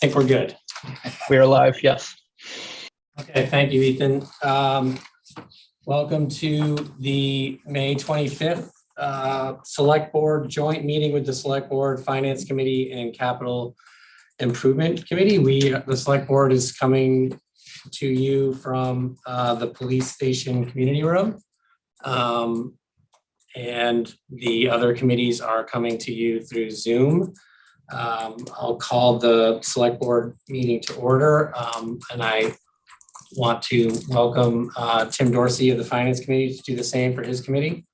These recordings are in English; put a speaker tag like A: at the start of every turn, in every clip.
A: think we're good.
B: We are live, yes.
A: Okay, thank you, Ethan. Welcome to the May 25th Select Board joint meeting with the Select Board, Finance Committee, and Capital Improvement Committee. The Select Board is coming to you from the police station community room. And the other committees are coming to you through Zoom. I'll call the Select Board meeting to order, and I want to welcome Tim Dorsey of the Finance Committee to do the same for his committee.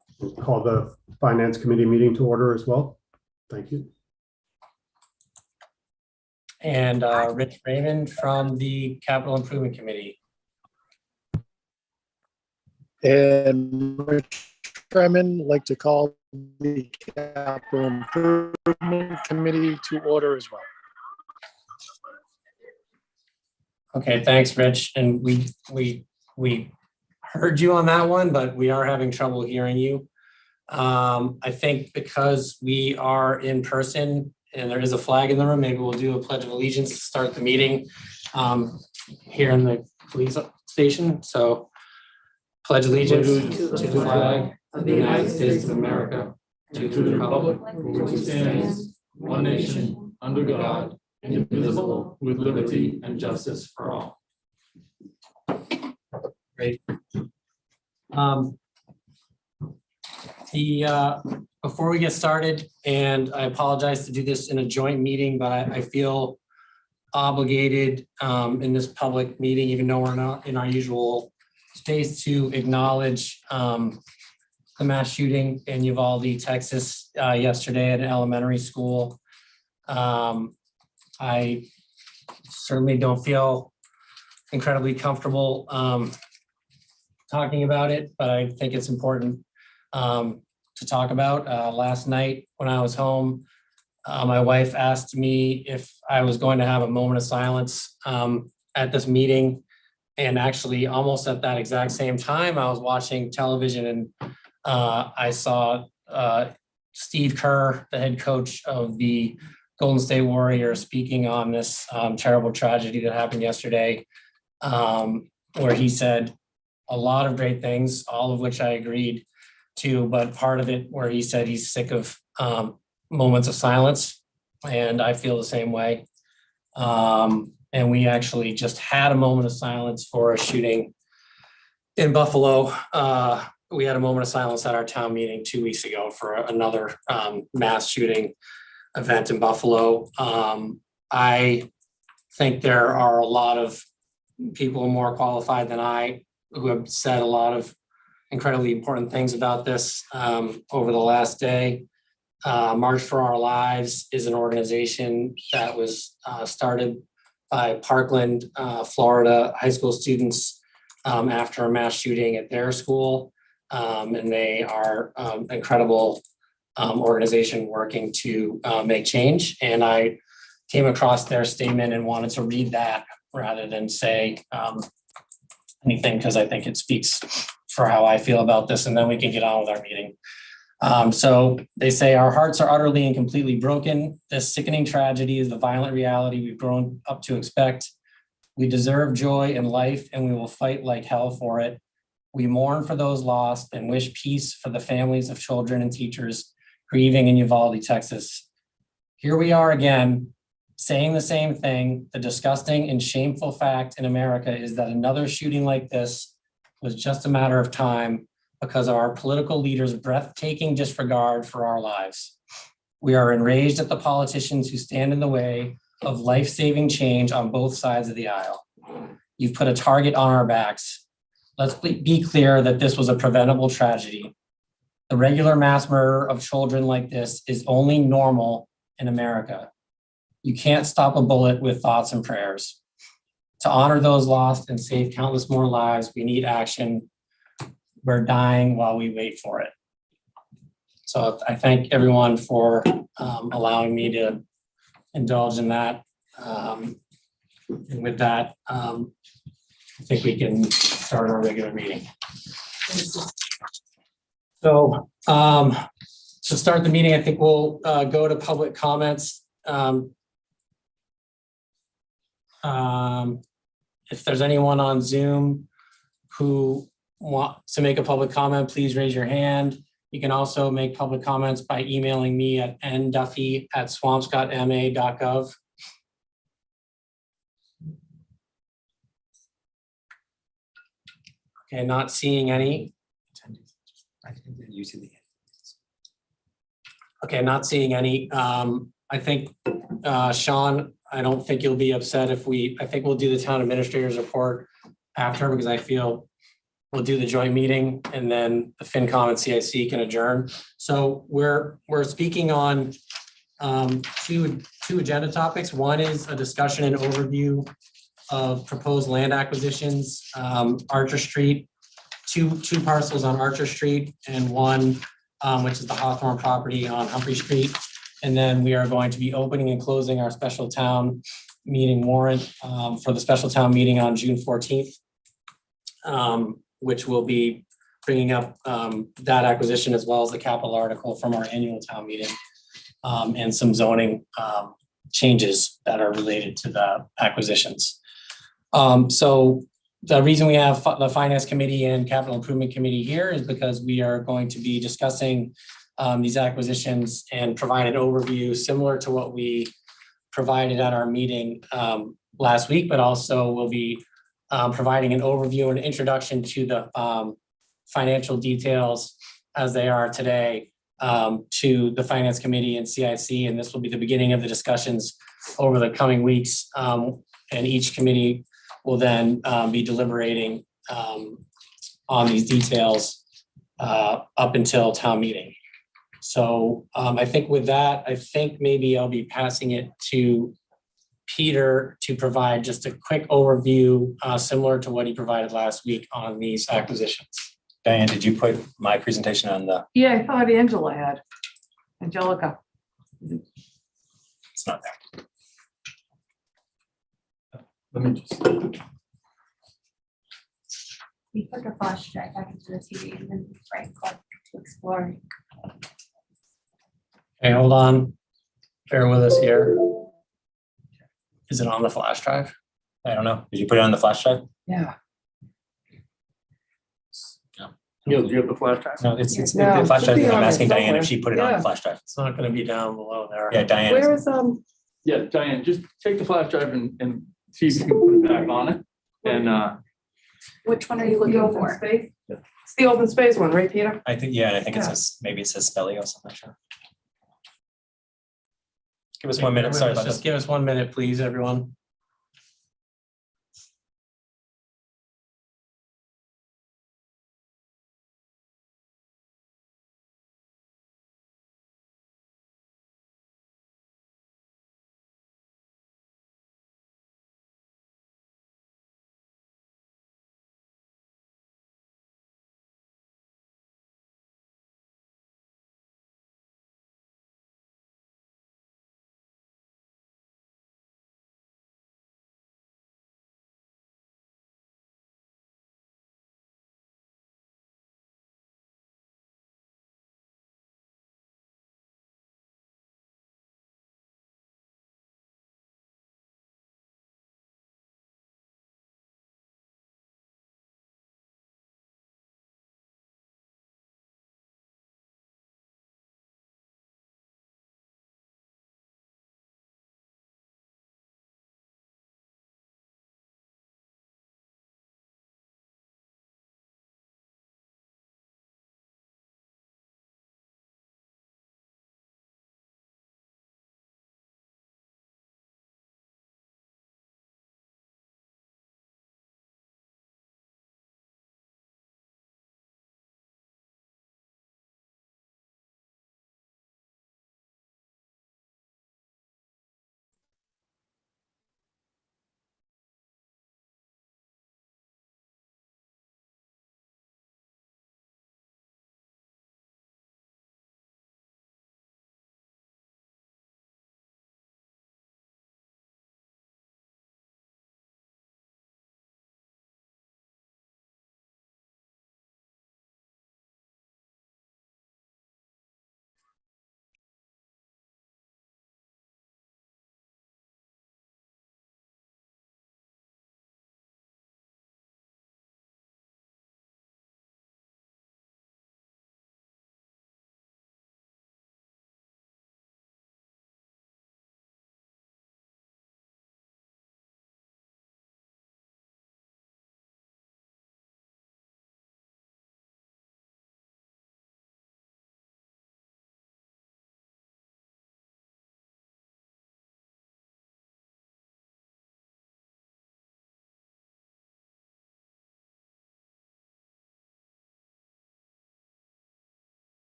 C: Call the Finance Committee meeting to order as well. Thank you.
A: And Rich Raymond from the Capital Improvement Committee.
B: And Rich Raymond, like to call the Capital Improvement Committee to order as well.
A: Okay, thanks, Rich. And we heard you on that one, but we are having trouble hearing you. I think because we are in person and there is a flag in the room, maybe we'll do a Pledge of Allegiance to start the meeting here in the police station. So pledge allegiance to the flag of the United States of America, to the republic for which it stands, one nation, under God, indivisible, with liberty and justice for all. Great. Before we get started, and I apologize to do this in a joint meeting, but I feel obligated in this public meeting, even though we're not in our usual space, to acknowledge the mass shooting in Uvalde, Texas yesterday at an elementary school. I certainly don't feel incredibly comfortable talking about it, but I think it's important to talk about. Last night when I was home, my wife asked me if I was going to have a moment of silence at this meeting. And actually almost at that exact same time, I was watching television and I saw Steve Kerr, the head coach of the Golden State Warriors, speaking on this terrible tragedy that happened yesterday, where he said a lot of great things, all of which I agreed to, but part of it where he said he's sick of moments of silence, and I feel the same way. And we actually just had a moment of silence for a shooting in Buffalo. We had a moment of silence at our town meeting 2 weeks ago for another mass shooting event in Buffalo. I think there are a lot of people more qualified than I who have said a lot of incredibly important things about this over the last day. March for Our Lives is an organization that was started by Parkland, Florida high school students after a mass shooting at their school. And they are an incredible organization working to make change. And I came across their statement and wanted to read that rather than say anything, because I think it speaks for how I feel about this, and then we can get on with our meeting. So they say, our hearts are utterly and completely broken. This sickening tragedy is the violent reality we've grown up to expect. We deserve joy in life, and we will fight like hell for it. We mourn for those lost and wish peace for the families of children and teachers grieving in Uvalde, Texas. Here we are again, saying the same thing. The disgusting and shameful fact in America is that another shooting like this was just a matter of time because of our political leaders' breathtaking disregard for our lives. We are enraged at the politicians who stand in the way of life-saving change on both sides of the aisle. You've put a target on our backs. Let's be clear that this was a preventable tragedy. The regular mass murder of children like this is only normal in America. You can't stop a bullet with thoughts and prayers. To honor those lost and save countless more lives, we need action. We're dying while we wait for it. So I thank everyone for allowing me to indulge in that. And with that, I think we can start our regular meeting. So to start the meeting, I think we'll go to public comments. If there's anyone on Zoom who wants to make a public comment, please raise your hand. You can also make public comments by emailing me at nduffy@swampscottma.gov. Okay, not seeing any. Okay, not seeing any. I think, Sean, I don't think you'll be upset if I think we'll do the town administrator's report after, because I feel we'll do the joint meeting and then the FinCom and CIC can adjourn. So we're speaking on two agenda topics. One is a discussion and overview of proposed land acquisitions, Archer Street, two parcels on Archer Street and one which is the Hawthorne property on Humphrey Street. And then we are going to be opening and closing our special town meeting warrant for the special town meeting on June 14th, which will be bringing up that acquisition as well as the capital article from our annual town meeting and some zoning changes that are related to the acquisitions. So the reason we have the Finance Committee and Capital Improvement Committee here is because we are going to be discussing these acquisitions and provide an overview similar to what we provided at our meeting last week, but also we'll be providing an overview and introduction to the financial details as they are today to the Finance Committee and CIC, and this will be the beginning of the discussions over the coming weeks. And each committee will then be deliberating on these details up until town meeting. So I think with that, I think maybe I'll be passing it to Peter to provide just a quick overview similar to what he provided last week on these acquisitions.
D: Diane, did you put my presentation on the,
E: Yeah, I thought Angela had. Angelica.
D: it's not there.
C: Let me just,
F: You put the flash drive back into the TV and then right click to explore.
A: Okay, hold on. Bear with us here. Is it on the flash drive?
D: I don't know. Did you put it on the flash drive?
E: Yeah.
C: Neil, do you have the flash drive?
D: No, it's the
E: No,
D: flash
E: should
D: drive.
E: be
D: I'm
E: on
D: asking
E: there
D: Diane if
E: somewhere.
D: she put it on
E: Yeah.
D: the flash drive.
A: It's not gonna be down below there.
D: Yeah, Diane.
E: Where is
G: Yeah, Diane, just take the flash drive and see if you can put it back on it. And
F: Which one are you
E: the
F: looking
E: open
F: for?
E: space? It's the open space one, right, Peter?
D: I think, yeah, and I think it
E: Yeah.
D: says, maybe it says Spellios, I'm not sure. Give us 1 minute, sorry about
A: Just
D: this.
A: give us 1 minute, please, everyone.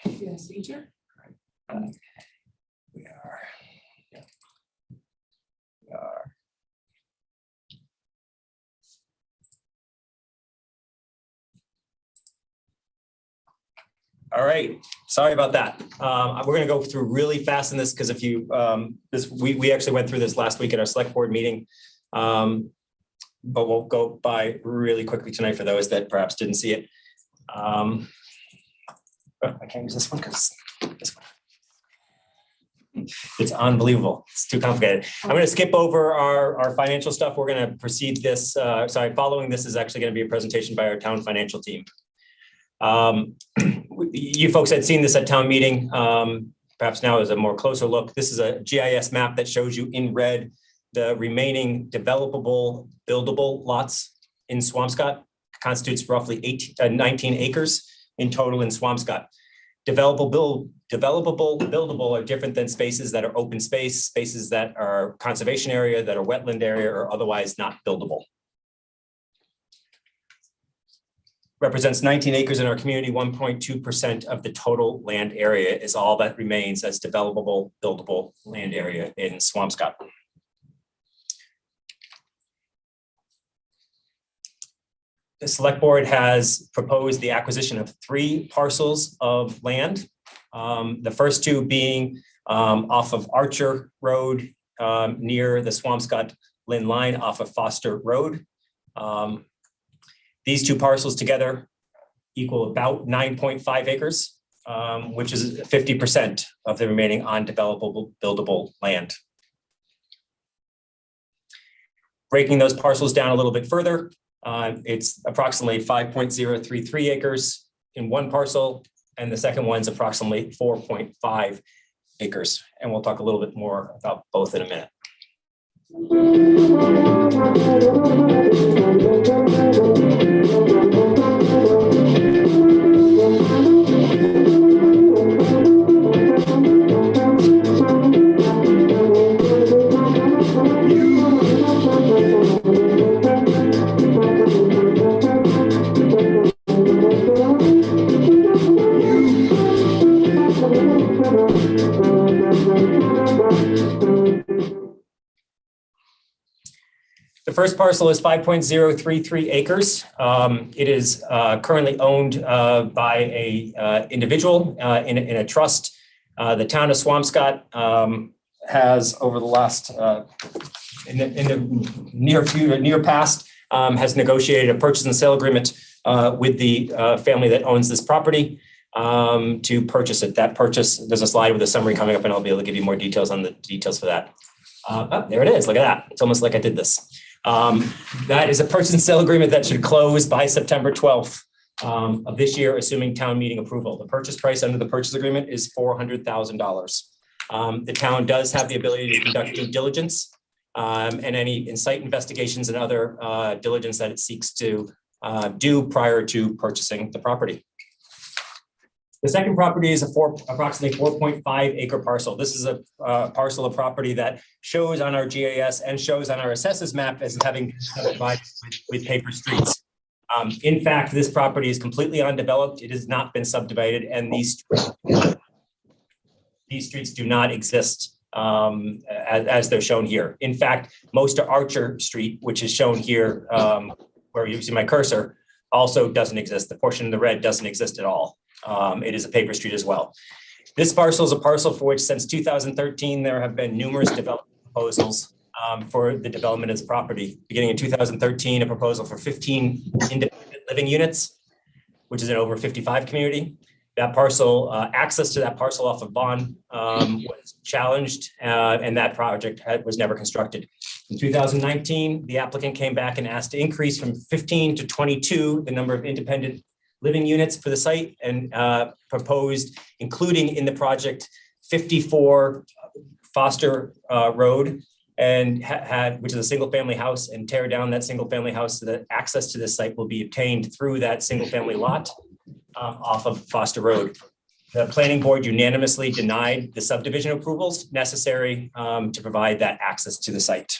E: Yes, teacher.
D: We are. Yeah. We are. All right, sorry about that. We're gonna go through really fast in this because if you, we actually went through this last week at our select board meeting. But we'll go by really quickly tonight for those that perhaps didn't see it. I can't use this one because this one. It's unbelievable. It's too complicated. I'm going to skip over our financial stuff. We're going to proceed this. Following this is actually going to be a presentation by our town financial team. You folks had seen this at town meeting. Perhaps now is a more closer look. This is a GIS map that shows you in red the remaining developable, buildable lots in Swampscott. Constitutes roughly 19 acres in total in Swampscott. Developable, buildable are different than spaces that are open space, spaces that are conservation area, that are wetland area, or otherwise not buildable. Represents 19 acres in our community, 1.2% of the total land area is all that remains as developable, buildable land area in Swampscott. The select board has proposed the acquisition of 3 parcels of land. The first 2 being off of A.Archer Road near the Swampscott Lynn line off of Foster Road. These 2 parcels together equal about 9.5 acres, which is 50% of the remaining undevelopable buildable land. Breaking those parcels down a little bit further, it's approximately 5.033 acres in one parcel, and the second one's approximately 4.5 acres. And we'll talk a little bit more about both in a minute. The first parcel is 5.033 acres. It is currently owned by a individual in a trust. The town of Swampscott has over the last in the near past has negotiated a purchase and sale agreement with the family that owns this property to purchase it. That purchase, there's a slide with a summary coming up, and I'll be able to give you more details on the details for that. There it is. Look at that. It's almost like I did this. That is a purchase and sale agreement that should close by September 12th of this year, assuming town meeting approval. The purchase price under the purchase agreement is $400,000. The town does have the ability to conduct due diligence and any site investigations and other diligence that it seeks to do prior to purchasing the property. The second property is approximately 4.5 acre parcel. This is a parcel of property that shows on our GIS and shows on our assessors map as having been subdivided with paper streets. In fact, this property is completely undeveloped. It has not been subdivided, and these streets do not exist as they're shown here. In fact, most of A.Archer Street, which is shown here where you see my cursor, also doesn't exist. The portion in the red doesn't exist at all. It is a paper street as well. This parcel is a parcel for which since 2013, there have been numerous development proposals for the development of this property. Beginning in 2013, a proposal for 15 independent living units, which is an over 55 community. That parcel, access to that parcel off of Bond was challenged and that project was never constructed. In 2019, the applicant came back and asked to increase from 15 to 22 the number of independent living units for the site and proposed including in the project 54 Foster Road and which is a single family house, and tear down that single family house so that access to this site will be obtained through that single family lot off of Foster Road. The planning board unanimously denied the subdivision approvals necessary to provide that access to the site.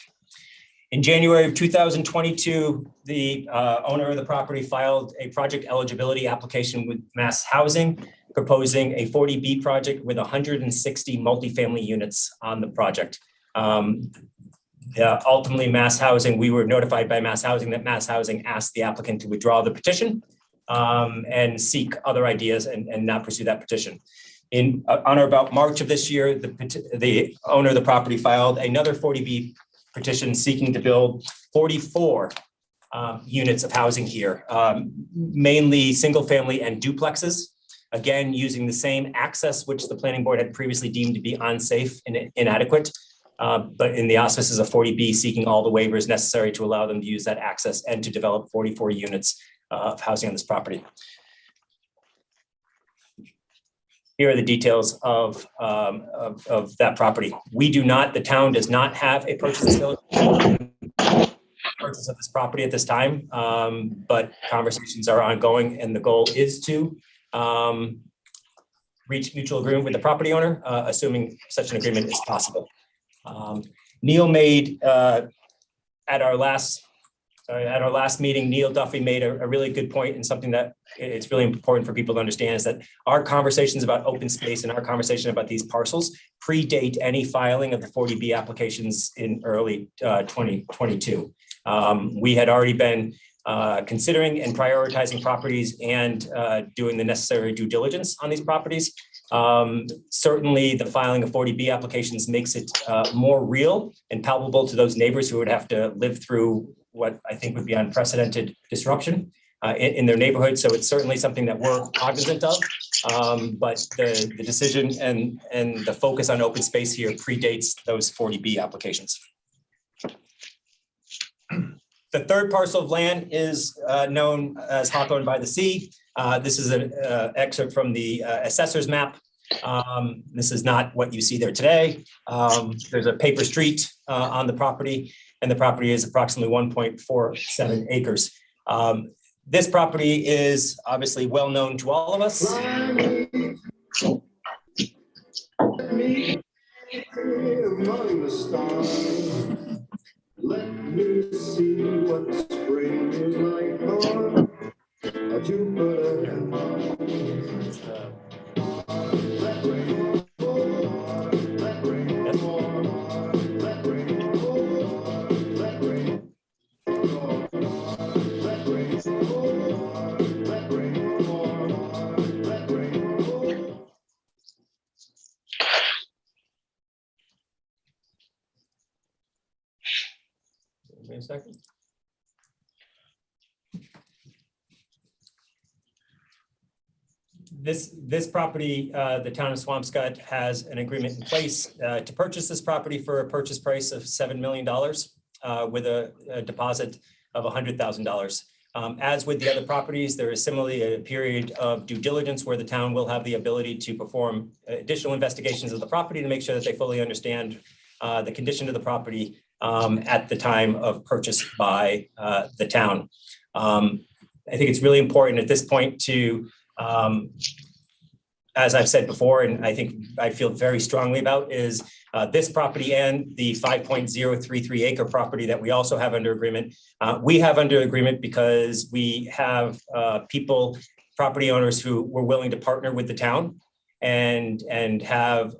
D: In January of 2022, the owner of the property filed a project eligibility application with Mass Housing proposing a 40B project with 160 multifamily units on the project. Ultimately, Mass Housing, we were notified by Mass Housing that Mass Housing asked the applicant to withdraw the petition and seek other ideas and not pursue that petition. On or about March of this year, the owner of the property filed another 40B petition seeking to build 44 units of housing here, mainly single family and duplexes. Again, using the same access which the planning board had previously deemed to be unsafe and inadequate, but in the auspices of 40B, seeking all the waivers necessary to allow them to use that access and to develop 44 units of housing on this property. Here are the details of that property. We do not, the town does not have a purchase of this property at this time, but conversations are ongoing, and the goal is to reach mutual agreement with the property owner, assuming such an agreement is possible. Neil made at our last meeting, Neil Duffy made a really good point, and something that it's really important for people to understand is that our conversations about open space and our conversation about these parcels predate any filing of the 40B applications in early 2022. We had already been considering and prioritizing properties and doing the necessary due diligence on these properties. Certainly the filing of 40B applications makes it more real and palpable to those neighbors who would have to live through what I think would be unprecedented disruption in their neighborhood. So it's certainly something that we're cognizant of, but the decision and the focus on open space here predates those 40B applications. The third parcel of land is known as Hawthorne by the Sea. This is an excerpt from the assessor's map. This is not what you see there today. There's a paper street on the property, and the property is approximately 1.47 acres. This property is obviously well known to all of us.
H: Let me see what spring is like on a Jupiter. Let rain fall, let rain fall, let rain fall, let rain fall, let rain fall, let rain fall, let rain fall.
D: Wait a second. This property, the town of Swampscott has an agreement in place to purchase this property for a purchase price of $7 million with a deposit of $100,000. As with the other properties, there is similarly a period of due diligence where the town will have the ability to perform additional investigations of the property to make sure that they fully understand the condition of the property at the time of purchase by the town. I think it's really important at this point to, as I've said before, and I think I feel very strongly about, is this property and the 5.033 acre property that we also have under agreement. We have under agreement because we have property owners who were willing to partner with the town and have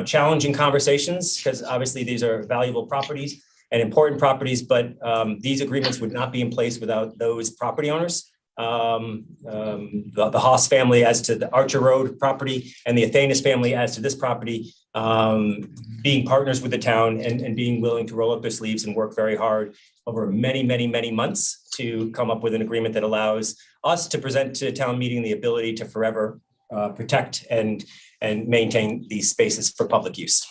D: challenging conversations, because obviously these are valuable properties and important properties, but these agreements would not be in place without those property owners. The Haas family as to the Archer Road property and the Athanas family as to this property, being partners with the town and being willing to roll up their sleeves and work very hard over many, many, many months to come up with an agreement that allows us to present to town meeting the ability to forever protect and maintain these spaces for public use.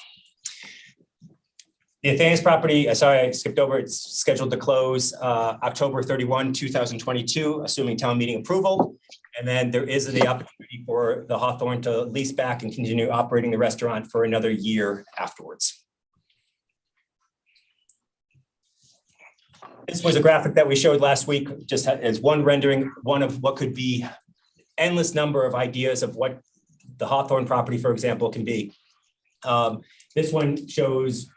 D: The Athanas property, sorry, I skipped over, it's scheduled to close October 31, 2022, assuming town meeting approval. And then there is the opportunity for the Hawthorne to lease back and continue operating the restaurant for another year afterwards. This was a graphic that we showed last week, just as one rendering, one of what could be endless number of ideas of what the Hawthorne property, for example, can be. This one shows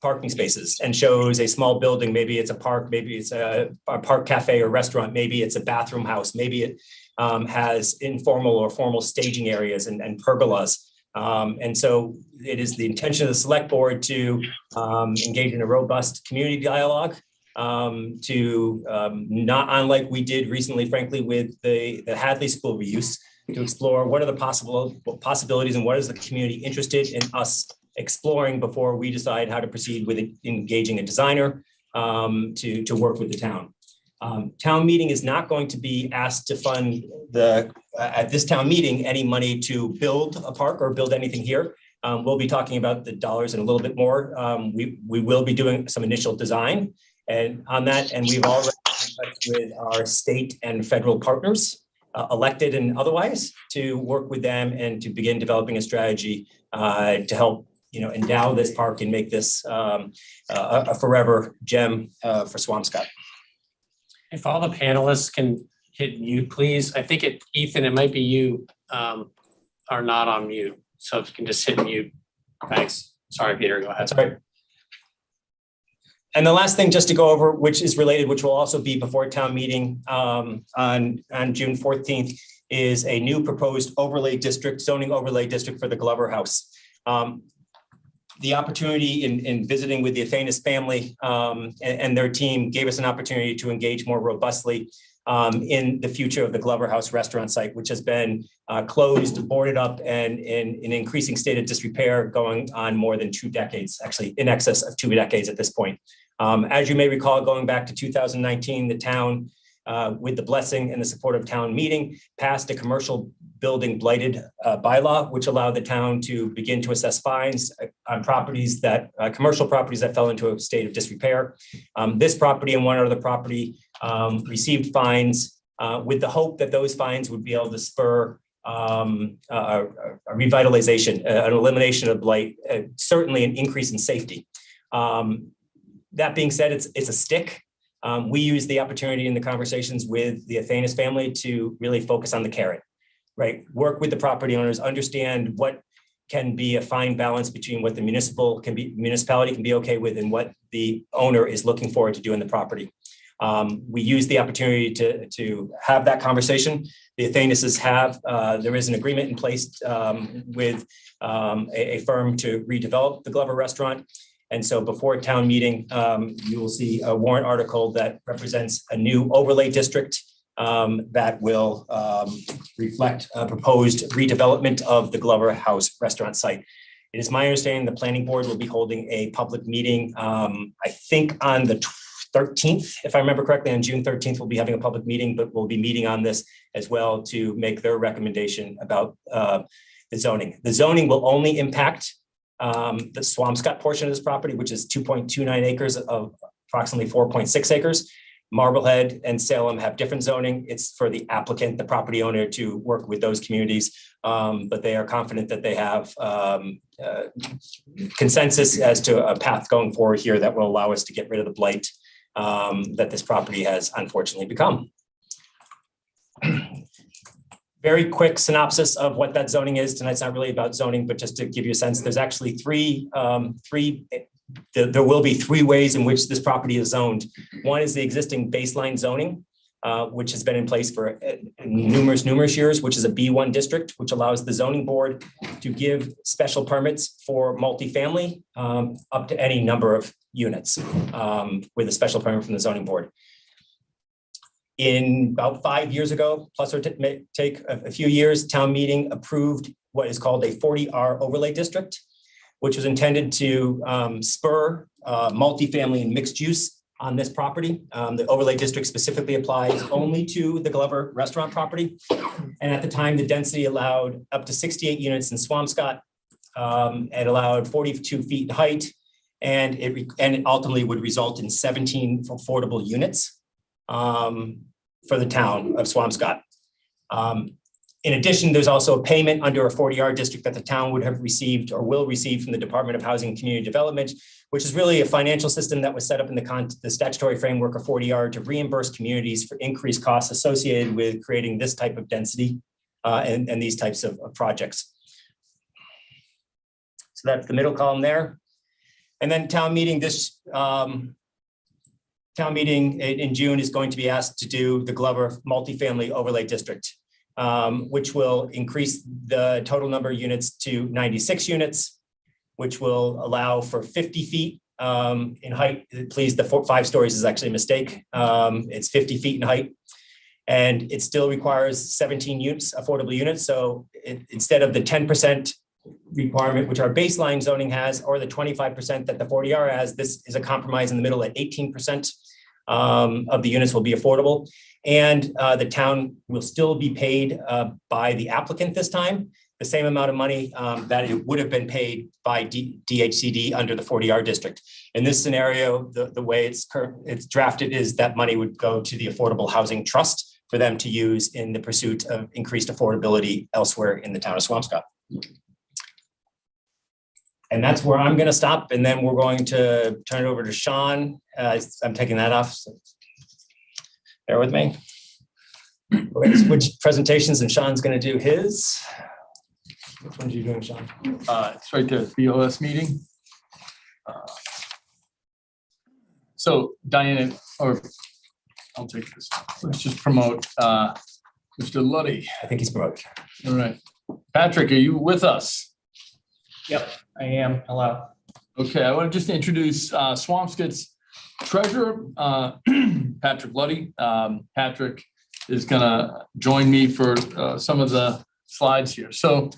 D: parking spaces and shows a small building. Maybe it's a park, maybe it's a park cafe or restaurant, maybe it's a bathroom house, maybe has informal or formal staging areas and pergolas. And so it is the intention of the select board to engage in a robust community dialogue, not unlike we did recently, frankly, with the Hadley School reuse, to explore what are the possibilities and what is the community interested in us exploring before we decide how to proceed with engaging a designer to work with the town. Town meeting is not going to be asked to fund at this town meeting, any money to build a park or build anything here. We'll be talking about the dollars in a little bit more. We will be doing some initial design and on that, and we've already been in touch with our state and federal partners, elected and otherwise, to work with them and to begin developing a strategy to help endow this park and make this a forever gem for Swampscott.
A: If all the panelists can hit mute, please. I think Ethan, it might be you are not on mute. So if you can just hit mute. Thanks. Sorry, Peter, go ahead.
D: That's all right. And the last thing just to go over, which is related, which will also be before town meeting on June 14th, is a new proposed overlay district, zoning overlay district for the Glover House. The opportunity in visiting with the Athanas family and their team gave us an opportunity to engage more robustly in the future of the Glover House restaurant site, which has been closed, boarded up, and in an increasing state of disrepair going on more than 2 decades, actually in excess of 2 decades at this point. As you may recall, going back to 2019, the town, with the blessing and the support of town meeting, passed a commercial building blighted bylaw, which allowed the town to begin to assess fines on properties commercial properties that fell into a state of disrepair. This property and one other property received fines with the hope that those fines would be able to spur a revitalization, an elimination of blight, certainly an increase in safety. That being said, it's a stick. We use the opportunity in the conversations with the Athanas family to really focus on the carrot, right? Work with the property owners, understand what can be a fine balance between what the municipality can be okay with and what the owner is looking forward to do in the property. We use the opportunity to have that conversation. The Athanases there is an agreement in place with a firm to redevelop the Glover restaurant. And so before town meeting, you will see a warrant article that represents a new overlay district that will reflect a proposed redevelopment of the Glover House restaurant site. It is my understanding the planning board will be holding a public meeting, I think on the 13th, if I remember correctly, on June 13th, we'll be having a public meeting, but we'll be meeting on this as well to make their recommendation about the zoning. The zoning will only impact the Swampscott portion of this property, which is 2.29 acres of approximately 4.6 acres. Marblehead and Salem have different zoning. It's for the applicant, the property owner, to work with those communities, but they are confident that they have consensus as to a path going forward here that will allow us to get rid of the blight that this property has unfortunately become. Very quick synopsis of what that zoning is. Tonight's not really about zoning, but just to give you a sense, there's actually there will be 3 ways in which this property is zoned. One is the existing baseline zoning, which has been in place for numerous years, which is a B1 district, which allows the zoning board to give special permits for multifamily up to any number of units with a special permit from the zoning board. In about 5 years ago, plus or take a few years, town meeting approved what is called a 40R overlay district, which was intended to spur multifamily and mixed use on this property. The overlay district specifically applies only to the Glover restaurant property. And at the time, the density allowed up to 68 units in Swampscott. It allowed 42 feet in height, and it ultimately would result in 17 affordable units for the town of Swampscott. In addition, there's also a payment under a 40R district that the town would have received or will receive from the Department of Housing and Community Development, which is really a financial system that was set up in the statutory framework of 40R to reimburse communities for increased costs associated with creating this type of density and these types of projects. So that's the middle column there. And then town meeting in June is going to be asked to do the Glover multifamily overlay district. which will increase the total number of units to 96 units, which will allow for 50 feet in height. Please, the 5 stories is actually a mistake. It's 50 feet in height. And it still requires 17 units, affordable units. So instead of the 10% requirement, which our baseline zoning has, or the 25% that the 40R has, this is a compromise in the middle at 18% of the units will be affordable. And the town will still be paid by the applicant this time, the same amount of money that it would have been paid by DHCD under the 40R district. In this scenario, the way it's drafted is that money would go to the Affordable Housing Trust for them to use in the pursuit of increased affordability elsewhere in the town of Swampscott. And that's where I'm going to stop. And then we're going to turn it over to Sean. I'm taking that off. So bear with me. We're going to switch presentations and Sean's going to do his. Which ones are you doing, Sean?
G: It's right there, BOS meeting. So Diana, or I'll take this. Let's just promote Mr. Luddy.
D: I think he's promoted.
G: All right. Patrick, are you with us?
I: Yep, I am. Hello.
G: Okay, I want to just introduce Swampscott's treasurer, Patrick Luddy. Patrick is gonna join me for some of the slides here. So,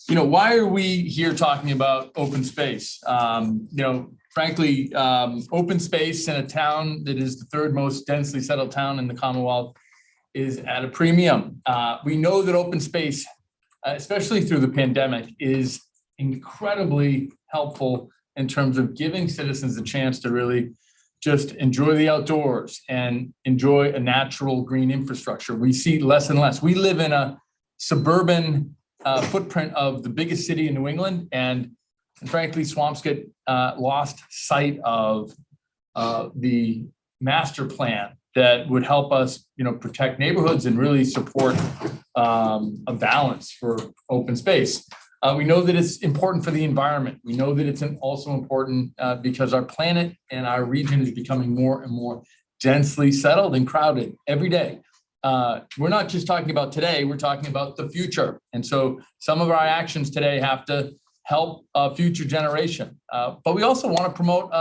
G: why are we here talking about open space? Frankly, open space in a town that is the 3rd most densely settled town in the Commonwealth is at a premium. We know that open space, especially through the pandemic, is incredibly helpful in terms of giving citizens a chance to really just enjoy the outdoors and enjoy a natural green infrastructure. We see less and less. We live in a suburban footprint of the biggest city in New England, and frankly, Swampscott lost sight of the master plan that would help us, protect neighborhoods and really support a balance for open space. We know that it's important for the environment. We know that it's also important because our planet and our region is becoming more and more densely settled and crowded every day. We're not just talking about today, we're talking about the future. And so some of our actions today have to help a future generation. But we also want to promote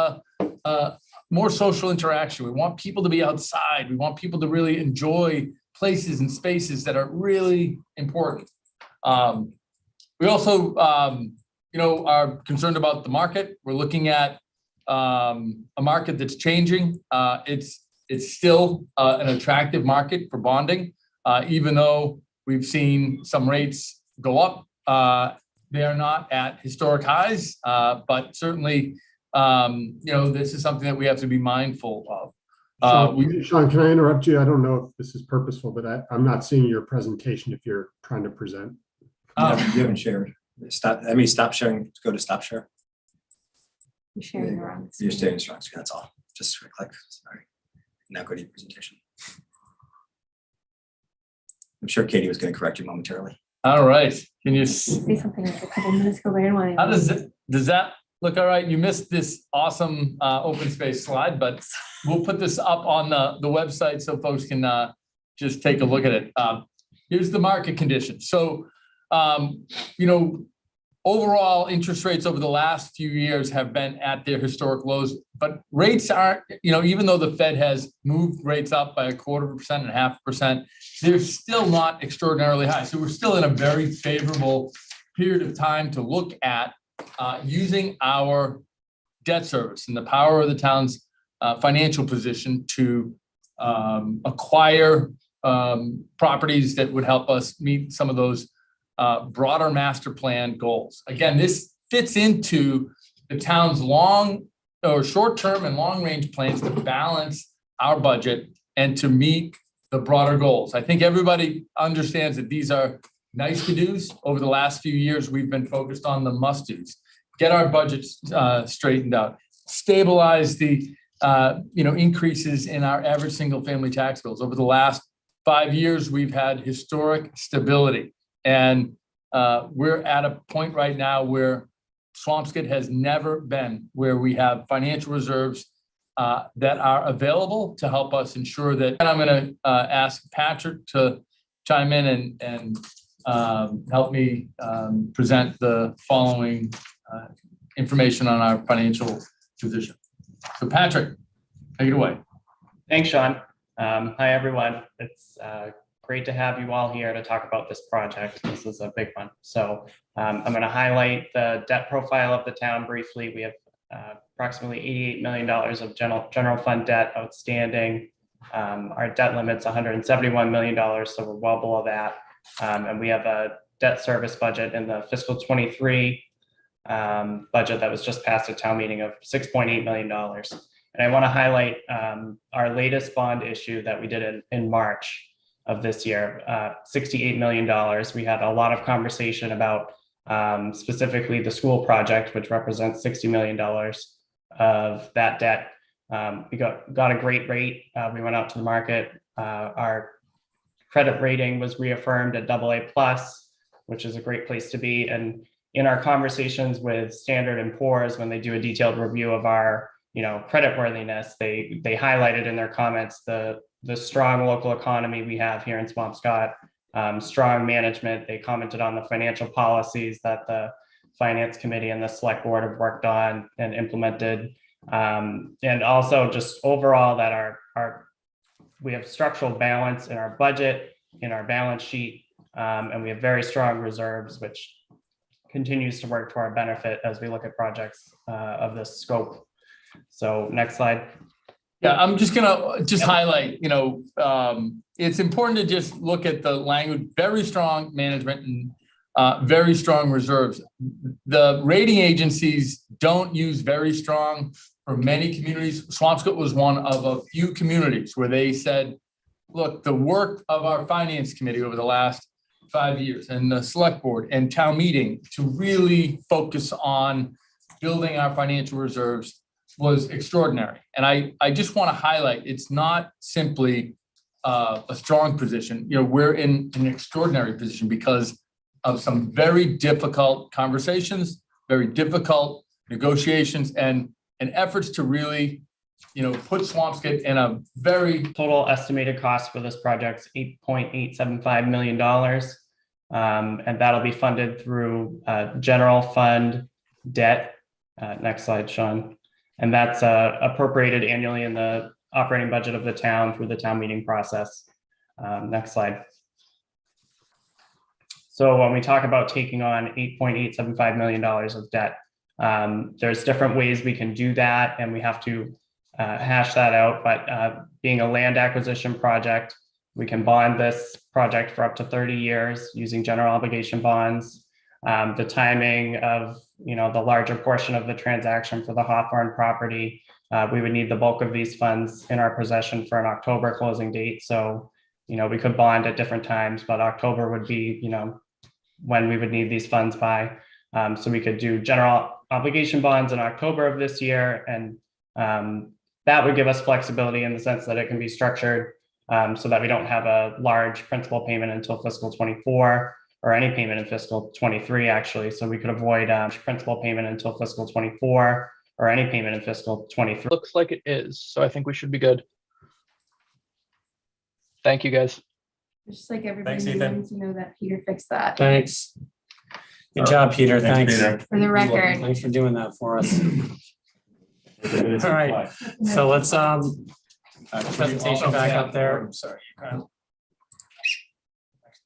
G: more social interaction. We want people to be outside. We want people to really enjoy places and spaces that are really important. We also, are concerned about the market. We're looking at a market that's changing. It's still an attractive market for bonding, even though we've seen some rates go up. They are not at historic highs, but certainly, this is something that we have to be mindful of.
C: Sean, can I interrupt you? I don't know if this is purposeful, but I'm not seeing your presentation if you're trying to present.
J: You haven't shared. Stop sharing. Go to stop share.
F: You're sharing the wrong.
J: You're sharing the wrong screen. That's all. Just click. Sorry. Now go to your presentation. I'm sure Katie was going to correct you momentarily.
G: All right. Can you
F: Say something like a couple minutes ago, but I didn't want to.
G: How does that look? All right. You missed this awesome open space slide, but we'll put this up on the website so folks can just take a look at it. Here's the market conditions. So, overall interest rates over the last few years have been at their historic lows, but rates aren't, even though the Fed has moved rates up by 0.25% and 0.5%, they're still not extraordinarily high. So we're still in a very favorable period of time to look at using our debt service and the power of the town's financial position to acquire properties that would help us meet some of those broader master plan goals. Again, this fits into the town's short-term and long-range plans to balance our budget and to meet the broader goals. I think everybody understands that these are nice to-dos. Over the last few years, we've been focused on the must-dos. Get our budgets straightened out, stabilize the increases in our average single-family tax bills. Over the last 5 years, we've had historic stability. And we're at a point right now where Swampscott has never been, where we have financial reserves that are available to help us ensure that. And I'm going to ask Patrick to chime in and help me present the following information on our financial position. So Patrick, take it away.
I: Thanks, Sean. Hi, everyone. It's great to have you all here to talk about this project. This is a big one. So I'm going to highlight the debt profile of the town briefly. We have approximately $88 million of general fund debt outstanding. Our debt limit's $171 million, so we're well below that. And we have a debt service budget in the fiscal 23 budget that was just passed at town meeting of $6.8 million. And I want to highlight our latest bond issue that we did in March of this year, $68 million. We had a lot of conversation about specifically the school project, which represents $60 million of that debt. We got a great rate. We went out to the market. Our credit rating was reaffirmed at AA+, which is a great place to be. And in our conversations with Standard & Poor's, when they do a detailed review of our credit worthiness, they highlighted in their comments the strong local economy we have here in Swampscott, strong management. They commented on the financial policies that the finance committee and the select board have worked on and implemented. And also just overall that we have structural balance in our budget, in our balance sheet, and we have very strong reserves, which continues to work to our benefit as we look at projects of this scope. So next slide.
G: Yeah, I'm just gonna highlight, it's important to just look at the language, very strong management and very strong reserves. The rating agencies don't use very strong for many communities. Swampscott was one of a few communities where they said, look, the work of our finance committee over the last 5 years and the select board and town meeting to really focus on building our financial reserves was extraordinary. And I just want to highlight, it's not simply a strong position. We're in an extraordinary position because of some very difficult conversations, very difficult negotiations and efforts to really, put Swampscott in a very
I: total estimated cost for this project is $8.875 million. And that'll be funded through general fund debt. Next slide, Sean. And that's appropriated annually in the operating budget of the town through the town meeting process. Next slide. So when we talk about taking on $8.875 million of debt, there's different ways we can do that, and we have to hash that out. But being a land acquisition project, we can bond this project for up to 30 years using general obligation bonds. The timing of the larger portion of the transaction for the Hawthorne property, we would need the bulk of these funds in our possession for an October closing date. So, we could bond at different times, but October would be, when we would need these funds by. So we could do general obligation bonds in October of this year. And that would give us flexibility in the sense that it can be structured so that we don't have a large principal payment until fiscal 24 or any payment in fiscal 23, actually. So we could avoid principal payment until fiscal 24 or any payment in fiscal 23.
K: Looks like it is, so I think we should be good. Thank you, guys.
F: Just like everybody
D: Thanks, Ethan.
F: needs to know that Peter fixed that.
A: Thanks. Good job, Peter. Thanks.
D: Peter.
F: For the record.
A: Thanks for doing that for us. All right, so let's presentation back up there. I'm sorry.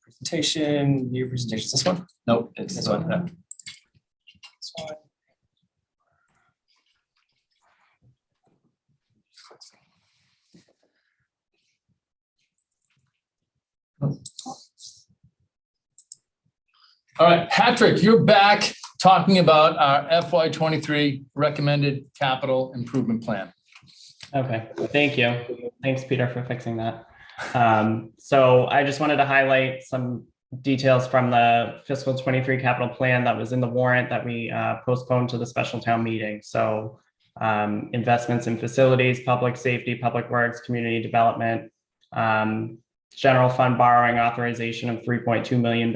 A: Presentation, new presentation. This one?
G: Nope, it's this one.
A: This one.
G: All right, Patrick, you're back talking about our FY23 recommended capital improvement plan.
I: Okay, thank you. Thanks, Peter, for fixing that. So I just wanted to highlight some details from the fiscal 23 capital plan that was in the warrant that we postponed to the special town meeting. So investments in facilities, public safety, public works, community development, general fund borrowing authorization of $3.2 million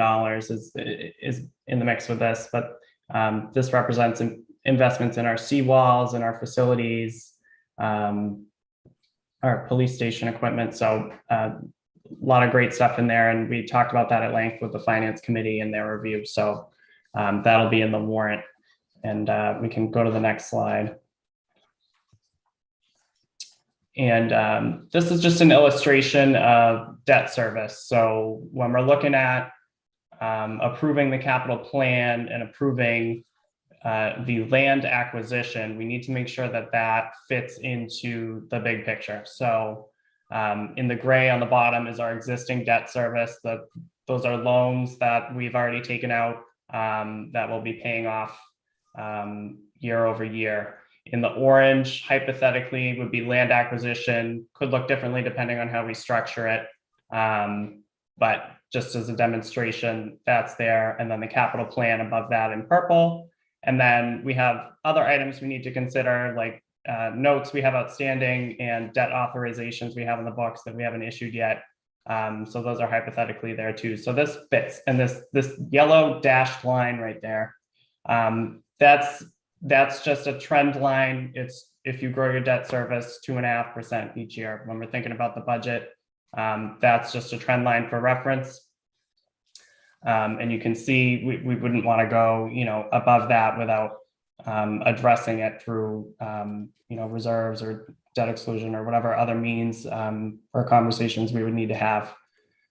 I: is in the mix with this, but this represents investments in our seawalls and our facilities, our police station equipment. So lot of great stuff in there, and we talked about that at length with the finance committee and their review. So that'll be in the warrant, and we can go to the next slide. And this is just an illustration of debt service. So when we're looking at approving the capital plan and approving the land acquisition, we need to make sure that that fits into the big picture. So in the gray on the bottom is our existing debt service. Those are loans that we've already taken out that we'll be paying off year over year. In the orange, hypothetically, would be land acquisition. Could look differently depending on how we structure it. But just as a demonstration, that's there. And then the capital plan above that in purple. And then we have other items we need to consider, like notes we have outstanding and debt authorizations we have in the books that we haven't issued yet. So those are hypothetically there too. So this fits, and this yellow dashed line right there, that's just a trend line. It's if you grow your debt service 2.5% each year. When we're thinking about the budget, that's just a trend line for reference. And you can see we wouldn't want to go, above that without addressing it through, reserves or debt exclusion or whatever other means or conversations we would need to have.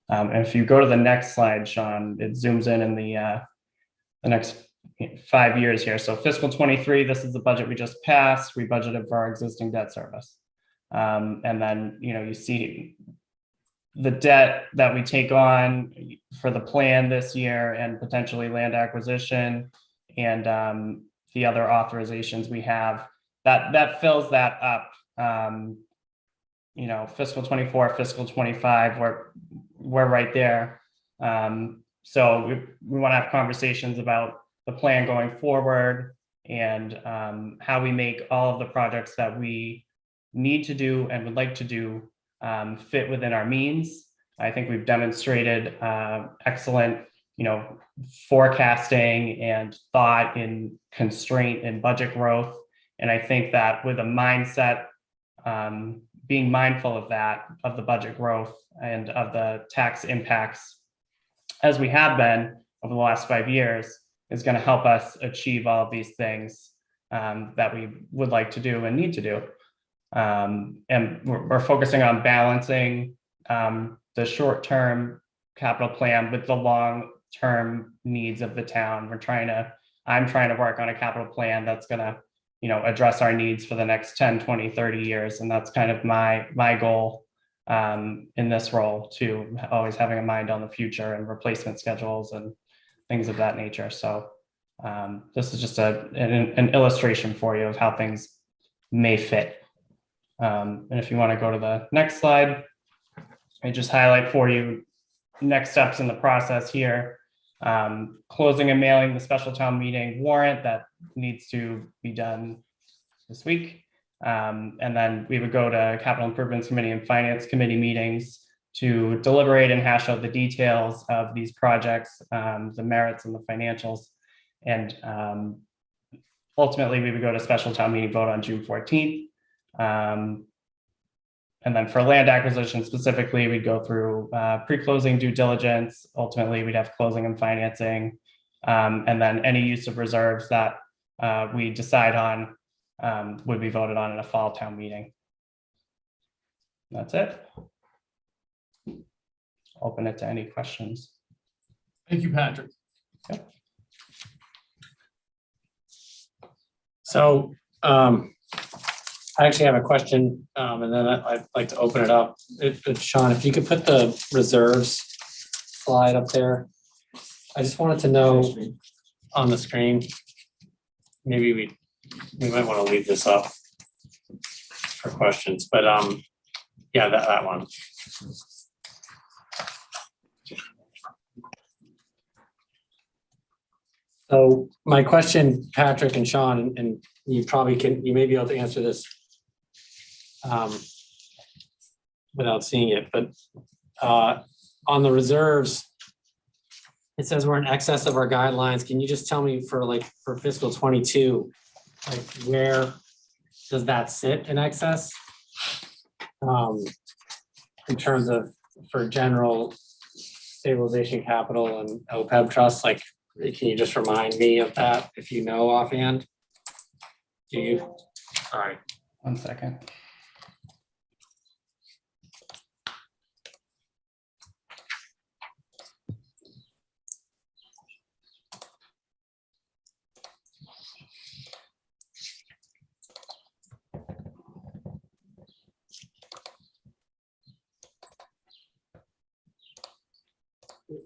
I: And if you go to the next slide, Sean, it zooms in the next 5 years here. So fiscal 23, this is the budget we just passed. We budgeted for our existing debt service. And then, you see the debt that we take on for the plan this year and potentially land acquisition and the other authorizations we have, that fills that up. Fiscal 24, fiscal 25, we're right there. So we want to have conversations about the plan going forward and how we make all of the projects that we need to do and would like to do fit within our means. I think we've demonstrated excellent, forecasting and thought in constraint and budget growth. And I think that with a mindset, being mindful of that, of the budget growth and of the tax impacts, as we have been over the last 5 years, is going to help us achieve all of these things that we would like to do and need to do. And we're focusing on balancing the short-term capital plan with the long-term needs of the town. I'm trying to work on a capital plan that's going to, address our needs for the next 10, 20, 30 years. And that's kind of my goal in this role too, always having a mind on the future and replacement schedules and things of that nature. So this is just an illustration for you of how things may fit. And if you want to go to the next slide, I just highlight for you next steps in the process here. Closing and mailing the special town meeting warrant that needs to be done this week. And then we would go to Capital Improvements Committee and Finance Committee meetings to deliberate and hash out the details of these projects, the merits and the financials. And ultimately, we would go to special town meeting vote on June 14th. And then for land acquisition specifically, we'd go through pre-closing due diligence. Ultimately, we'd have closing and financing. And then any use of reserves that we decide on would be voted on in a fall town meeting. That's it. Open it to any questions.
G: Thank you, Patrick.
I: Yep.
A: So I actually have a question, and then I'd like to open it up. Sean, if you could put the reserves slide up there. I just wanted to know on the screen, maybe we might want to leave this up for questions, but yeah, that one. So my question, Patrick and Sean, and you may be able to answer this without seeing it, but on the reserves, it says we're in excess of our guidelines. Can you just tell me for fiscal 22, where does that sit in excess? In terms of for general stabilization capital and OPEB trust, like, can you just remind me of that if you know offhand? Do you? All right.
I: 1 second.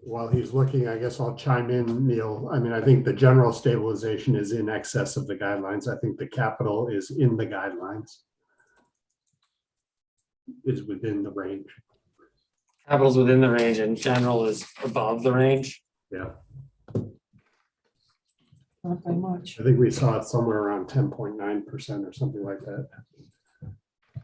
C: While he's looking, I guess I'll chime in, Neil. I mean, I think the general stabilization is in excess of the guidelines. I think the capital is in the guidelines. Is within the range.
A: Capital's within the range and general is above the range.
C: Yeah,
E: Not by much.
C: I think we saw it somewhere around 10.9% or something like that.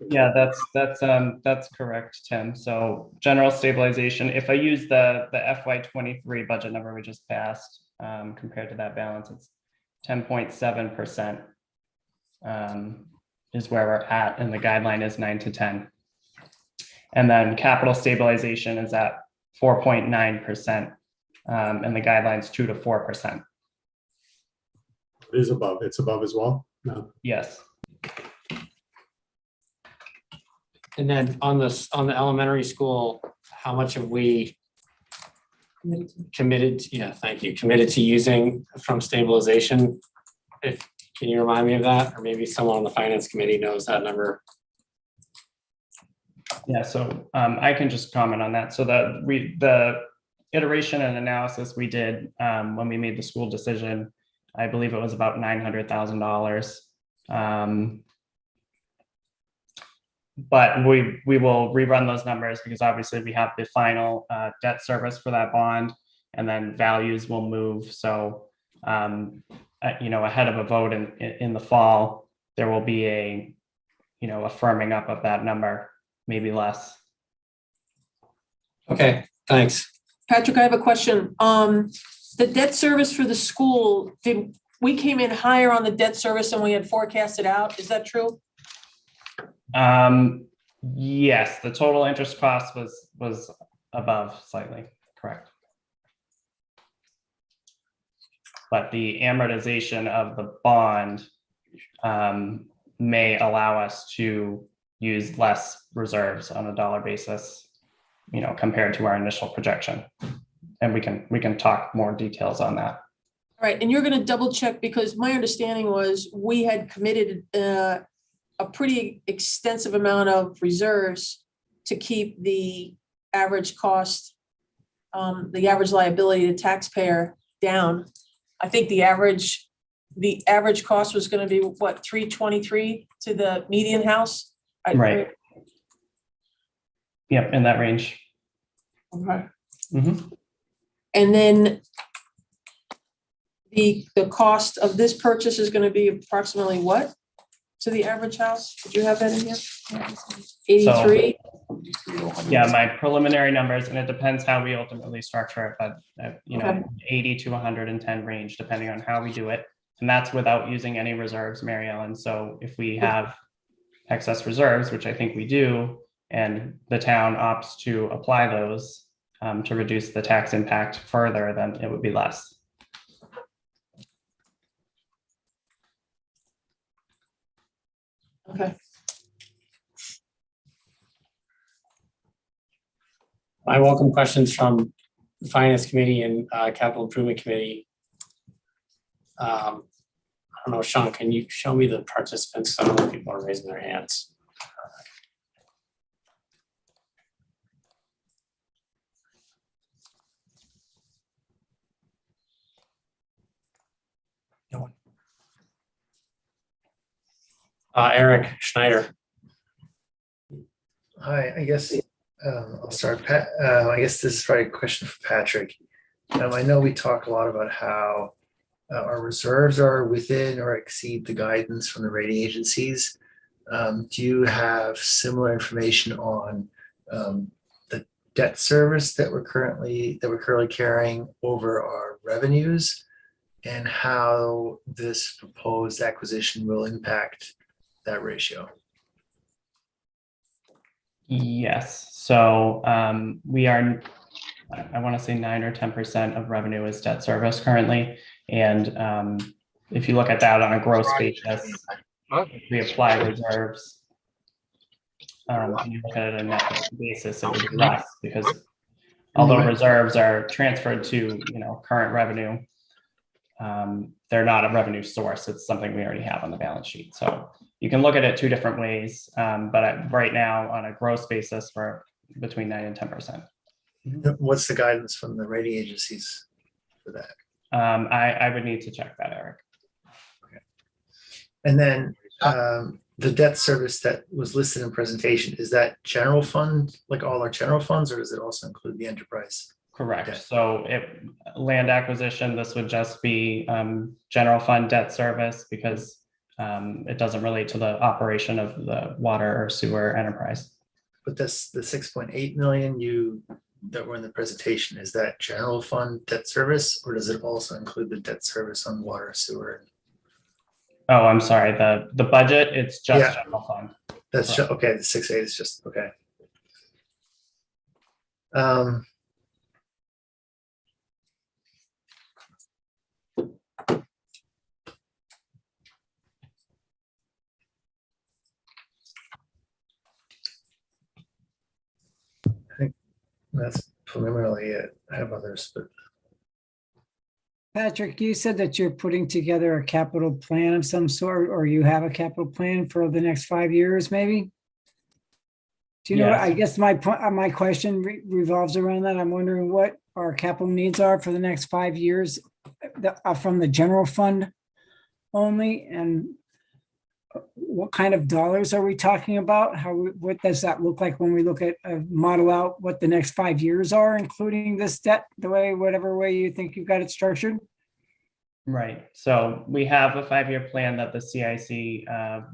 I: Yeah, that's correct, Tim. So general stabilization, if I use the FY23 budget number we just passed, compared to that balance, it's 10.7%, is where we're at, and the guideline is 9 to 10. And then capital stabilization is at 4.9%, and the guideline's 2 to 4%.
C: It is above. It's above as well. No.
I: Yes.
A: And then on the elementary school, how much have we committed? Yeah, thank you. Committed to using from stabilization. Can you remind me of that? Or maybe someone on the finance committee knows that number.
I: Yeah, so I can just comment on that. So the iteration and analysis we did when we made the school decision, I believe it was about $900,000. But we will rerun those numbers because obviously we have the final debt service for that bond, and then values will move. So, ahead of a vote in the fall, there will be a firming up of that number, maybe less.
A: Okay, thanks.
E: Patrick, I have a question. The debt service for the school, we came in higher on the debt service than we had forecasted out? Is that true?
I: Yes, the total interest cost was above slightly, correct. But the amortization of the bond may allow us to use less reserves on a dollar basis, compared to our initial projection. And we can talk more details on that.
E: All right, and you're going to double check, because my understanding was we had committed a pretty extensive amount of reserves to keep the average cost, the average liability to taxpayer down. I think the average cost was going to be what, $323 to the median house?
I: Right. Yep, in that range.
E: Okay.
I: Mm-hmm.
E: And then the cost of this purchase is going to be approximately what to the average house? Did you have that in here? 83?
I: Yeah, my preliminary numbers, and it depends how we ultimately structure it, but
E: Okay.
I: 80 to 110 range, depending on how we do it. And that's without using any reserves, Mary Ellen. So if we have excess reserves, which I think we do, and the town opts to apply those to reduce the tax impact further, then it would be less.
E: Okay.
A: I welcome questions from the Finance Committee and Capital Improvement Committee. I don't know, Sean, can you show me the participants? I don't know if people are raising their hands. No one. Eric Schneider.
L: Hi, I guess I'll start. I guess this is probably a question for Patrick. I know we talk a lot about how our reserves are within or exceed the guidance from the rating agencies. Do you have similar information on the debt service that we're currently carrying over our revenues, and how this proposed acquisition will impact that ratio?
I: Yes, so we are, I want to say 9 or 10% of revenue is debt service currently. And if you look at that on a gross basis, if we apply reserves, and you look at it on a net basis, it would be less because although reserves are transferred to, current revenue, they're not a revenue source. It's something we already have on the balance sheet. So you can look at it two different ways. But right now on a gross basis, we're between 9 and 10%.
L: What's the guidance from the rating agencies for that?
I: I would need to check that, Eric.
L: And then the debt service that was listed in presentation, is that general fund, like all our general funds, or does it also include the enterprise?
I: Correct.
L: Okay.
I: So land acquisition, this would just be general fund debt service because it doesn't relate to the operation of the water or sewer enterprise.
L: But this, the 6.8 million that were in the presentation, is that general fund debt service, or does it also include the debt service on water, sewer?
I: Oh, I'm sorry. The budget, it's just
L: Yeah.
I: general fund.
L: That's
I: Correct.
L: okay. The 6.8 is just okay. I think that's preliminarily it. I have others, but
M: Patrick, you said that you're putting together a capital plan of some sort, or you have a capital plan for the next 5 years, maybe? Do you know,
I: Yes.
M: I guess my question revolves around that. I'm wondering what our capital needs are for the next 5 years from the general fund only, and what kind of dollars are we talking about? What does that look like when we look at model out what the next 5 years are, including this debt, whatever way you think you've got it structured?
I: Right. So we have a 5-year plan that the CIC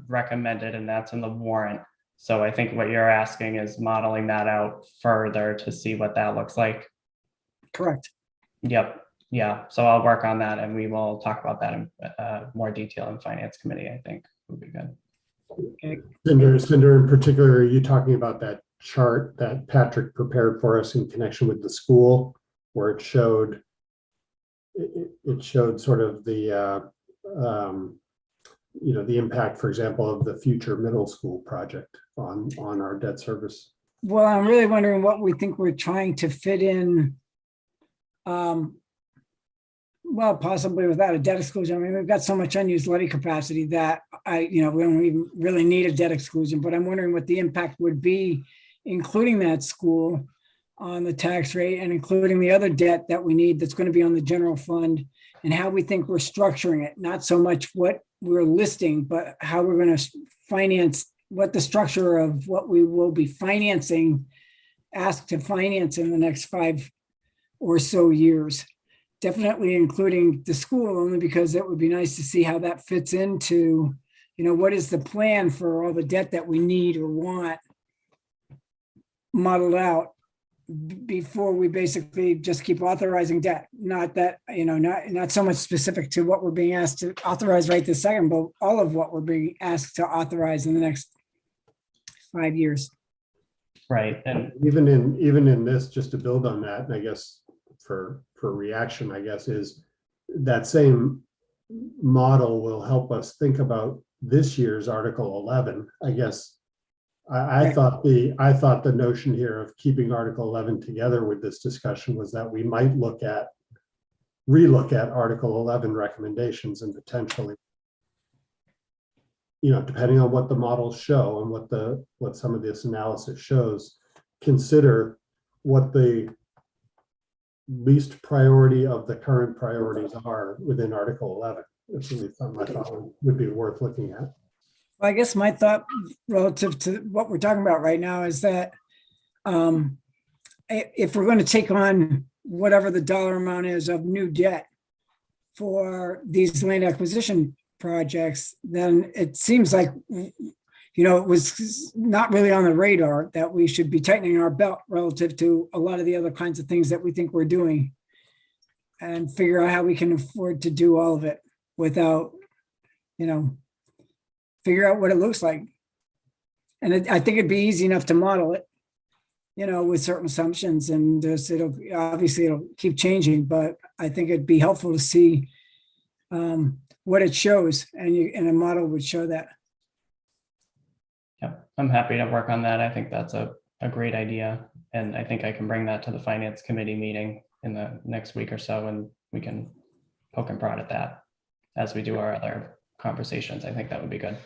I: recommended, and that's in the warrant. So I think what you're asking is modeling that out further to see what that looks like.
M: Correct.
I: Yep. Yeah. So I'll work on that and we will talk about that in more detail in finance committee, I think would be good.
C: Cinder, in particular, are you talking about that chart that Patrick prepared for us in connection with the school, where it showed sort of the the impact, for example, of the future middle school project on our debt service?
M: Well, I'm really wondering what we think we're trying to fit in. Well, possibly without a debt exclusion. I mean, we've got so much unused levy capacity that we don't even really need a debt exclusion, but I'm wondering what the impact would be, including that school on the tax rate and including the other debt that we need that's going to be on the general fund, and how we think we're structuring it. Not so much what we're listing, but how we're going to finance, what the structure of what we will be financing, asked to finance in the next 5 or so years. Definitely including the school, only because it would be nice to see how that fits into, what is the plan for all the debt that we need or want modeled out before we basically just keep authorizing debt. Not that, not so much specific to what we're being asked to authorize right this second, but all of what we're being asked to authorize in the next 5 years.
I: Right. And
C: even in this, just to build on that, and I guess for reaction, I guess, is that same model will help us think about this year's Article 11. I guess I thought the notion here of keeping Article 11 together with this discussion was that we might relook at Article 11 recommendations and potentially, depending on what the models show and what some of this analysis shows, consider what the least priority of the current priorities are within Article 11. It's really something I thought would be worth looking at.
M: Well, I guess my thought relative to what we're talking about right now is that if we're going to take on whatever the dollar amount is of new debt for these land acquisition projects, then it seems like, it was not really on the radar that we should be tightening our belt relative to a lot of the other kinds of things that we think we're doing, and figure out how we can afford to do all of it without, figure out what it looks like. And I think it'd be easy enough to model it, with certain assumptions, and it'll keep changing, but I think it'd be helpful to see what it shows, and a model would show that.
I: Yeah, I'm happy to work on that. I think that's a great idea. And I think I can bring that to the finance committee meeting in the next week or so, and we can poke and prod at that as we do our other conversations. I think that would be good.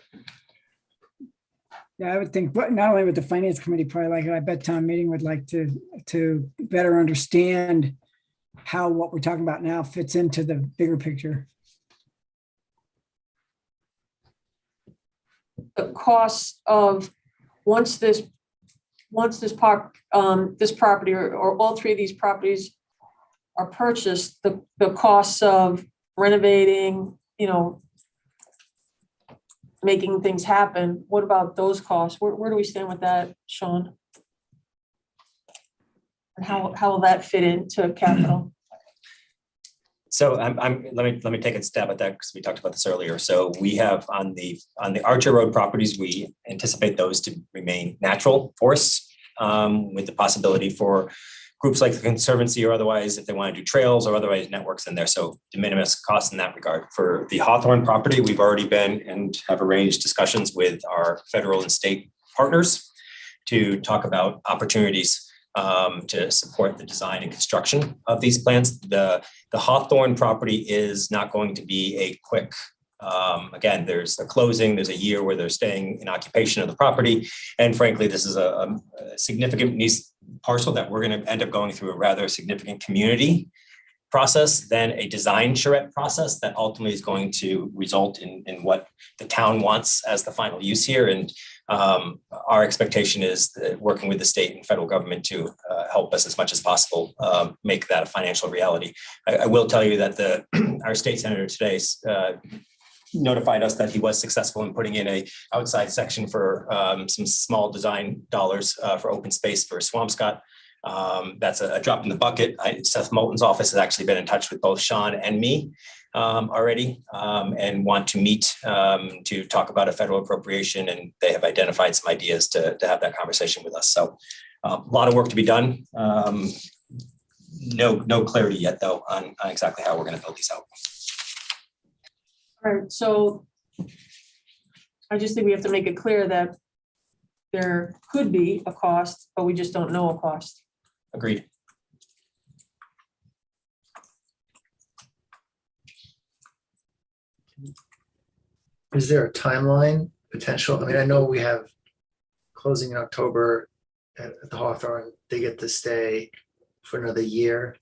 M: Yeah, I would think, but not only with the finance committee, probably like, I bet town meeting would like to better understand how what we're talking about now fits into the bigger picture.
E: The cost of, once this property or all three of these properties are purchased, the costs of renovating, making things happen, what about those costs? Where do we stand with that, Sean? And how will that fit into capital?
D: So let me take a stab at that, because we talked about this earlier. So we have on the Archer Road properties, we anticipate those to remain natural forests, with the possibility for groups like the Conservancy or otherwise, if they want to do trails or otherwise networks in there. So de minimis costs in that regard. For the Hawthorne property, we've already been and have arranged discussions with our federal and state partners to talk about opportunities to support the design and construction of these plants. The Hawthorne property is not going to be a quick, again, there's a closing, there's a year where they're staying in occupation of the property. And frankly, this is a significant parcel that we're going to end up going through a rather significant community process than a design charrette process that ultimately is going to result in what the town wants as the final use here. And our expectation is that working with the state and federal government to help us as much as possible make that a financial reality. I will tell you that our state senator today notified us that he was successful in putting in a outside section for some small design dollars for open space for Swampscott. That's a drop in the bucket. Seth Moulton's office has actually been in touch with both Sean and me already and want to meet to talk about a federal appropriation, and they have identified some ideas to have that conversation with us. So a lot of work to be done. No clarity yet though on exactly how we're going to build these out.
E: All right, so I just think we have to make it clear that there could be a cost, but we just don't know a cost.
D: Agreed.
L: Is there a timeline potential? I mean, I know we have closing in October at the Hawthorne. They get to stay for another year.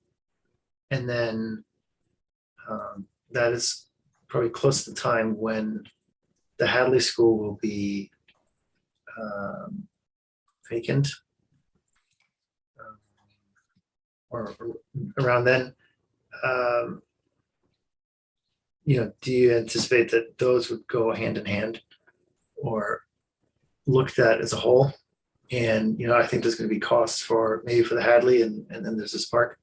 L: And then that is probably close to the time when the Hadley School will be vacant. Or around then. Do you anticipate that those would go hand in hand or looked at as a whole? And, I think there's going to be costs for the Hadley and then there's this park.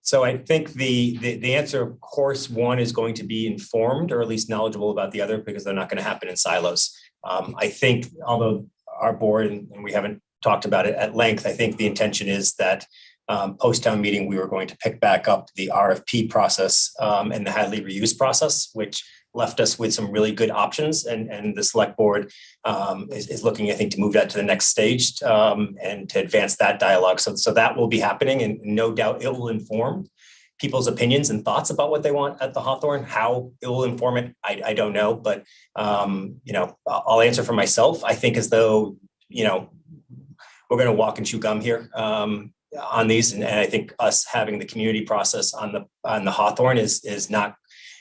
D: So I think the answer, of course, one is going to be informed or at least knowledgeable about the other, because they're not going to happen in silos. I think, although our board, and we haven't talked about it at length, I think the intention is that post-town meeting, we were going to pick back up the RFP process and the Hadley reuse process, which left us with some really good options. And the select board is looking, I think, to move that to the next stage and to advance that dialogue. So that will be happening, and no doubt it will inform people's opinions and thoughts about what they want at the Hawthorne. How it will inform it, I don't know, but I'll answer for myself. I think as though, we're going to walk and chew gum here on these, and I think us having the community process on the Hawthorne is not.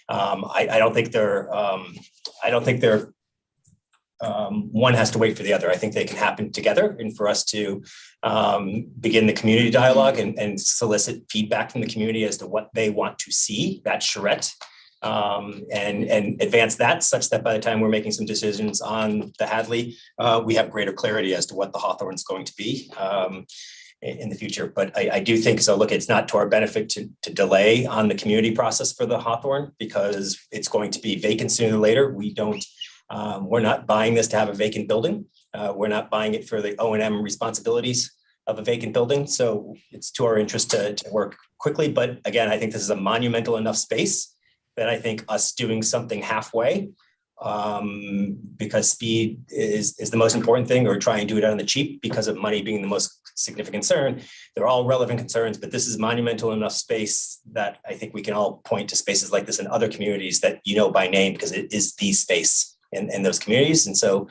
D: I don't think they're. One has to wait for the other. I think they can happen together, and for us to begin the community dialogue and solicit feedback from the community as to what they want to see, that charrette, and advance that such that by the time we're making some decisions on the Hadley, we have greater clarity as to what the Hawthorne is going to be in the future. But I do think, so look, it's not to our benefit to delay on the community process for the Hawthorne, because it's going to be vacant sooner or later. We don't We're not buying this to have a vacant building. We're not buying it for the O&M responsibilities of a vacant building. So it's to our interest to work quickly. But again, I think this is a monumental enough space that I think us doing something halfway, because speed is the most important thing, or try and do it on the cheap because of money being the most significant concern. They're all relevant concerns, but this is monumental enough space that I think we can all point to spaces like this in other communities that you know by name, because it is the space in those communities. And so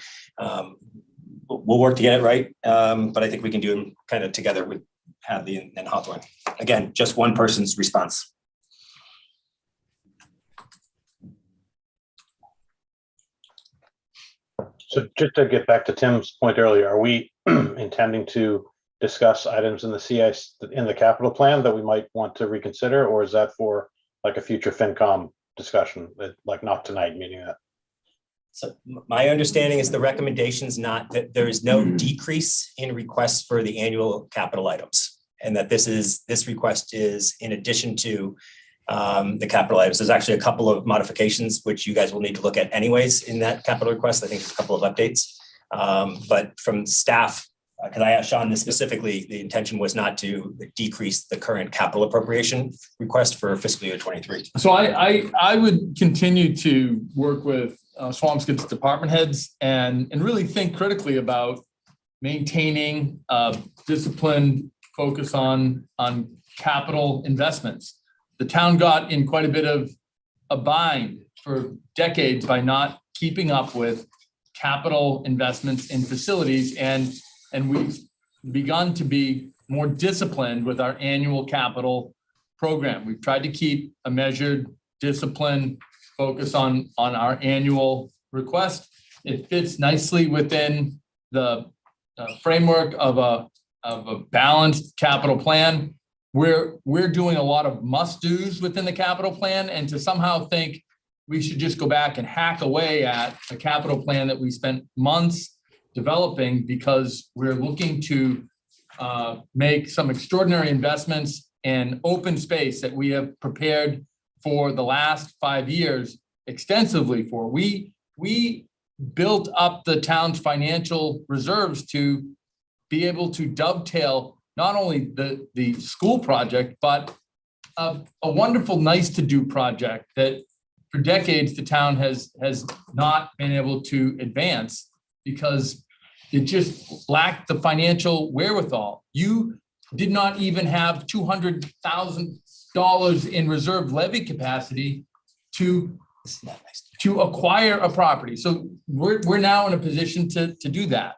D: we'll work to get it right. But I think we can do them kind of together with Hadley and Hawthorne. Again, just one person's response.
N: So just to get back to Tim's point earlier, are we intending to discuss items in the CIS in the capital plan that we might want to reconsider, or is that for like a future FinCom discussion, that like not tonight, meaning that?
D: So my understanding is the recommendation's not that there is no decrease in requests for the annual capital items, and that this request is in addition to the capital items. There's actually a couple of modifications which you guys will need to look at anyways in that capital request. I think there's a couple of updates, but from staff, because I asked Sean this specifically, the intention was not to decrease the current capital appropriation request for fiscal year 23.
G: So I would continue to work with Swampscott's department heads and really think critically about maintaining a disciplined focus on capital investments. The town got in quite a bit of a bind for decades by not keeping up with capital investments in facilities, and we've begun to be more disciplined with our annual capital program. We've tried to keep a measured, disciplined focus on our annual request. It fits nicely within the framework of a balanced capital plan. We're doing a lot of must-dos within the capital plan, and to somehow think we should just go back and hack away at a capital plan that we spent months developing because we're looking to make some extraordinary investments in open space that we have prepared for the last 5 years extensively for. We built up the town's financial reserves to be able to dovetail not only the school project, but a wonderful nice to do project that for decades the town has not been able to advance because it just lacked the financial wherewithal. You did not even have $200,000 in reserve levy capacity to acquire a property. So we're now in a position to do that.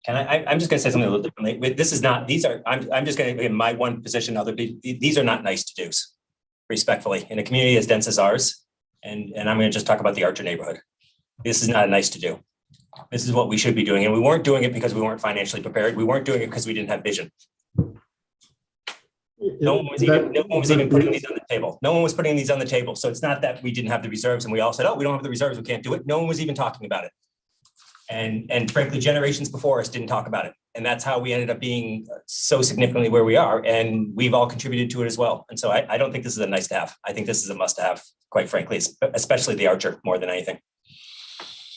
D: And I'm just going to say something a little differently. This is not, I'm just going to give my one position. These are not nice to do's, respectfully, in a community as dense as ours. And I'm going to just talk about the Archer neighborhood. This is not a nice to do. This is what we should be doing. And we weren't doing it because we weren't financially prepared. We weren't doing it because we didn't have vision. No one was even putting these on the table. No one was putting these on the table. So it's not that we didn't have the reserves and we all said, oh, we don't have the reserves, we can't do it. No one was even talking about it. And frankly, generations before us didn't talk about it. And that's how we ended up being so significantly where we are. And we've all contributed to it as well. And so I don't think this is a nice to have. I think this is a must have, quite frankly, especially the Archer more than anything.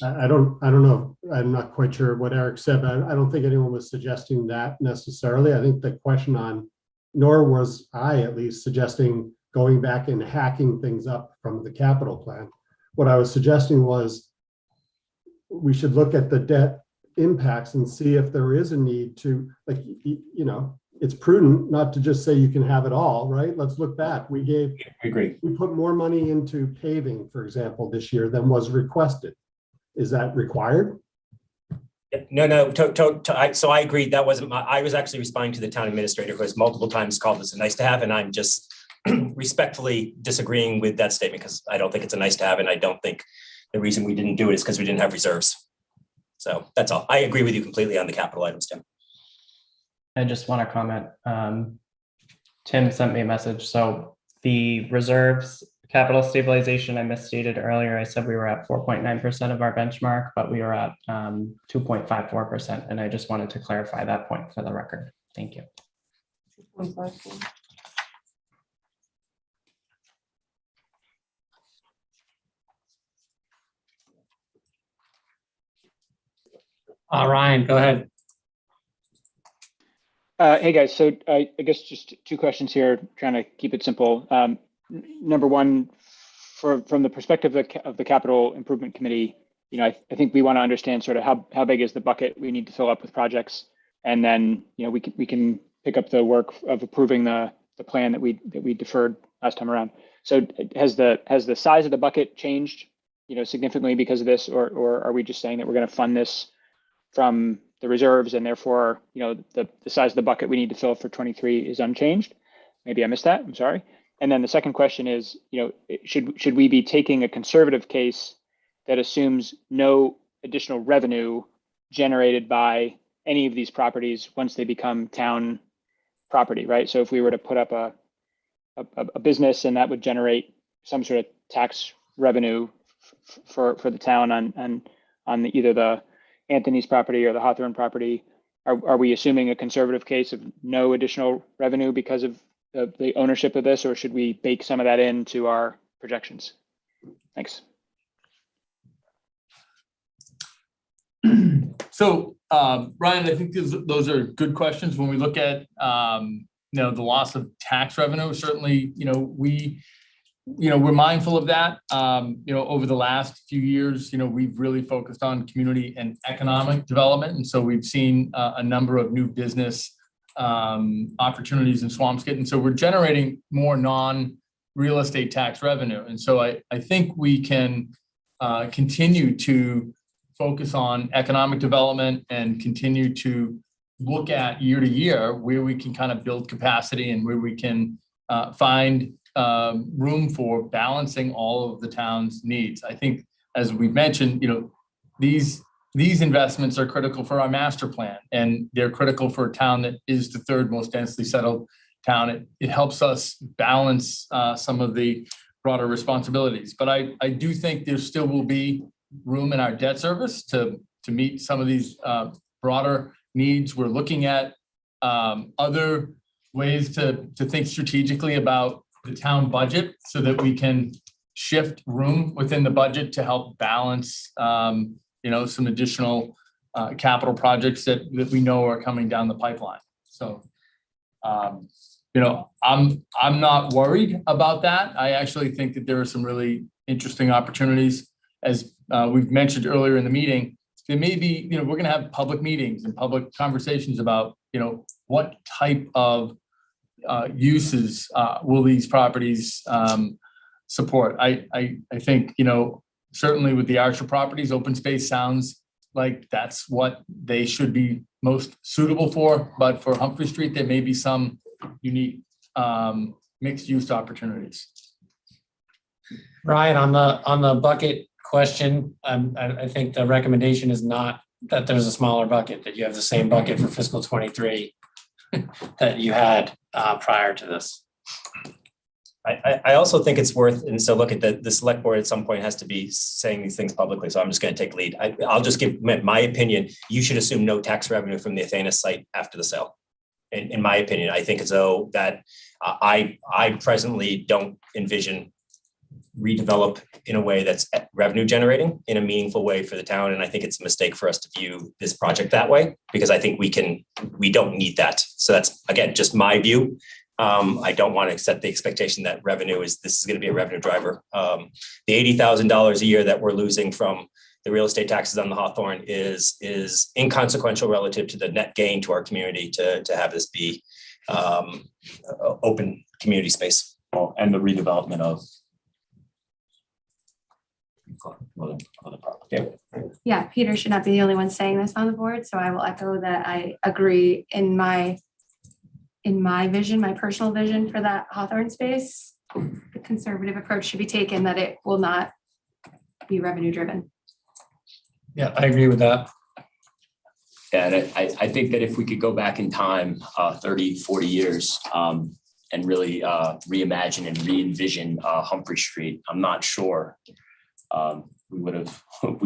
C: I don't know. I'm not quite sure what Eric said, but I don't think anyone was suggesting that necessarily. I think the question nor was I at least suggesting going back and hacking things up from the capital plan. What I was suggesting was we should look at the debt impacts and see if there is a need to, it's prudent not to just say you can have it all, right? Let's look back. We put more money into paving, for example, this year than was requested. Is that required?
D: No. So I agree. That wasn't I was actually responding to the town administrator who has multiple times called this a nice to have. And I'm just respectfully disagreeing with that statement because I don't think it's a nice to have. And I don't think the reason we didn't do it is because we didn't have reserves. So that's all. I agree with you completely on the capital items, Tim.
I: I just want to comment. Tim sent me a message. So the reserves capital stabilization, I misstated earlier. I said we were at 4.9% of our benchmark, but we were at 2.54%. And I just wanted to clarify that point for the record. Thank you.
E: 2.54.
A: Ryan, go ahead.
K: Hey guys, so I guess just two questions here, trying to keep it simple. Number one, from the perspective of the capital improvement committee, you know, I think we want to understand sort of how big is the bucket we need to fill up with projects, and then you know we can pick up the work of approving the plan that we deferred last time around. So has the size of the bucket changed, you know, significantly because of this, or are we just saying that we're going to fund this from the reserves, and therefore, you know, the size of the bucket we need to fill for 23 is unchanged? Maybe I missed that. I'm sorry. And then the second question is, you know, should we be taking a conservative case that assumes no additional revenue generated by any of these properties once they become town property, right? So if we were to put up a business and that would generate some sort of tax revenue for the town on either the Anthony's property or the Hawthorne property, are we assuming a conservative case of no additional revenue because of the ownership of this, or should we bake some of that into our projections? Thanks.
G: So, Ryan, I think those are good questions. When we look at, you know, the loss of tax revenue, certainly, you know, we're mindful of that. You know, over the last few years, you know, we've really focused on community and economic development. And so we've seen a number of new business opportunities in Swampscott. And so we're generating more non-real estate tax revenue. And so I think we can continue to focus on economic development and continue to look at year to year where we can kind of build capacity and where we can find room for balancing all of the town's needs. I think, as we've mentioned, you know, these investments are critical for our master plan, and they're critical for a town that is the third most densely settled town. It helps us balance some of the broader responsibilities. But I do think there still will be room in our debt service to meet some of these broader needs. We're looking at other ways to think strategically about the town budget so that we can shift room within the budget to help balance, you know, some additional capital projects that we know are coming down the pipeline. So, you know, I'm not worried about that. I actually think that there are some really interesting opportunities. As we've mentioned earlier in the meeting, there may be, you know, we're going to have public meetings and public conversations about, you know, what type of uses will these properties support. I think, you know, certainly with the A.Archer properties, open space sounds like that's what they should be most suitable for. But for Humphrey Street, there may be some unique mixed use opportunities.
A: Ryan, on the bucket question, I think the recommendation is not that there's a smaller bucket, that you have the same bucket for fiscal 23 that you had prior to this.
D: I also think it's worth, and so look at the select board at some point has to be saying these things publicly. So I'm just going to take lead. I'll just give my opinion. You should assume no tax revenue from the Athena site after the sale. In my opinion, I think as though that I presently don't envision redevelop in a way that's revenue generating in a meaningful way for the town. And I think it's a mistake for us to view this project that way, because I think we don't need that. So that's, again, just my view. I don't want to set the expectation that this is going to be a revenue driver. The $80,000 a year that we're losing from the real estate taxes on the Hawthorne is inconsequential relative to the net gain to our community to have this be open community space.
O: And the redevelopment of other property.
F: Yeah, Peter should not be the only one saying this on the board, so I will echo that. I agree in my vision, my personal vision for that Hawthorne space. The conservative approach should be taken that it will not be revenue driven.
A: Yeah, I agree with that.
O: And I think that if we could go back in time 30, 40 years and really reimagine and re-envision Humphrey Street, I'm not sure we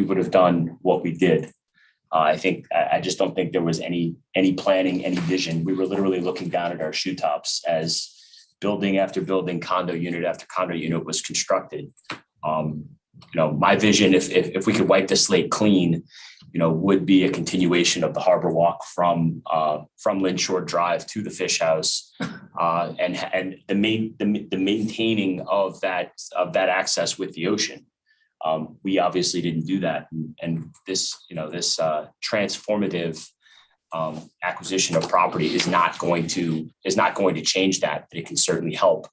O: would have done what we did. I just don't think there was any planning, any vision. We were literally looking down at our shoe tops as building after building, condo unit after condo unit was constructed. my vision, if we could wipe the slate clean, would be a continuation of the Harbor Walk from Lynn Shore Drive to the Fish House, and the maintaining of that access with the ocean. We obviously didn't do that, and this transformative acquisition of property is not going to change that, but it can certainly help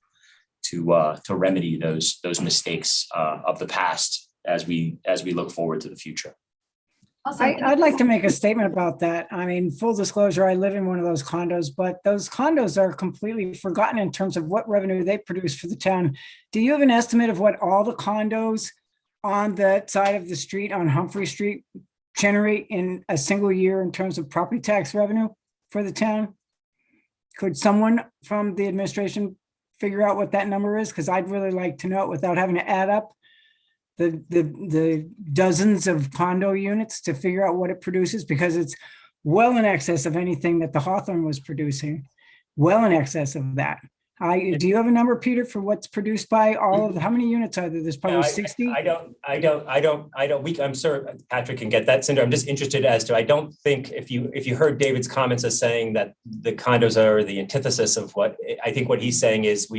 O: to remedy those mistakes of the past as we look forward to the future.
M: I'd like to make a statement about that. I mean, full disclosure, I live in one of those condos, but those condos are completely forgotten in terms of what revenue they produce for the town. Do you have an estimate of what all the condos on that side of the street on Humphrey Street generate in a single year in terms of property tax revenue for the town? Could someone from the administration figure out what that number is? Because I'd really like to know it without having to add up the dozens of condo units to figure out what it produces, because it's well in excess of anything that the Hawthorne was producing, well in excess of that. Do you have a number, Peter, for what's produced by all of how many units are there? There's probably 60.
D: I'm sure Patrick can get that. Cinder, I'm just interested as to, I don't think if you heard David's comments as saying that the condos are the antithesis of what, I think what he's saying is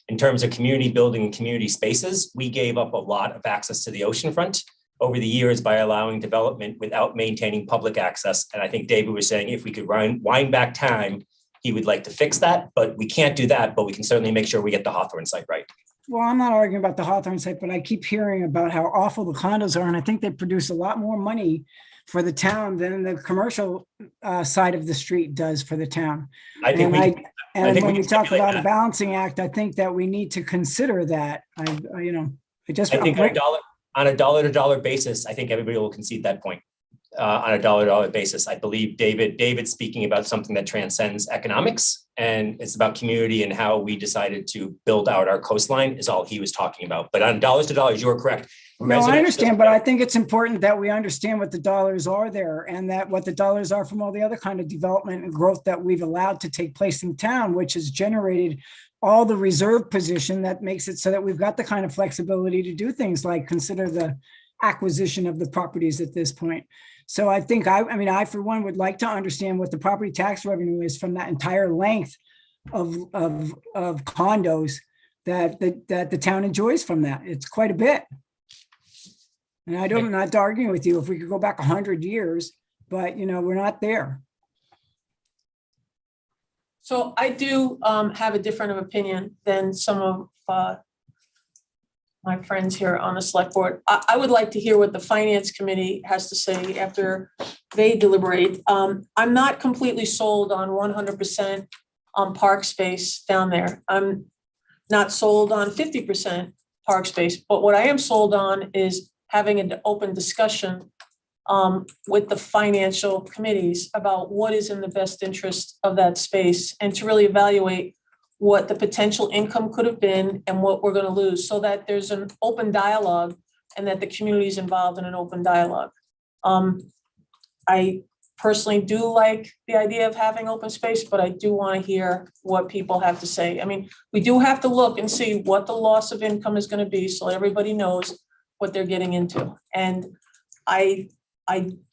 D: in terms of community building and community spaces, we gave up a lot of access to the oceanfront over the years by allowing development without maintaining public access. And I think David was saying if we could wind back time, he would like to fix that, but we can't do that, but we can certainly make sure we get the Hawthorne site right.
M: Well, I'm not arguing about the Hawthorne site, but I keep hearing about how awful the condos are. And I think they produce a lot more money for the town than the commercial side of the street does for the town. When we talk about a balancing act, I think that we need to consider that. I think
D: on a dollar to dollar basis, I think everybody will concede that point. On a dollar to dollar basis, I believe David's speaking about something that transcends economics, and it's about community and how we decided to build out our coastline is all he was talking about. But on dollars to dollars, you're correct.
M: No, I understand, but I think it's important that we understand what the dollars are there, and that what the dollars are from all the other kind of development and growth that we've allowed to take place in town, which has generated all the reserve position that makes it so that we've got the kind of flexibility to do things like consider the acquisition of the properties at this point. So I think, I for one would like to understand what the property tax revenue is from that entire length of condos that the town enjoys from that. It's quite a bit. And I'm not arguing with you if we could go back 100 years, but we're not there.
E: So I do have a different opinion than some of my friends here on the select board. I would like to hear what the finance committee has to say after they deliberate. I'm not completely sold on 100% on park space down there. I'm not sold on 50% park space, but what I am sold on is having an open discussion with the financial committees about what is in the best interest of that space, and to really evaluate what the potential income could have been and what we're going to lose, so that there's an open dialogue and that the community is involved in an open dialogue. I personally do like the idea of having open space, but I do want to hear what people have to say. I mean, we do have to look and see what the loss of income is going to be, so everybody knows what they're getting into. And I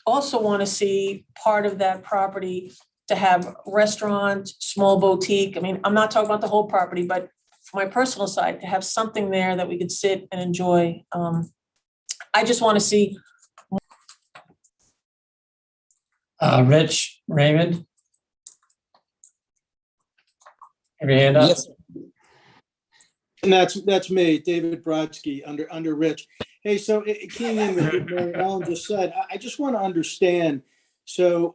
E: also want to see part of that property to have restaurant, small boutique. I mean, I'm not talking about the whole property, but for my personal side, to have something there that we could sit and enjoy. I just want to see.
A: Rich Raymond. Have your hand up?
P: Yes. And that's me, David Brodsky, under Rich. Hey, so keying in with what Mary Ellen just said, I just want to understand. So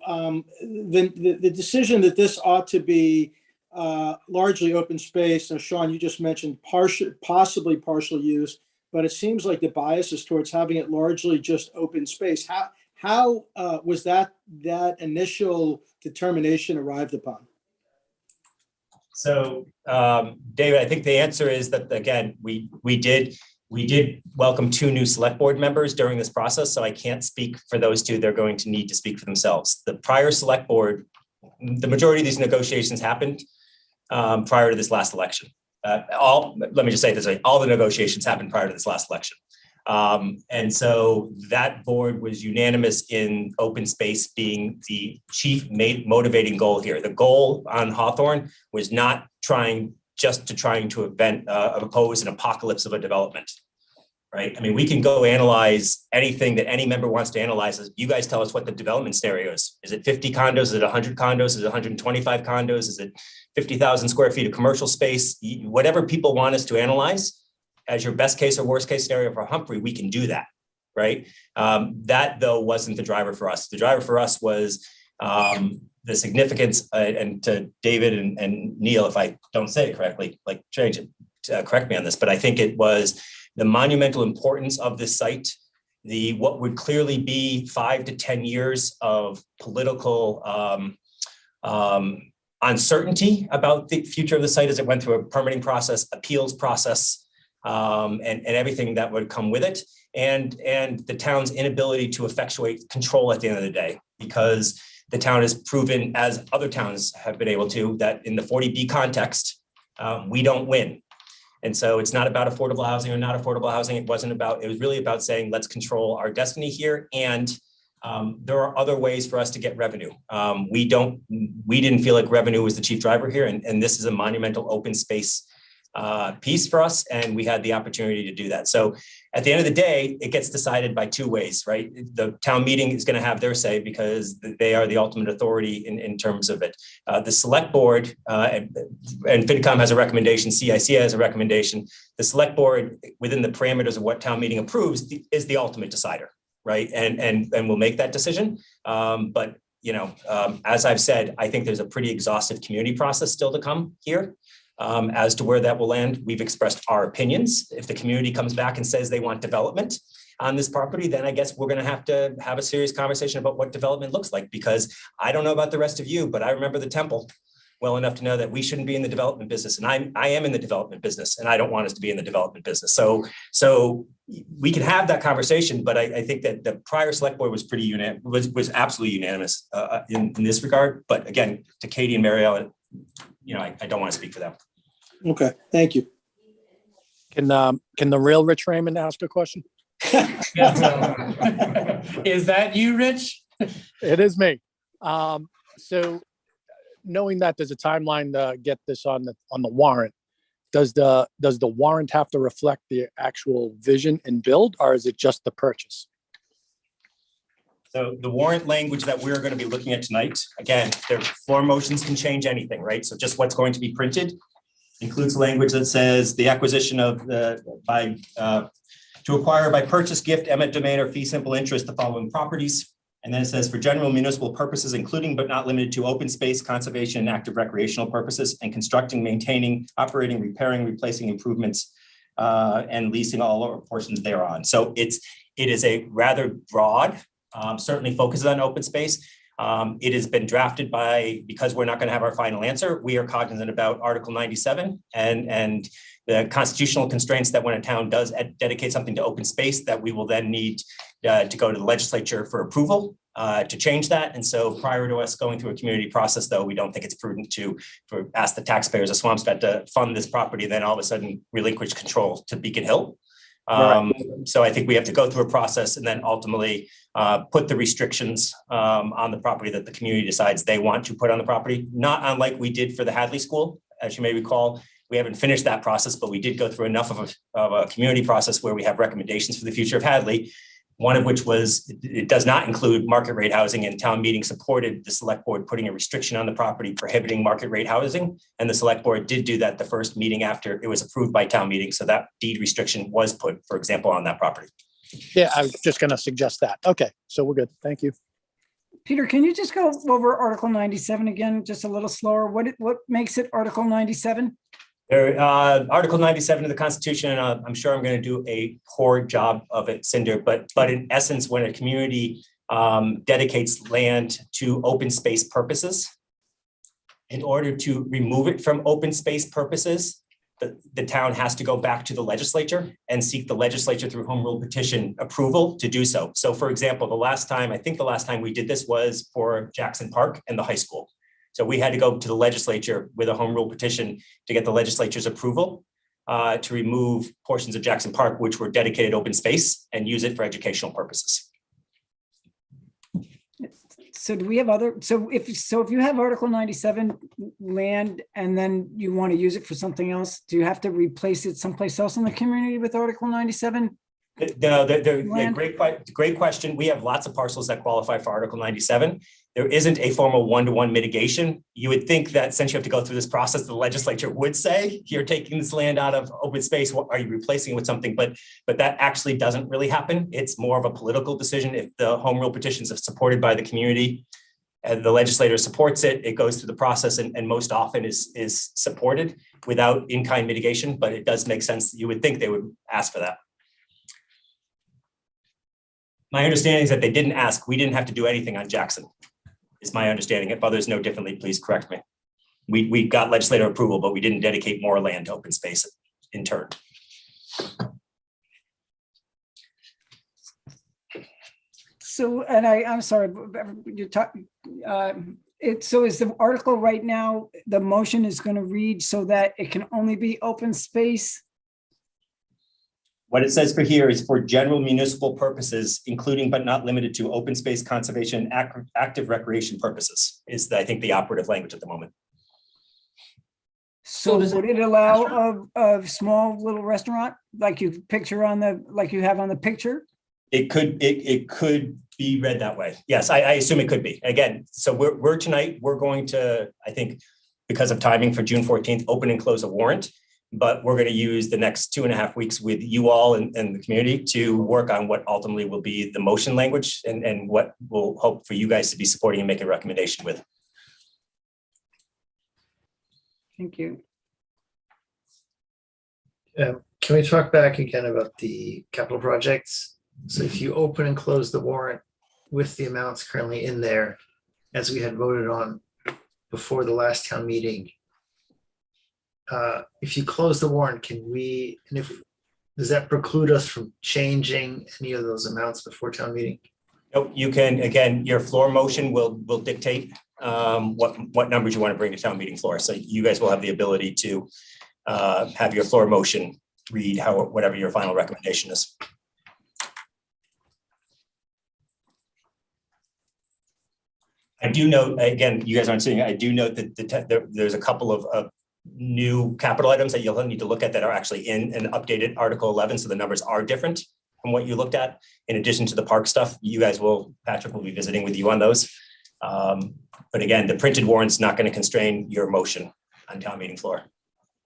P: the decision that this ought to be largely open space. Now, Sean, you just mentioned possibly partial use, but it seems like the bias is towards having it largely just open space. How was that initial determination arrived upon?
D: So, David, I think the answer is that, again, we did welcome 2 new select board members during this process, so I can't speak for those 2. They're going to need to speak for themselves. The prior select board, the majority of these negotiations happened prior to this last election. Let me just say this way, all the negotiations happened prior to this last election. And so that board was unanimous in open space being the chief motivating goal here. The goal on Hawthorne was not trying to oppose an apocalypse of a development, right? I mean, we can go analyze anything that any member wants to analyze. You guys tell us what the development scenario is. Is it 50 condos? Is it 100 condos? Is it 125 condos? Is it 50,000 square feet of commercial space? Whatever people want us to analyze as your best case or worst case scenario for Humphrey, we can do that, right? That though wasn't the driver for us. The driver for us was the significance, and to David and Neil, if I don't say it correctly, like change it, correct me on this, but I think it was the monumental importance of this site, what would clearly be 5 to 10 years of political uncertainty about the future of the site as it went through a permitting process, appeals process, and everything that would come with it, and the town's inability to effectuate control at the end of the day, because the town has proven, as other towns have been able to, that in the 40B context, we don't win. And so it's not about affordable housing or not affordable housing. It was really about saying, let's control our destiny here. And there are other ways for us to get revenue. We didn't feel like revenue was the chief driver here. And this is a monumental open space piece for us, and we had the opportunity to do that. So at the end of the day, it gets decided by two ways, right? The town meeting is going to have their say because they are the ultimate authority in terms of it. The select board and FinCom has a recommendation, CIC has a recommendation. The select board, within the parameters of what town meeting approves, is the ultimate decider, right? And we'll make that decision. But as I've said, I think there's a pretty exhaustive community process still to come here. As to where that will land, we've expressed our opinions. If the community comes back and says they want development on this property, then I guess we're going to have a serious conversation about what development looks like, because I don't know about the rest of you, but I remember the Temple well enough to know that we shouldn't be in the development business. And I am in the development business, and I don't want us to be in the development business. So we can have that conversation, but I think that the prior select board was was absolutely unanimous in this regard. But again, to Katie and Mary Ellen, I don't want to speak for them.
P: Okay, thank you.
B: Can the real Rich Raymond ask a question?
G: Is that you, Rich?
B: It is me. So knowing that there's a timeline to get this on the warrant, does the warrant have to reflect the actual vision and build, or is it just the purchase?
D: So the warrant language that we're going to be looking at tonight, again, their floor motions can change anything, right? So just what's going to be printed includes language that says the acquisition of to acquire by purchase, gift, eminent domain, or fee simple interest the following properties. And then it says for general municipal purposes, including but not limited to open space, conservation, and active recreational purposes, and constructing, maintaining, operating, repairing, replacing improvements, and leasing all or portions thereon. So it is a rather broad, certainly focuses on open space. It has been drafted because we're not going to have our final answer. We are cognizant about Article 97 and the constitutional constraints that when a town does dedicate something to open space, that we will then need to go to the legislature for approval to change that. And so prior to us going through a community process, though, we don't think it's prudent to ask the taxpayers of Swampscott to fund this property, then all of a sudden relinquish control to Beacon Hill. So I think we have to go through a process and then ultimately put the restrictions on the property that the community decides they want to put on the property, not unlike we did for the Hadley School. As you may recall, we haven't finished that process, but we did go through enough of a community process where we have recommendations for the future of Hadley, one of which was it does not include market rate housing, and town meeting supported the select board putting a restriction on the property prohibiting market rate housing. And the select board did do that the first meeting after it was approved by town meeting. So that deed restriction was put, for example, on that property.
B: Yeah, I was just going to suggest that. Okay, so we're good. Thank you.
M: Peter, can you just go over Article 97 again, just a little slower? What makes it Article 97?
D: Article 97 of the Constitution, and I'm sure I'm going to do a poor job of it, Cinder, but in essence, when a community dedicates land to open space purposes, in order to remove it from open space purposes, the town has to go back to the legislature and seek the legislature through home rule petition approval to do so. So for example, I think the last time we did this was for Jackson Park and the high school. So we had to go to the legislature with a home rule petition to get the legislature's approval. to remove portions of Jackson Park, which were dedicated open space, and use it for educational purposes.
M: So do we have other, so if you have Article 97 land and then you want to use it for something else, do you have to replace it someplace else in the community with Article 97?
D: No, great question. We have lots of parcels that qualify for Article 97. There isn't a formal one-to-one mitigation. You would think that since you have to go through this process, the legislature would say, you're taking this land out of open space, what are you replacing it with something? But that actually doesn't really happen. It's more of a political decision. If the home rule petitions are supported by the community and the legislator supports it, it goes through the process and most often is supported without in-kind mitigation, but it does make sense. You would think they would ask for that. My understanding is that they didn't ask. We didn't have to do anything on Jackson, is my understanding. If others know differently, please correct me. We got legislative approval, but we didn't dedicate more land to open space in turn.
M: So, and I'm sorry, you're talking, so is the article right now, the motion is going to read so that it can only be open space?
D: What it says for here is for general municipal purposes, including but not limited to open space conservation, active recreation purposes is, I think, the operative language at the moment.
M: So would it allow a small little restaurant like you picture on the, like you have on the picture?
D: It could be read that way. Yes, I assume it could be. Again, so we're tonight, we're going to, I think, because of timing for June 14th, open and close a warrant. But we're going to use the next 2.5 weeks with you all and the community to work on what ultimately will be the motion language and what we'll hope for you guys to be supporting and make a recommendation with.
M: Thank you.
L: Can we talk back again about the capital projects? So if you open and close the warrant with the amounts currently in there, as we had voted on before the last town meeting, if you close the warrant, does that preclude us from changing any of those amounts before town meeting?
D: Nope, you can, again, your floor motion will dictate what numbers you want to bring to town meeting floor. So you guys will have the ability to have your floor motion read whatever your final recommendation is. I do note, again, you guys aren't seeing it, I do note that there's a couple of new capital items that you'll need to look at that are actually in an updated Article 11. So the numbers are different from what you looked at. In addition to the park stuff, you guys Patrick will be visiting with you on those. But again, the printed warrant's not going to constrain your motion on town meeting floor.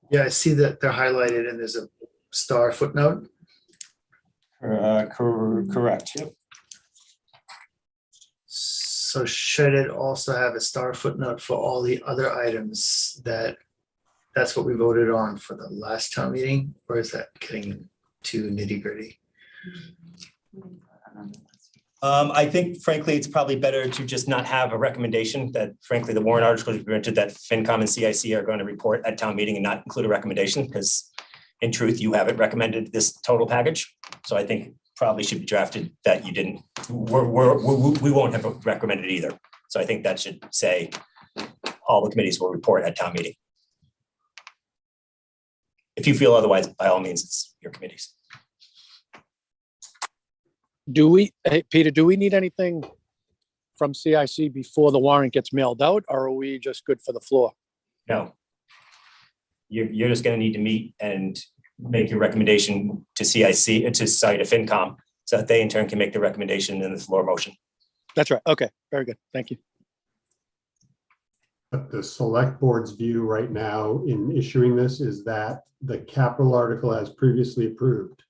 L: Yeah, I see that they're highlighted and there's a star footnote.
D: Correct. Yep.
L: So should it also have a star footnote for all the other items that's what we voted on for the last town meeting, or is that getting too nitty gritty?
D: I think frankly, it's probably better to just not have a recommendation that frankly, the warrant articles presented that FinCom and CIC are going to report at town meeting and not include a recommendation because in truth, you haven't recommended this total package. So I think probably should be drafted that you didn't, we won't have recommended either. So I think that should say all the committees will report at town meeting. If you feel otherwise, by all means, it's your committees.
B: Hey, Peter, do we need anything from CIC before the warrant gets mailed out, or are we just good for the floor?
D: No. You're just going to need to meet and make your recommendation to CIC, to FinCom, so that they in turn can make the recommendation in the floor motion.
B: That's right. Okay, very good. Thank you.
C: But the select board's view right now in issuing this is that the capital article as previously approved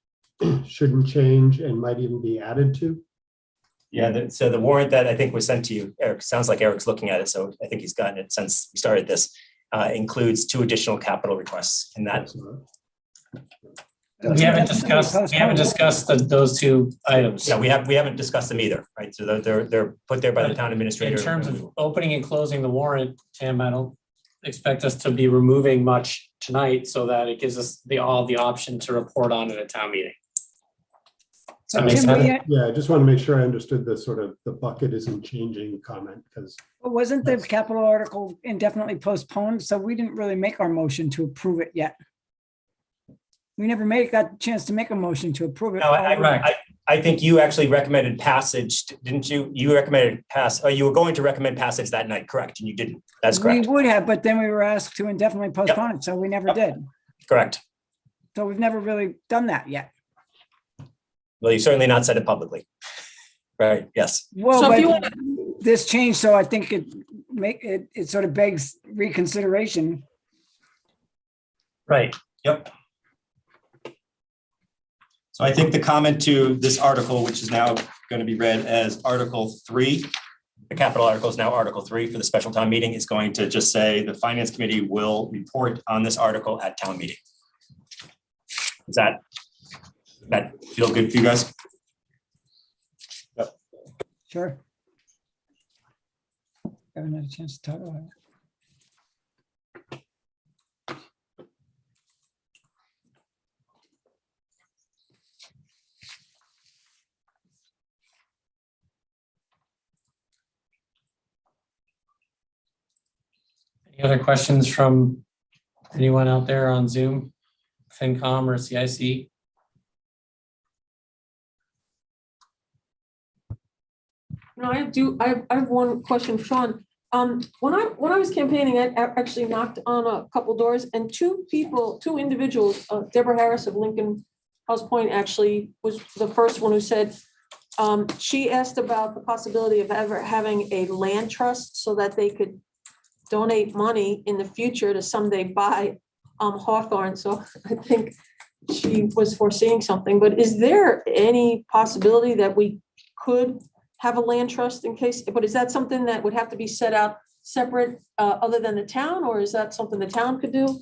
C: shouldn't change and might even be added to.
D: Yeah, so the warrant that I think was sent to you, Eric, sounds like Eric's looking at it, so I think he's gotten it since we started this, includes 2 additional capital requests in that.
A: We haven't discussed those 2 items.
D: Yeah, we haven't discussed them either, right? So they're put there by the town administrator.
A: In terms of opening and closing the warrant, Tim, I don't expect us to be removing much tonight so that it gives us all the option to report on at a town meeting. Does that make sense?
C: Yeah, I just want to make sure I understood the sort of the bucket isn't changing comment because.
M: Wasn't the capital article indefinitely postponed? So we didn't really make our motion to approve it yet. We never got a chance to make a motion to approve it.
D: No, I think you actually recommended passage, didn't you? You recommended you were going to recommend passage that night, correct? And you didn't. That's
M: We
D: correct.
M: would have, but then we were asked to indefinitely postpone it, so we never did.
D: Correct.
M: So we've never really done that yet.
D: Well, you've certainly not said it publicly. Right, yes.
M: Well,
E: So if you
M: but this changed, so I think it sort of begs reconsideration.
D: Right, yep. So I think the comment to this article, which is now going to be read as Article 3, the capital article is now Article 3 for the special town meeting, is going to just say the Finance Committee will report on this article at town meeting. Does that feel good for you guys?
M: Sure. Haven't had a chance to talk about it.
A: Any other questions from anyone out there on Zoom, FinCom or CIC?
E: No, I have one question, Sean. When I was campaigning, I actually knocked on a couple doors and two individuals, Deborah Harris of Lincoln House Point actually was the first one who said, she asked about the possibility of ever having a land trust so that they could donate money in the future to someday buy Hawthorne. So I think she was foreseeing something, but is there any possibility that we could have a land trust in case, but is that something that would have to be set out separate other than the town, or is that something the town could do?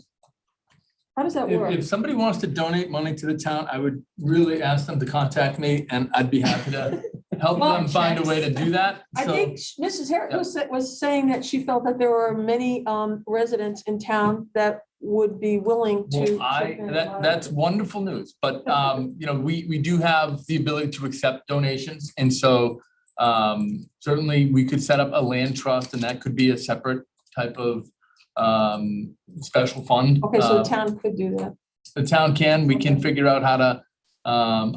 E: How does that work?
G: If somebody wants to donate money to the town, I would really ask them to contact me and I'd be happy to help them find a way to do that.
E: I think Mrs. Harris was saying that she felt that there were many residents in town that would be willing to.
G: Well, that's wonderful news, but we do have the ability to accept donations, and so certainly we could set up a land trust, and that could be a separate type of special fund.
E: Okay, so the town could do that.
G: The town can. We can figure out how to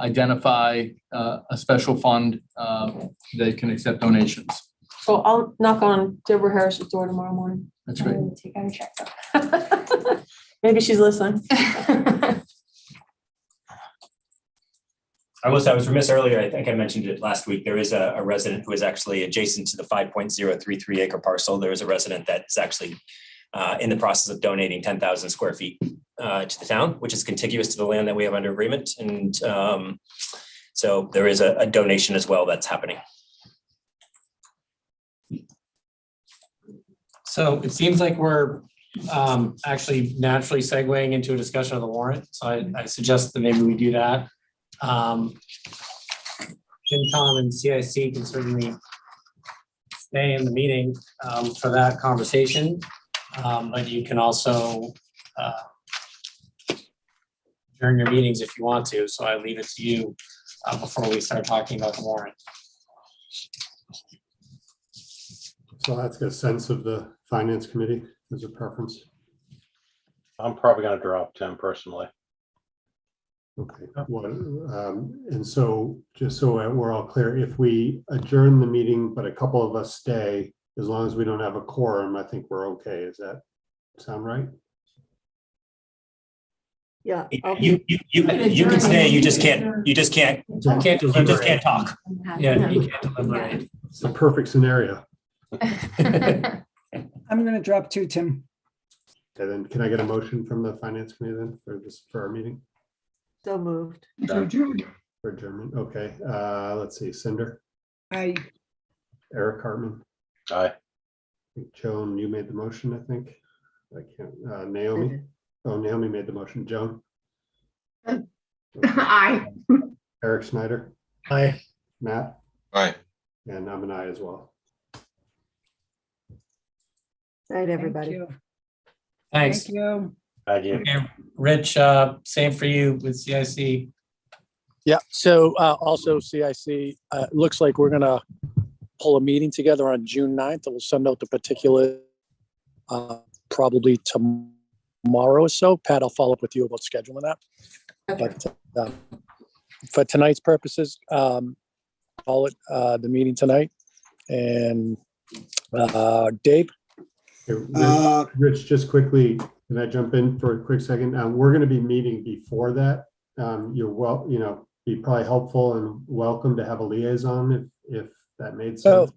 G: identify a special fund that can accept donations.
E: So I'll knock on Deborah Harris's door tomorrow morning.
G: That's great.
F: Take out a checkbook.
E: Maybe she's listening.
D: I was remiss earlier, I think I mentioned it last week, there is a resident who is actually adjacent to the 5.033 acre parcel. There is a resident that is actually in the process of donating 10,000 square feet to the town, which is contiguous to the land that we have under agreement. And so there is a donation as well that's happening.
A: So it seems like we're actually naturally segueing into a discussion of the warrant. So I suggest that maybe we do that. FinCom and CIC can certainly stay in the meeting for that conversation, but you can also adjourn your meetings if you want to. So I leave it to you before we start talking about the warrant.
C: So that's a sense of the finance committee as a preference.
N: I'm probably gonna drop Tim personally.
C: Okay, well, and so just so we're all clear, if we adjourn the meeting, but a couple of us stay, as long as we don't have a quorum, I think we're okay. Does that sound right?
E: Yeah.
D: You can stay, you just can't talk.
A: Yeah, you can't deliberate.
C: It's a perfect scenario.
M: I'm gonna drop two, Tim.
C: Okay, then can I get a motion from the finance committee then for our meeting?
E: So moved.
C: For adjournment, okay. Let's see, Cinder,
M: I
C: Eric Hartman.
N: Aye.
C: Joan, you made the motion, I think. I can't, Naomi. Oh, Naomi made the motion. Joan?
F: Aye.
C: Eric Snyder?
L: Aye.
C: Matt?
J: Aye.
C: And I'm an aye as well.
E: Night,
M: Thank you.
A: Thanks.
M: Thank you.
N: Thank you.
A: Okay, Rich, same for you with CIC.
B: Yeah, so also CIC, it looks like we're gonna pull a meeting together on June 9th. We'll send out the particular probably tomorrow or so. Pat, I'll follow up with you about scheduling that.
E: Okay.
B: But for tonight's purposes, call it the meeting tonight. And Dave?
C: Rich, just quickly, can I jump in for a quick second? We're going to be meeting before that. Be probably helpful and welcome to have a liaison if that made sense.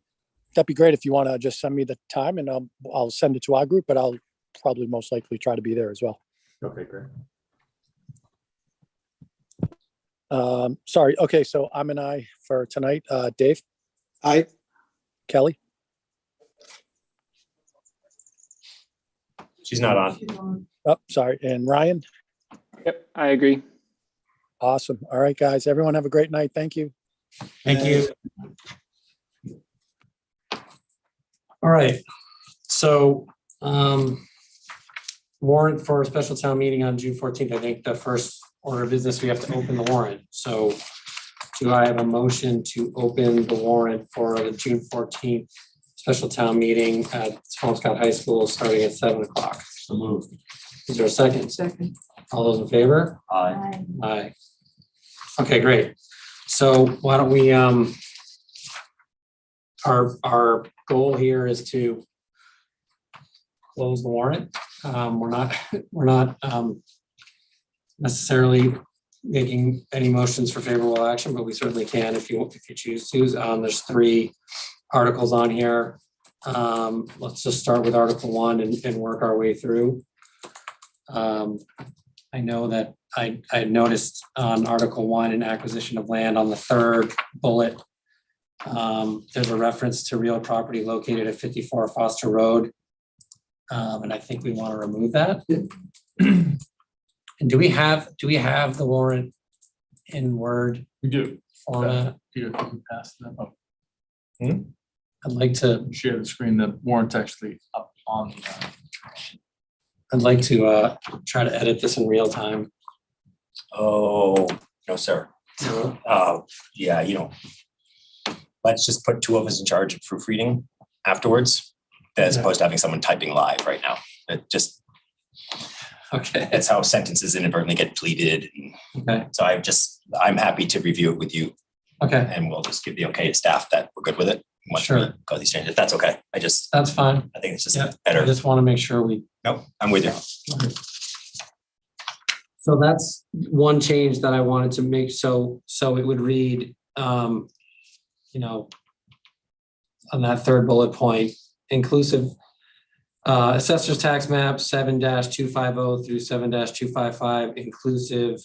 B: That'd be great if you want to just send me the time, and I'll send it to our group, but I'll probably most likely try to be there as well.
C: Okay, great.
B: Sorry. Okay, so I'm an aye for tonight. Dave?
P: Aye.
B: Kelly?
D: She's not on.
B: Oh, sorry. And Ryan?
K: Yep, I agree.
B: Awesome. All right, guys. Everyone have a great night. Thank you.
A: Thank you. All right, so warrant for a special town meeting on June 14th. I think the first order of business, we have to open the warrant. So do I have a motion to open the warrant for the June 14th special town meeting at Swampscott High School starting at 7 o'clock?
O: So moved.
A: Is there a second?
E: Second.
A: All those in favor?
O: Aye.
A: Aye. Okay, great. So why don't we, our goal here is to close the warrant. We're not necessarily making any motions for favorable action, but we certainly can if you choose to. There's 3 articles on here. Let's just start with Article 1 and work our way through. I know that I noticed on Article 1 in acquisition of land on the 3rd bullet, there's a reference to real property located at 54 Foster Road. And I think we want to remove that. And do we have the warrant in Word
G: We do.
B: Uh,
A: format?
G: Peter, can you pass that up?
A: I'd like to
G: Share the screen, the warrant actually up on the.
A: try to edit this in real time.
D: Oh, no, sir. Yeah, let's just put 2 of us in charge of proofreading afterwards, as opposed to having someone typing live right now. It just,
A: Okay.
D: that's how sentences inadvertently get deleted.
A: Okay.
D: So I'm happy to review it with you,
A: Okay.
D: and we'll just give the okay to staff that we're good with it. Once
A: Sure.
D: we go these changes, if that's okay.
A: That's fine.
D: I think it's just
A: Yeah. I
D: better.
A: just want to make sure we.
D: Nope, I'm with you.
A: So that's one change that I wanted to make. So it would read, on that 3rd bullet point, inclusive assessor's tax map 7-250 through 7-255 inclusive.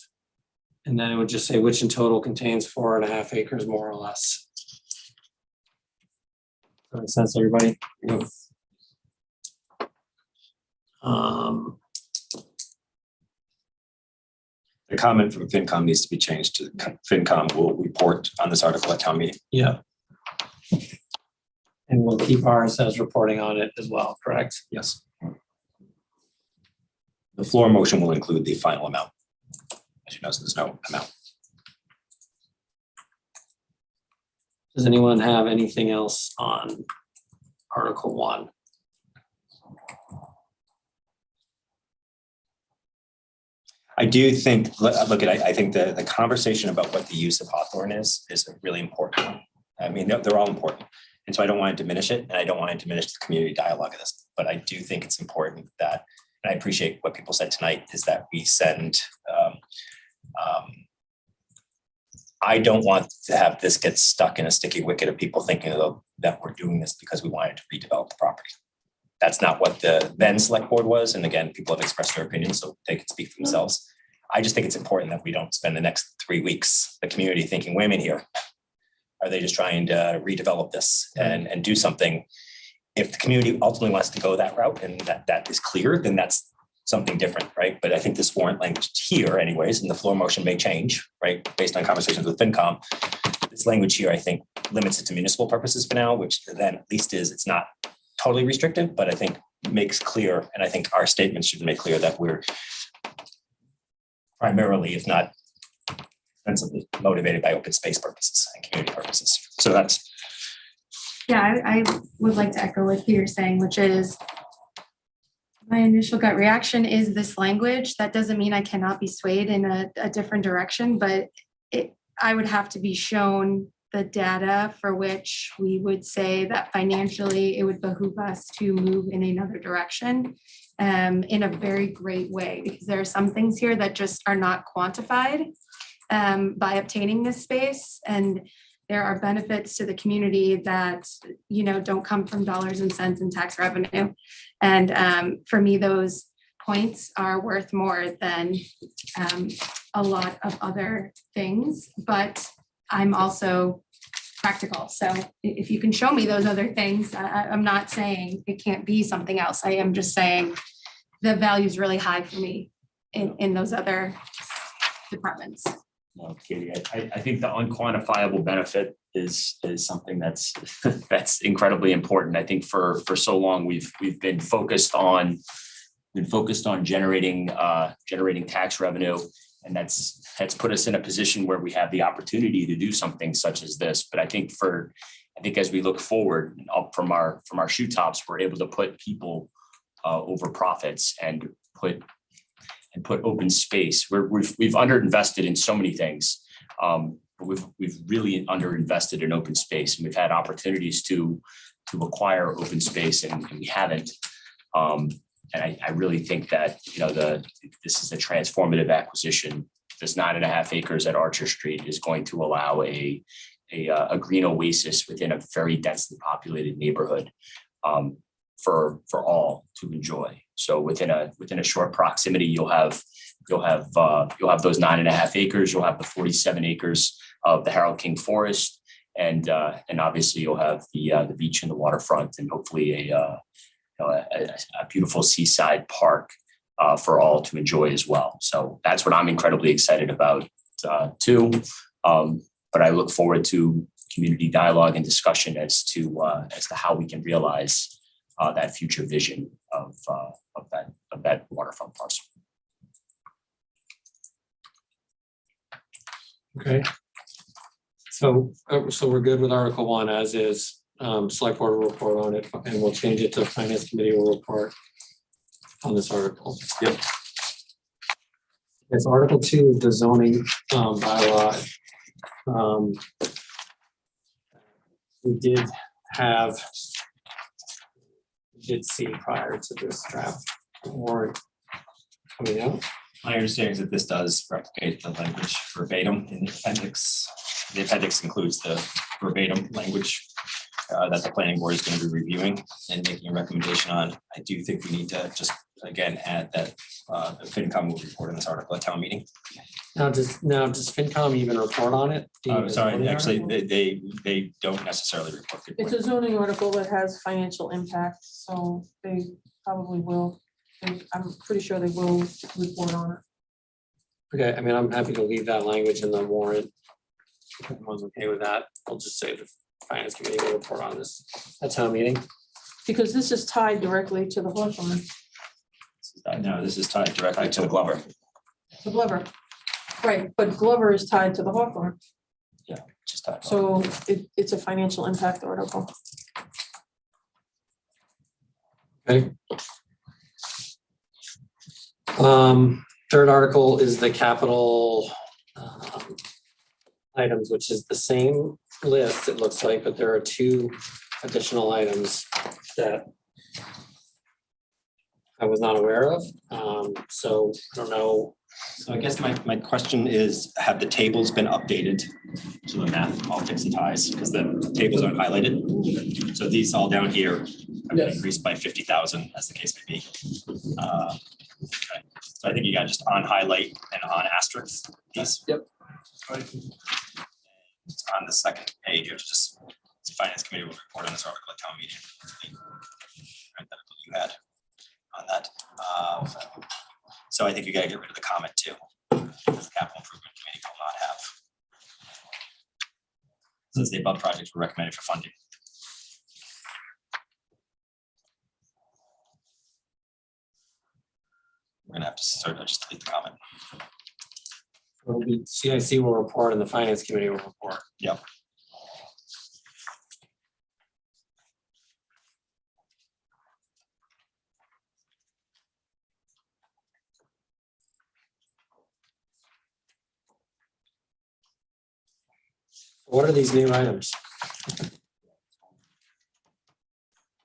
A: And then it would just say which in total contains 4.5 acres, more or less. Does that make sense, everybody?
D: The comment from FinCom needs to be changed to FinCom will report on this article at town meeting.
A: Yeah. And we'll keep ours as reporting on it as well, correct?
D: Yes. The floor motion will include the final amount. As you know, so there's no amount.
A: Does anyone have anything else on Article 1?
D: I do think, I think the conversation about what the use of Hawthorne is a really important one. I mean, they're all important. And so I don't want to diminish it, and I don't want to diminish the community dialogue of this, but I do think it's important that, and I appreciate what people said tonight, is that we send, I don't want to have this get stuck in a sticky wicket of people thinking that we're doing this because we wanted to redevelop the property. That's not what the then select board was. And again, people have expressed their opinions, so they can speak for themselves. I just think it's important that we don't spend the next 3 weeks, the community thinking, wait a minute here. Are they just trying to redevelop this and do something? If the community ultimately wants to go that route and that is clear, then that's something different, right? But I think this warrant language here anyways, and the floor motion may change, right? Based on conversations with FinCom, this language here, I think limits it to municipal purposes for now, which then at least it's not totally restrictive, but I think makes clear, and I think our statements should make clear that we're primarily, if not extensively, motivated by open space purposes and community purposes. So that's.
F: Yeah, I would like to echo what Peter's saying, which is My initial gut reaction is this language. That doesn't mean I cannot be swayed in a different direction, but I would have to be shown the data for which we would say that financially it would behoove us to move in another direction in a very great way, because there are some things here that just are not quantified by obtaining this space. And there are benefits to the community that, you know, don't come from dollars and cents in tax revenue. And for me, those points are worth more than a lot of other things, but I'm also practical. So if you can show me those other things, I'm not saying it can't be something else. I am just saying the value is really high for me in those other departments.
O: No, Katie, I think the unquantifiable benefit is something that's that's incredibly important. I think for so long we've been focused on generating tax revenue, and that's put us in a position where we have the opportunity to do something such as this. But I think as we look forward up from our shoe tops, we're able to put people over profits and put open space. We've underinvested in so many things. But we've really underinvested in open space, and we've had opportunities to acquire open space, and we haven't. And I really think that, you know, this is a transformative acquisition. This 9.5 acres at Archer Street is going to allow a green oasis within a very densely populated neighborhood for all to enjoy. So within a short proximity, you'll have those 9.5 acres. You'll have the 47 acres of the Harold King Forest, and obviously you'll have the beach and the waterfront, and hopefully a beautiful seaside park for all to enjoy as well. So that's what I'm incredibly excited about too. But I look forward to community dialogue and discussion as to how we can realize that future vision of that waterfront parcel.
A: Okay. So we're good with Article 1 as is. Select board will report on it, and we'll change it to Finance Committee will report on this article.
D: Yep.
A: It's Article 2 is the zoning bylaw. We did see prior to this draft warrant coming out.
J: My understanding is that this does replicate the language verbatim in the appendix. The appendix includes the verbatim language that the planning board is going to be reviewing and making a recommendation on. I do think we need to just, again, add that the FinCom will report on this article at town meeting.
A: Now, does FinCom even report on it?
J: Sorry, actually, they don't necessarily report.
E: It's a zoning article that has financial impact, so they probably will. I'm pretty sure they will report on it.
A: Okay, I mean, I'm happy to leave that language in the warrant. If everyone's okay with that, I'll just say the Finance Committee will report on this at town meeting.
E: Because this is tied directly to the Hawthorne.
J: No, this is tied directly to the Glover.
E: The Glover, right, but Glover is tied to the Hawthorne.
J: Yeah, just tied.
E: So it's a financial impact article.
A: Okay. Third article is the capital items, which is the same list, it looks like, but there are 2 additional items that I was not aware of. So I don't know.
J: So I guess my question is, have the tables been updated to the math all fix and ties? Because the tables aren't highlighted. So these all down here have been increased by 50,000, as the case may be. Okay. So I think you got just on highlight and on asterisk these.
G: Yep.
J: It's on the second page, it's just the Finance Committee will report on this article at town meeting. Right, that's what you had on that. So I think you gotta get rid of the comment too. The Capital Improvement Committee will not have. Since the above projects were recommended for funding. We're gonna have to sort of just delete the comment.
A: It'll be CIC will report and the Finance Committee will report.
J: Yep.
A: What are these new items?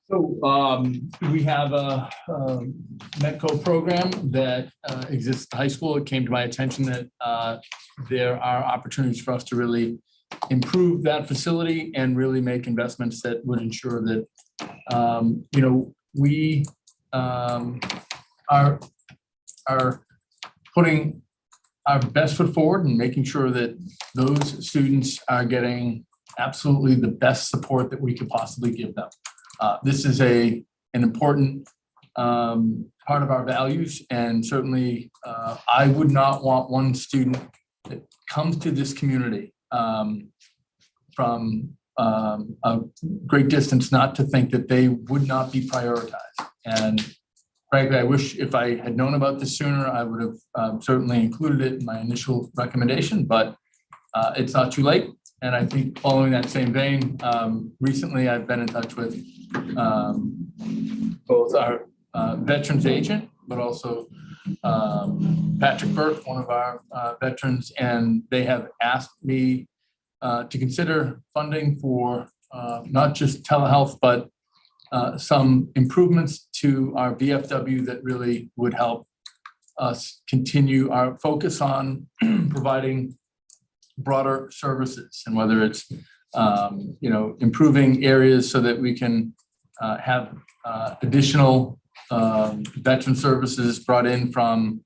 G: So we have a Metco program that exists at the high school. It came to my attention that there are opportunities for us to really improve that facility and really make investments that would ensure that, we are putting our best foot forward and making sure that those students are getting absolutely the best support that we could possibly give them. This is an important part of our values, and certainly I would not want one student that comes to this community from a great distance not to think that they would not be prioritized. And frankly, I wish if I had known about this sooner, I would have certainly included it in my initial recommendation, but it's not too late. And I think following that same vein, recently I've been in touch with both our veterans agent, but also Patrick Burke, one of our veterans, and they have asked me to consider funding for not just telehealth, but some improvements to our VFW that really would help us continue our focus on providing broader services, and whether it's improving areas so that we can have additional veteran services brought in from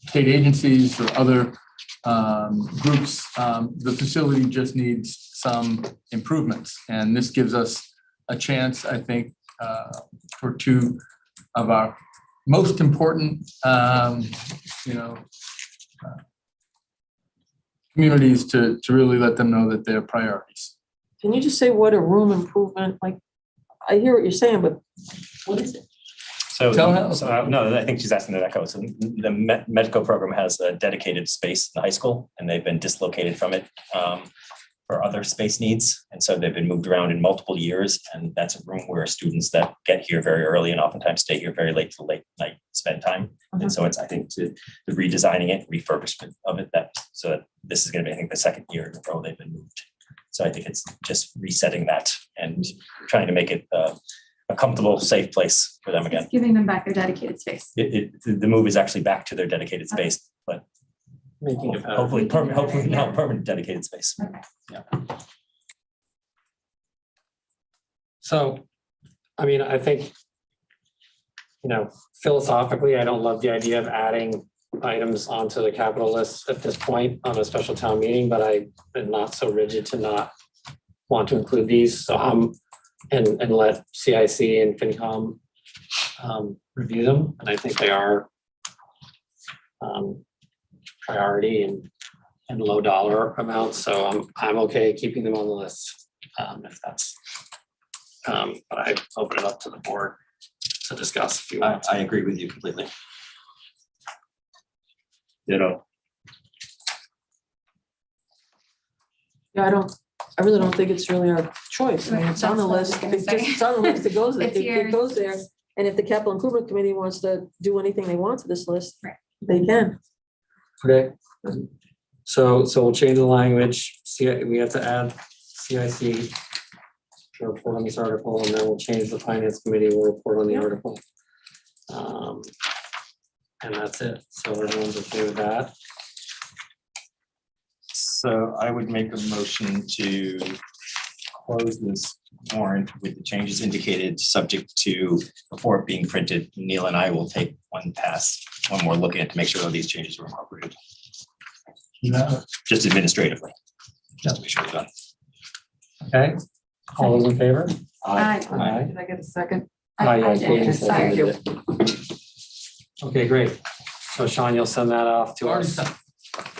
G: state agencies or other groups. The facility just needs some improvements, and this gives us a chance, I think, for two of our most important communities to really let them know that they're priorities.
E: Can you just say what a room improvement, like, I hear what you're saying, but what is it?
D: So no, I think she's asking that echo. So the medical program has a dedicated space in the high school, and they've been dislocated from it for other space needs. And so they've been moved around in multiple years. And that's a room where students that get here very early and oftentimes stay here very late to late night spend time. And so it's, I think, the redesigning it, refurbishment of it, so that this is going to be, I think, the second year in a row they've been moved. So I think it's just resetting that and trying to make it a comfortable, safe place for them again.
F: It's giving them back their dedicated space.
D: The move is actually back to their dedicated space, but
A: Making it better.
D: hopefully now permanent dedicated space. Yeah.
A: So, I mean, I think, philosophically, I don't love the idea of adding items onto the capital list at this point on a special town meeting, but I am not so rigid to not want to include these. So and let CIC and FinCom review them. And I think they are priority and low dollar amounts. So I'm okay keeping them on the list if that's, but I open it up to the board to discuss if you want.
J: I agree with you completely.
E: Yeah, I really don't think it's really our choice. I mean, it's on the list. It's on the list. It goes there. It goes there. And if the capital improvement committee wants to do anything they want to this list, they can.
A: Okay. So we'll change the language. We have to add CIC to report on this article, and then we'll change the finance committee will report on the article. And that's it. So everyone's okay with that.
D: So I would make a motion to close this warrant with the changes indicated, subject to, before it being printed, Neil and I will take one more look at it to make sure all these changes are incorporated. Just administratively. Just to make sure we're done.
A: Okay. All those in favor?
F: Aye.
A: Aye.
E: I get a second?
A: Yes, Katie
F: did.
A: seconded it. Okay, great. So Sean, you'll send that off to
G: Already
A: us.
G: sent.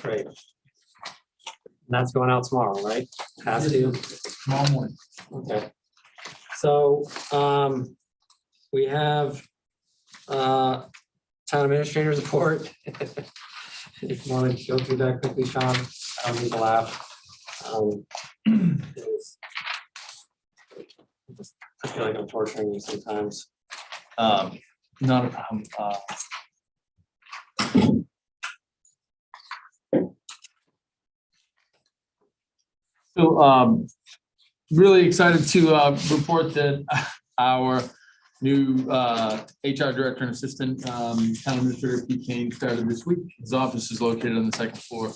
A: Great. And that's going out tomorrow, right? Has to.
G: Tomorrow morning.
A: Okay. So we have town administrator's report. If you want to go through that quickly, Sean, I don't need to laugh. I feel like I'm torturing you sometimes.
G: Not a problem. So really excited to report that our new HR director and assistant town administrator Pete Kane started this week. His office is located on the second floor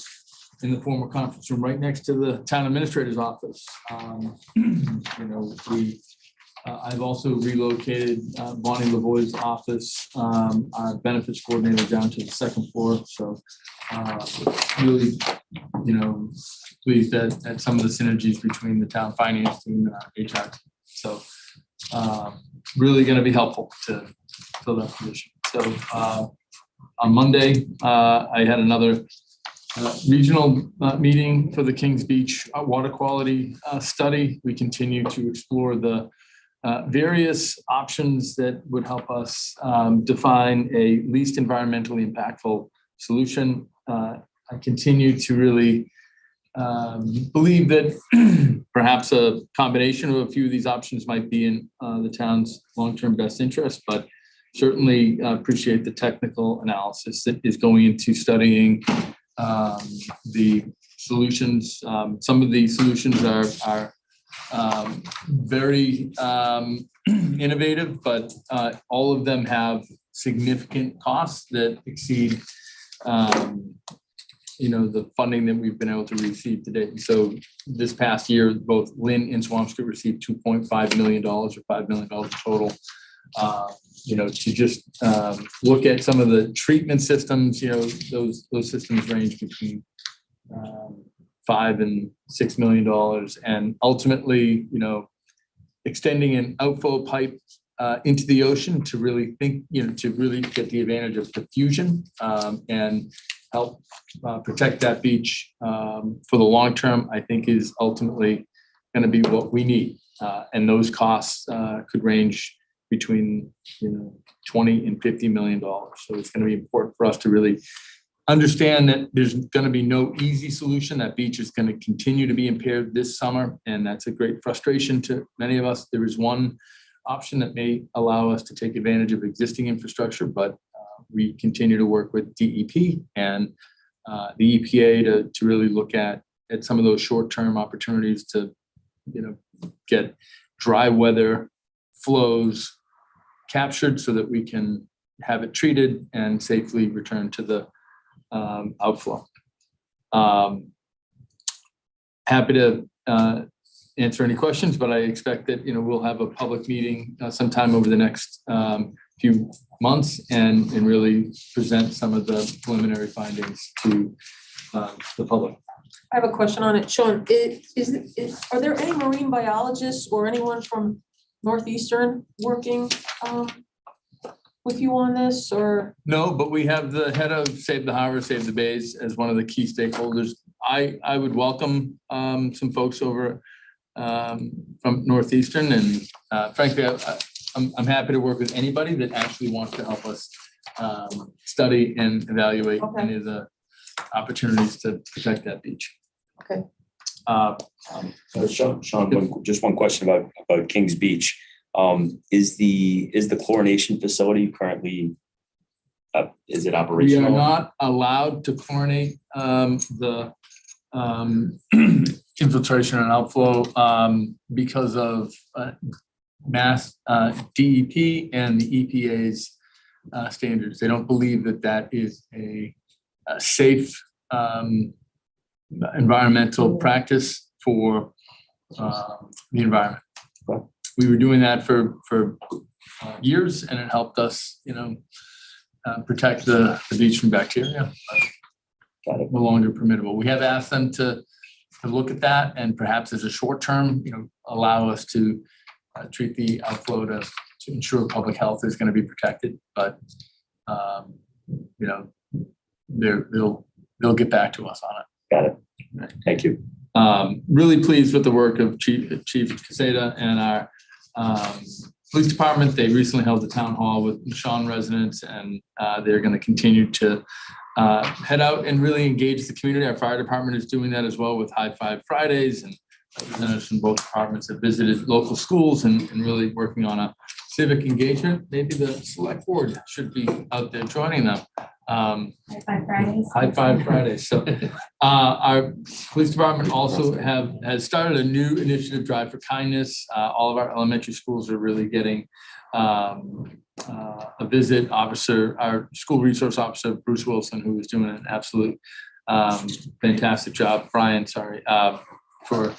G: in the former conference room, right next to the town administrator's office. I've also relocated Bonnie Lavoie's office, our benefits coordinator, down to the second floor. So really, pleased at some of the synergies between the town finance team and our HR. So really going to be helpful to fill that position. So on Monday, I had another regional meeting for the Kings Beach water quality study. We continue to explore the various options that would help us define a least environmentally impactful solution. I continue to really believe that perhaps a combination of a few of these options might be in the town's long-term best interest, but certainly appreciate the technical analysis that is going into studying the solutions. Some of the solutions are very innovative, but all of them have significant costs that exceed the funding that we've been able to receive to date. So this past year, both Lynn and Swampscott received $2.5 million or $5 million total. To just look at some of the treatment systems, those systems range between $5 and $6 million, and ultimately, extending an outflow pipe into the ocean to really to really get the advantage of diffusion and help protect that beach for the long term, I think is ultimately going to be what we need. And those costs could range between $20 and $50 million. So it's going to be important for us to really understand that there's going to be no easy solution. That beach is going to continue to be impaired this summer, and that's a great frustration to many of us. There is one option that may allow us to take advantage of existing infrastructure, but we continue to work with DEP and the EPA to really look at some of those short-term opportunities to get dry weather flows captured so that we can have it treated and safely return to the outflow. Happy to answer any questions, but I expect that we'll have a public meeting sometime over the next few months and really present some of the preliminary findings to the public.
E: I have a question on it. Sean, are there any marine biologists or anyone from Northeastern working with you on this, or?
G: No, but we have the head of Save the Harbor, Save the Bays as one of the key stakeholders. I would welcome some folks over from Northeastern, and frankly, I'm happy to work with anybody that actually wants to help us study and evaluate any of the opportunities to protect that beach.
E: Okay.
O: Sean, just one question about Kings Beach. Is the chlorination facility currently is it operational?
G: We are not allowed to chlorinate the infiltration and outflow because of Mass DEP and the EPA's standards. They don't believe that is a safe environmental practice for the environment. We were doing that for years, and it helped us, protect the beach from bacteria. No longer permissible. We have asked them to look at that, and perhaps as a short term, allow us to treat the outflow to ensure public health is going to be protected. But they'll get back to us on it.
O: Got it. Thank you.
G: Really pleased with the work of Chief Caseta and our police department. They recently held a town hall with Sean residents, and they're going to continue to head out and really engage the community. Our fire department is doing that as well with High Five Fridays, and representatives from both departments have visited local schools and really working on a civic engagement. Maybe the select board should be out there joining them.
F: High Five Fridays.
G: High Five Fridays. So our police department also has started a new initiative, Drive for Kindness. All of our elementary schools are really getting a visit. Our school resource officer, Bruce Wilson, who is doing an absolute fantastic job, Brian, sorry, for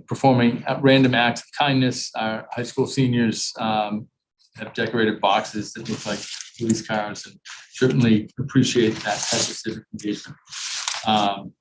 G: performing random acts of kindness. Our high school seniors have decorated boxes that look like police cars, and certainly appreciate that type of civic engagement.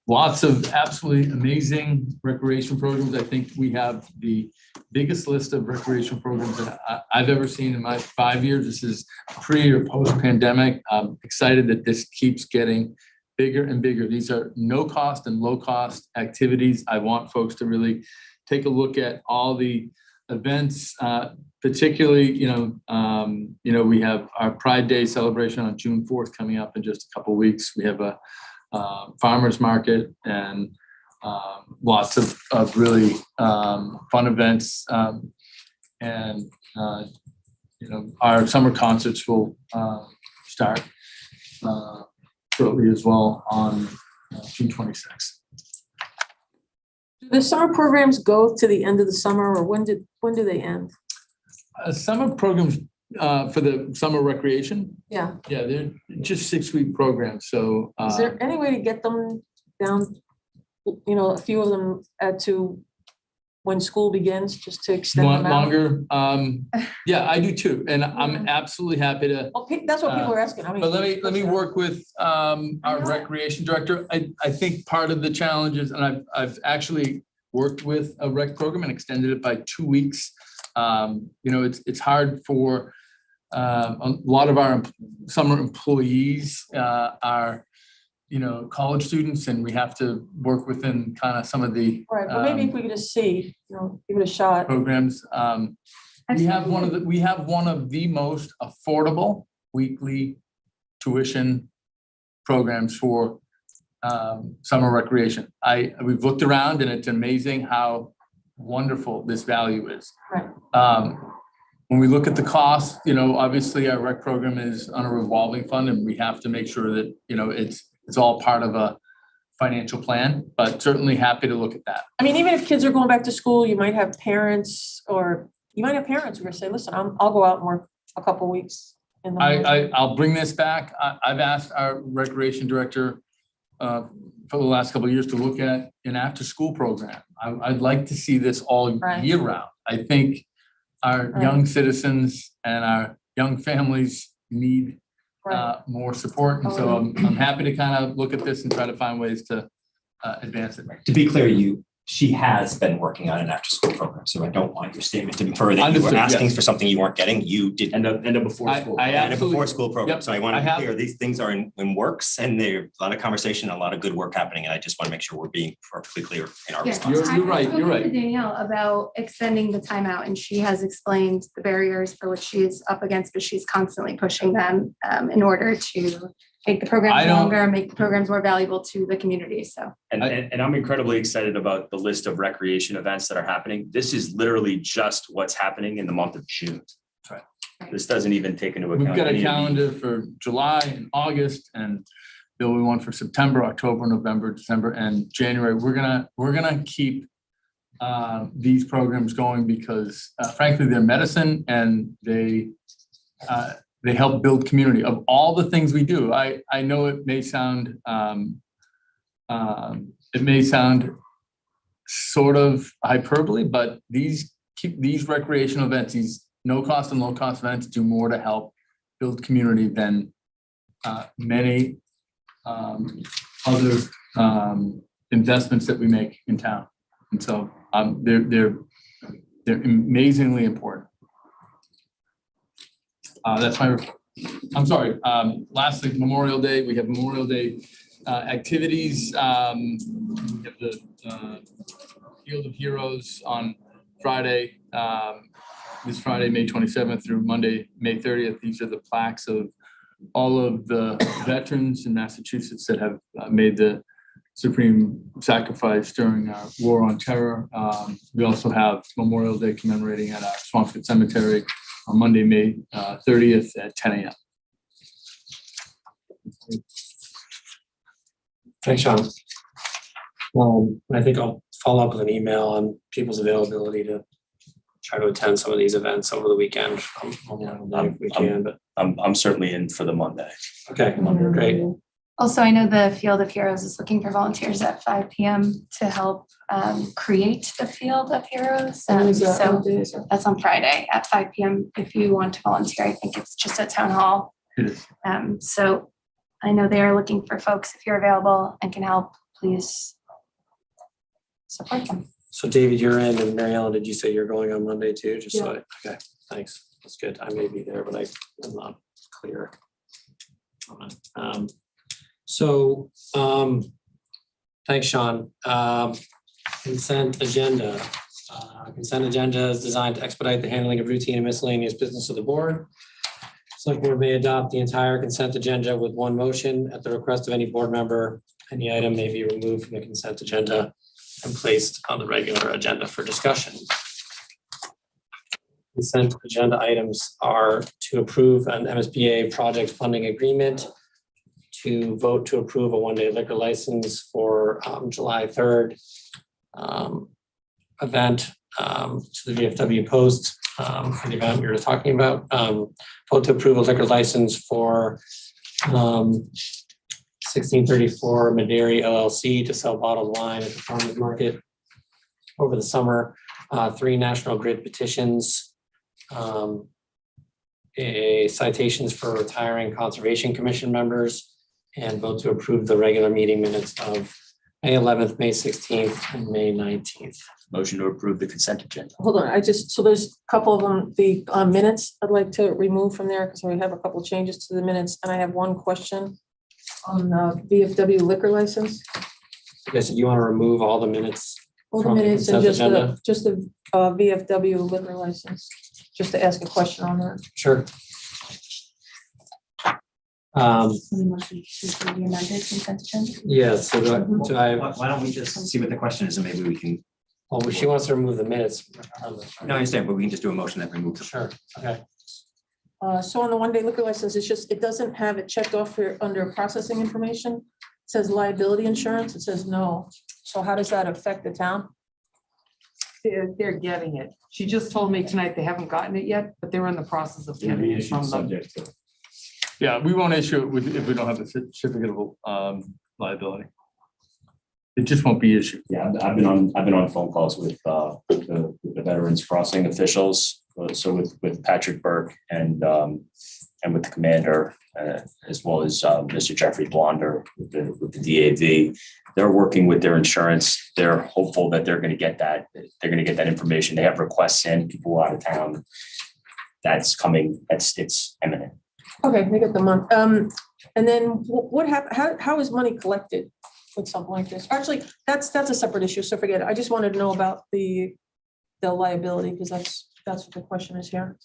G: Lots of absolutely amazing recreation programs. I think we have the biggest list of recreation programs that I've ever seen in my 5 years. This is pre or post pandemic. I'm excited that this keeps getting bigger and bigger. These are no cost and low cost activities. I want folks to really take a look at all the events, particularly, we have our Pride Day celebration on June 4th coming up in just a couple of weeks. We have a farmers market and lots of really fun events. Our summer concerts will start shortly as well on June 26th.
E: Do the summer programs go to the end of the summer, or when do they end?
G: Summer programs for the summer recreation.
E: Yeah.
G: Yeah, they're just 6-week programs. So
E: Is there any way to get them down, a few of them to when school begins, just to extend them out?
G: longer? Yeah, I do too. And I'm absolutely happy to.
E: Well, that's what people are asking.
G: But let me work with our recreation director. I think part of the challenge is, and I've actually worked with a rec program and extended it by 2 weeks. It's hard for a lot of our summer employees are college students, and we have to work within kind of some of the
E: Right, well, maybe if we could just see, give it a shot.
G: programs. We have one of the most affordable weekly tuition programs for summer recreation. We've looked around, and it's amazing how wonderful this value is.
E: Right.
G: When we look at the cost, obviously our rec program is on a revolving fund, and we have to make sure that it's all part of a financial plan. But certainly happy to look at that.
E: I mean, even if kids are going back to school, you might have parents who are going to say, listen, I'll go out and work a couple weeks.
G: I'll bring this back. I've asked our recreation director for the last couple of years to look at an after-school program. I'd like to see this all year round. I think our young citizens and our young families need more support. And so I'm happy to kind of look at this and try to find ways to advance it.
J: To be clear, she has been working on an after-school program, so I don't want your statement to infer that you
G: Understood,
J: were asking
G: yes.
J: for something you weren't getting. You did
O: And a before school.
J: and a before school program.
G: Yep,
J: So I want to
G: I
J: be
G: have-
J: clear, these things are in works, and there's a lot of conversation, a lot of good work happening, and I just want to make sure we're being perfectly clear in our
F: Yeah,
J: response.
G: You're right,
F: I've spoken
G: you're right.
F: to Danielle about extending the timeout, and she has explained the barriers for which she's up against, but she's constantly pushing them in order to make the
G: I
F: programs
G: don't-
F: longer, make the programs more valuable to the community. So
O: And I'm incredibly excited about the list of recreation events that are happening. This is literally just what's happening in the month of June.
G: That's right.
O: This doesn't even take into account.
G: We've got a
O: any of the-
G: calendar for July and August, and Bill, we want for September, October, November, December, and January. We're gonna keep these programs going because frankly, they're medicine, and they help build community. Of all the things we do, I know it may sound sort of hyperbole, but these recreational events, these no cost and low cost events, do more to help build community than many other investments that we make in town. And so they're amazingly important. I'm sorry. Lastly, Memorial Day. We have Memorial Day activities. We have the Field of Heroes on Friday, this Friday, May 27th through Monday, May 30th. These are the plaques of all of the veterans in Massachusetts that have made the supreme sacrifice during our war on terror. We also have Memorial Day commemorating at our Swampscott Cemetery on Monday, May 30th at 10 a.m.
A: Thanks, Sean. I think I'll follow up with an email on people's availability to try to attend some of these events over the weekend. If we can, but
O: I'm certainly in for the Monday.
A: okay, great.
F: Also, I know the Field of Heroes is looking for volunteers at 5 p.m. to help create the Field of Heroes. So that's on Friday at 5 p.m. If you want to volunteer, I think it's just at Town Hall. So I know they are looking for folks. If you're available and can help, please support them.
A: So David, you're in, and Mary Ellen, did you say you're going on Monday too? Just so okay, thanks. That's good. I may be there, but I'm not clear. Thanks, Sean. Consent agenda. Consent agenda is designed to expedite the handling of routine and miscellaneous business of the board. Select board may adopt the entire consent agenda with one motion. At the request of any board member, any item may be removed from the consent agenda and placed on the regular agenda for discussion. Consent agenda items are to approve an MSBA project funding agreement, to vote to approve a one-day liquor license for July 3rd event to the VFW Post for the event we were talking about. Vote to approve a liquor license for 1634 Maderi LLC to sell bottled wine at the farmers market over the summer. 3 National Grid petitions, citations for retiring Conservation Commission members, and vote to approve the regular meeting minutes of May 11th, May 16th, and May 19th.
O: Motion to approve the consent agenda.
E: Hold on, so there's a couple of them, the minutes I'd like to remove from there because we have a couple of changes to the minutes, and I have one question on VFW liquor license.
A: Okay, so you want to remove all the minutes?
E: All the
A: from
E: minutes and
A: consent
E: just the
A: agenda?
E: VFW liquor license, just to ask a question on that.
A: Sure. Yeah, so do I,
J: Why don't we just see what the question is and maybe we can,
A: well, she wants to remove the minutes.
J: no, I understand, but we can just do a motion that removes them.
A: Sure, okay.
E: So on the one-day liquor license, it's just, it doesn't have it checked off here under processing information. It says liability insurance, it says no. So how does that affect the town?
Q: They're getting it. She just told me tonight they haven't gotten it yet, but they're in the process of getting it from them.
O: Subject to.
G: Yeah, we won't issue it if we don't have the certificate of liability. It just won't be issued.
O: Yeah, I've been on phone calls with the Veterans Crossing officials, so with Patrick Burke and with the commander, as well as Mr. Jeffrey Blonder with the DAV. They're working with their insurance. They're hopeful that they're going to get that. They're going to get that information. They have requests in, people out of town. That's coming. It's imminent.
E: Okay, we got the month. And then what happened? How is money collected with something like this? Actually, that's a separate issue. So forget it. I just wanted to know about the liability because that's what the question is here.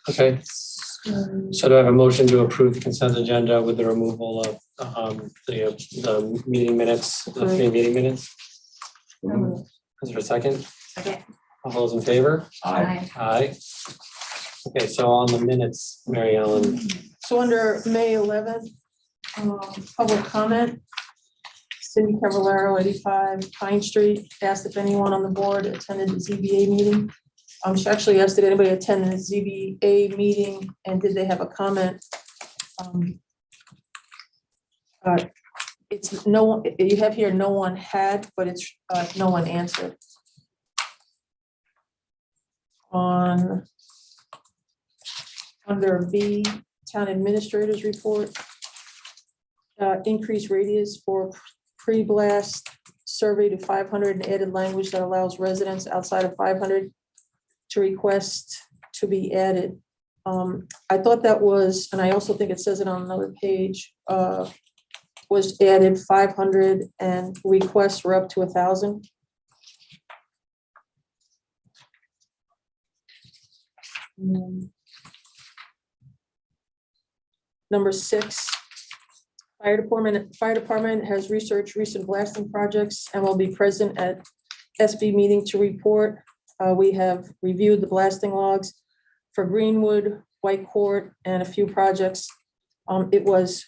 A: Okay. So do I have a motion to approve the consent agenda with the removal of the meeting minutes, the 3 meeting minutes? Is there a second?
F: Okay.
A: All those in favor?
F: Aye.
A: Aye. Okay, so on the minutes, Mary Ellen.
E: So under May 11th, public comment. Cindy Cavallaro, 85 Pine Street, asked if anyone on the board attended the ZBA meeting. She actually asked, did anybody attend the ZBA meeting and did they have a comment? It's no one, you have here, no one had, but it's no one answered. Under B, Town Administrator's Report, increase radius for pre-blast survey to 500 and added language that allows residents outside of 500 to request to be added. I thought that was, and I also think it says it on another page, was added 500 and requests were up to 1,000. Number 6, fire department has researched recent blasting projects and will be present at SB meeting to report. We have reviewed the blasting logs for Greenwood, White Court, and a few projects. It was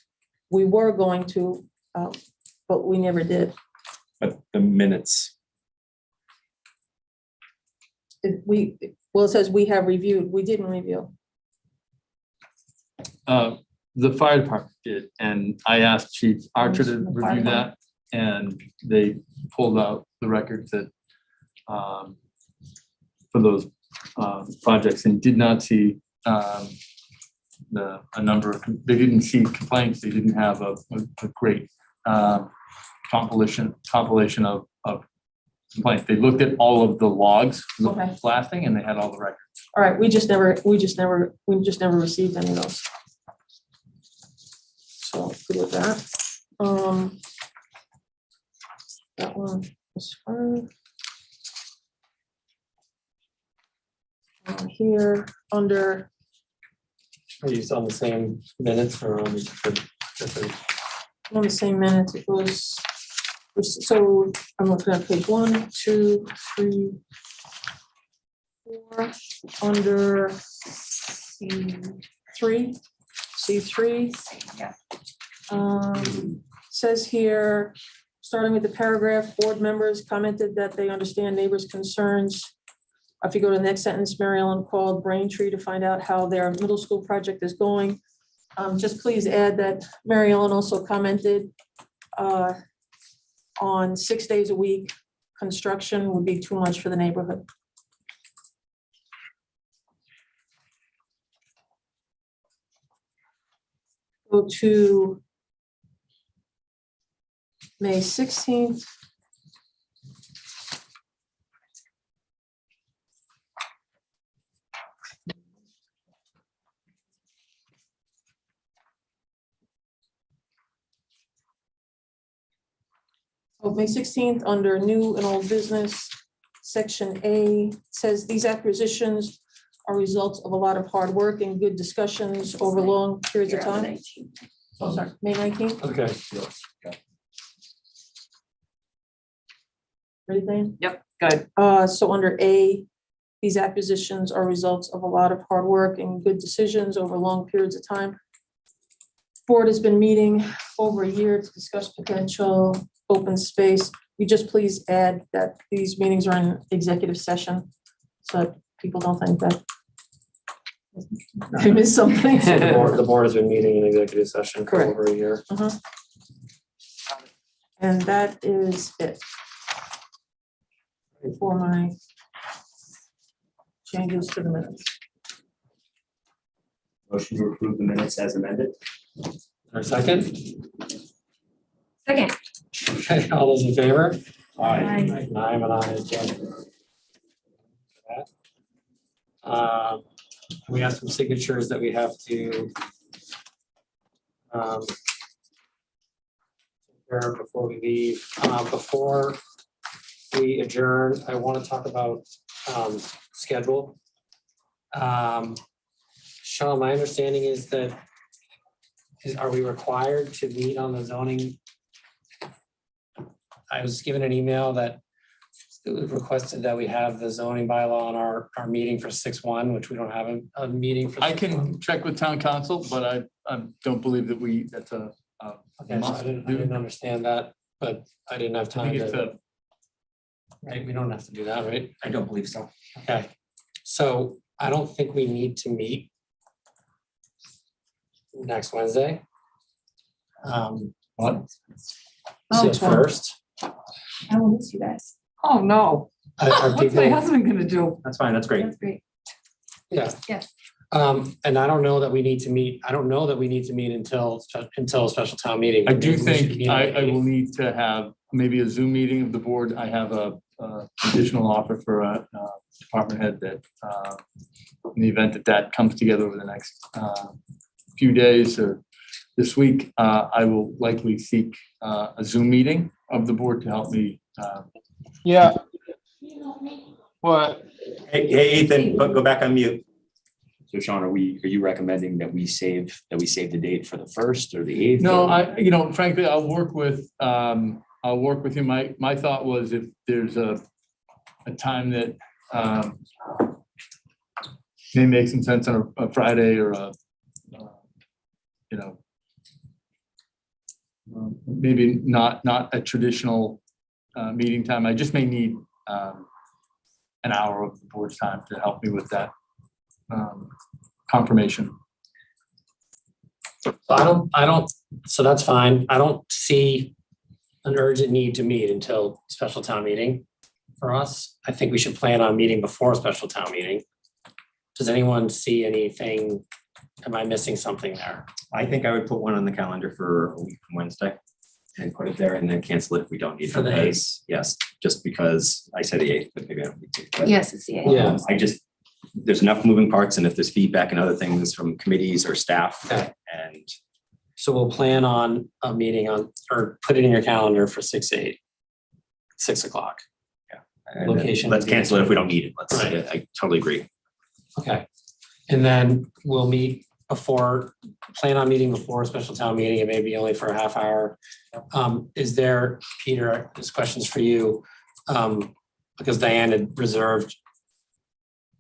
E: we were going to, but we never did.
D: But the minutes,
E: Well, it says we have reviewed, we didn't review.
G: The fire department did, and I asked Chief Archer to
E: The fire
G: review that, and they pulled out the records that for those projects and did not see a number of, they didn't see complaints, they didn't have a great compilation of complaints. They looked at all of the logs,
E: Okay.
G: blasting, and they had all the records.
E: All right, we just never received any of those. So good with that. That one is fine. Here, under,
A: Are you on the same minutes or on different?
E: on the same minutes, it was, so I'm looking at page 1, 2, 3, 4, under C3.
F: Yeah.
E: Says here, starting with the paragraph, board members commented that they understand neighbors' concerns. If you go to the next sentence, Mary Ellen called Braintree to find out how their middle school project is going. Just please add that Mary Ellen also commented on 6 days a week, construction would be too much for the neighborhood. Go to May 16th. May 16th, under new and old business, section A says these acquisitions are results of a lot of hard work and good discussions over long periods of time. Oh, sorry, May 19th.
A: Okay.
E: Ready, Dane?
Q: Yep, good.
E: So under A, these acquisitions are results of a lot of hard work and good decisions over long periods of time. Board has been meeting over a year to discuss potential open space. You just please add that these meetings are in executive session, so that people don't think that I missed something.
A: The board has been meeting in executive session for
E: Correct.
A: over a year.
E: And that is it for my changes to the minutes.
O: Motion to approve the minutes as amended.
A: Or second?
F: Second.
A: Okay, all those in favor?
F: Aye.
A: I'm an aye as well. We have some signatures that we have to prepare before we leave. Before we adjourn, I want to talk about schedule. Sean, my understanding is that are we required to meet on the zoning? I was given an email that it was requested that we have the zoning bylaw on our meeting for 6/1, which we don't have a meeting for.
G: I can check with town council, but I don't believe that that's a.
A: Okay, so I didn't understand that, but I didn't have
G: I
A: time
G: think it's
A: to. Right, we don't have to do that, right?
D: I don't believe so.
A: Okay, so I don't think we need to meet next Wednesday.
G: What?
A: Six first.
F: I will miss you guys.
Q: Oh, no.
A: Are
Q: What's my
A: people,
Q: husband gonna do?
D: That's fine, that's great.
F: That's great.
A: yeah,
F: Yes.
A: and I don't know that we need to meet, until a special town meeting.
G: I do
A: Maybe we should
G: think
A: meet on the
G: I will need to have maybe a Zoom meeting of the board. I have a additional offer for a department head that in the event that comes together over the next few days or this week, I will likely seek a Zoom meeting of the board to help me.
K: Yeah. What?
D: Hey, Ethan, go back on mute.
O: So Sean, are you recommending that we save the date for the 1st or the 8th?
G: No, frankly, I'll work with you. My thought was if there's a time that may make some sense on a Friday or maybe not a traditional meeting time. I just may need an hour of the board's time to help me with that confirmation.
A: So that's fine. I don't see an urgent need to meet until special town meeting for us. I think we should plan on meeting before a special town meeting. Does anyone see anything? Am I missing something there?
J: I think I would put one on the calendar for a week from Wednesday and put it there and then cancel it if we don't need it.
A: For the
J: because- Yes, just because I said the 8th, but maybe I don't need to. But,
F: Yes, it's the eighth.
A: Yeah.
J: there's enough moving parts, and if there's feedback and other things from committees or staff,
A: Okay.
J: and
A: So we'll plan on a meeting or put it in your calendar for 6/8, 6 o'clock.
J: and
A: Location.
J: let's cancel it if we don't need it.
A: Right.
J: I totally agree.
A: Okay. And then we'll meet plan on meeting before a special town meeting, and maybe only for a half hour. Is there, Peter, this question's for you, because Diane had reserved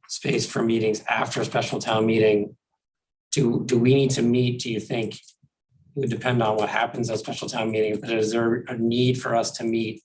A: space for meetings after a special town meeting. Do we need to meet, do you think? It would depend on what happens at a special town meeting, but is there a need for us to meet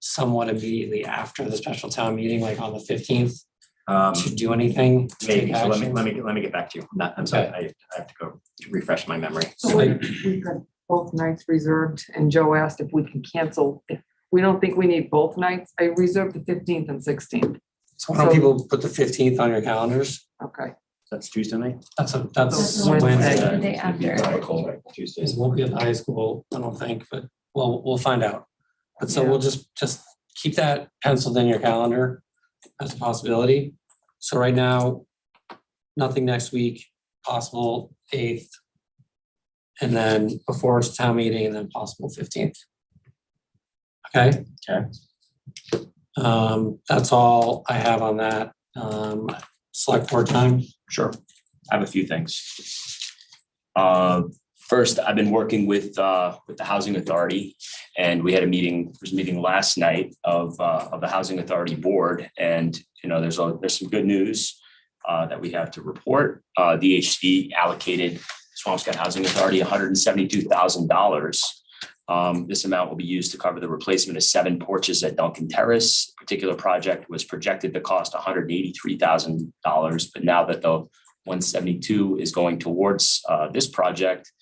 A: somewhat immediately after the special town meeting, like on the 15th? To do anything? to take
J: Maybe, so
A: action?
J: let me get back to you. I'm sorry, I have to go to refresh my memory.
Q: So we've got both nights reserved, and Joe asked if we can cancel. If we don't think we need both nights, I reserved the 15th and 16th.
A: So why don't people put the 15th on your calendars?
Q: Okay.
J: That's Tuesday night?
A: That's
F: That's
A: Wednesday.
F: The day after.
J: Tuesdays.
A: It won't be at the high school, I don't think, but we'll find out. But so we'll just keep that penciled in your calendar as a possibility. So right now, nothing next week, possible 8th. And then before it's town meeting, and then possible 15th. Okay?
J: Okay.
A: That's all I have on that. Select board time.
O: Sure. I have a few things. First, I've been working with the Housing Authority, and we had there was a meeting last night of the Housing Authority Board, and there's some good news that we have to report. The HC allocated Swampscott Housing Authority $172,000. This amount will be used to cover the replacement of 7 porches at Duncan Terrace. The particular project was projected to cost $183,000, but now that the 172 is going towards this project's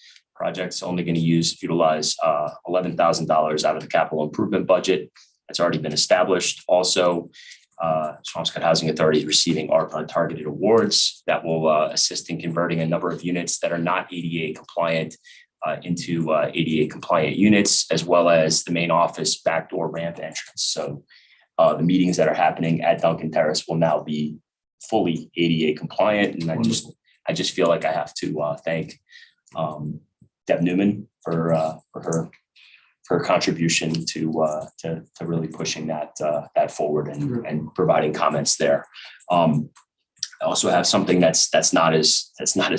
O: only going to utilize $11,000 out of the capital improvement budget. That's already been established. Also, Swampscott Housing Authority is receiving ARPA targeted awards that will assist in converting a number of units that are not ADA compliant into ADA compliant units, as well as the main office backdoor ramp entrance. So the meetings that are happening at Duncan Terrace will now be fully ADA compliant. And I just feel like I have to thank Deb Newman for her contribution to really pushing that forward and providing comments there. I also have something that's not as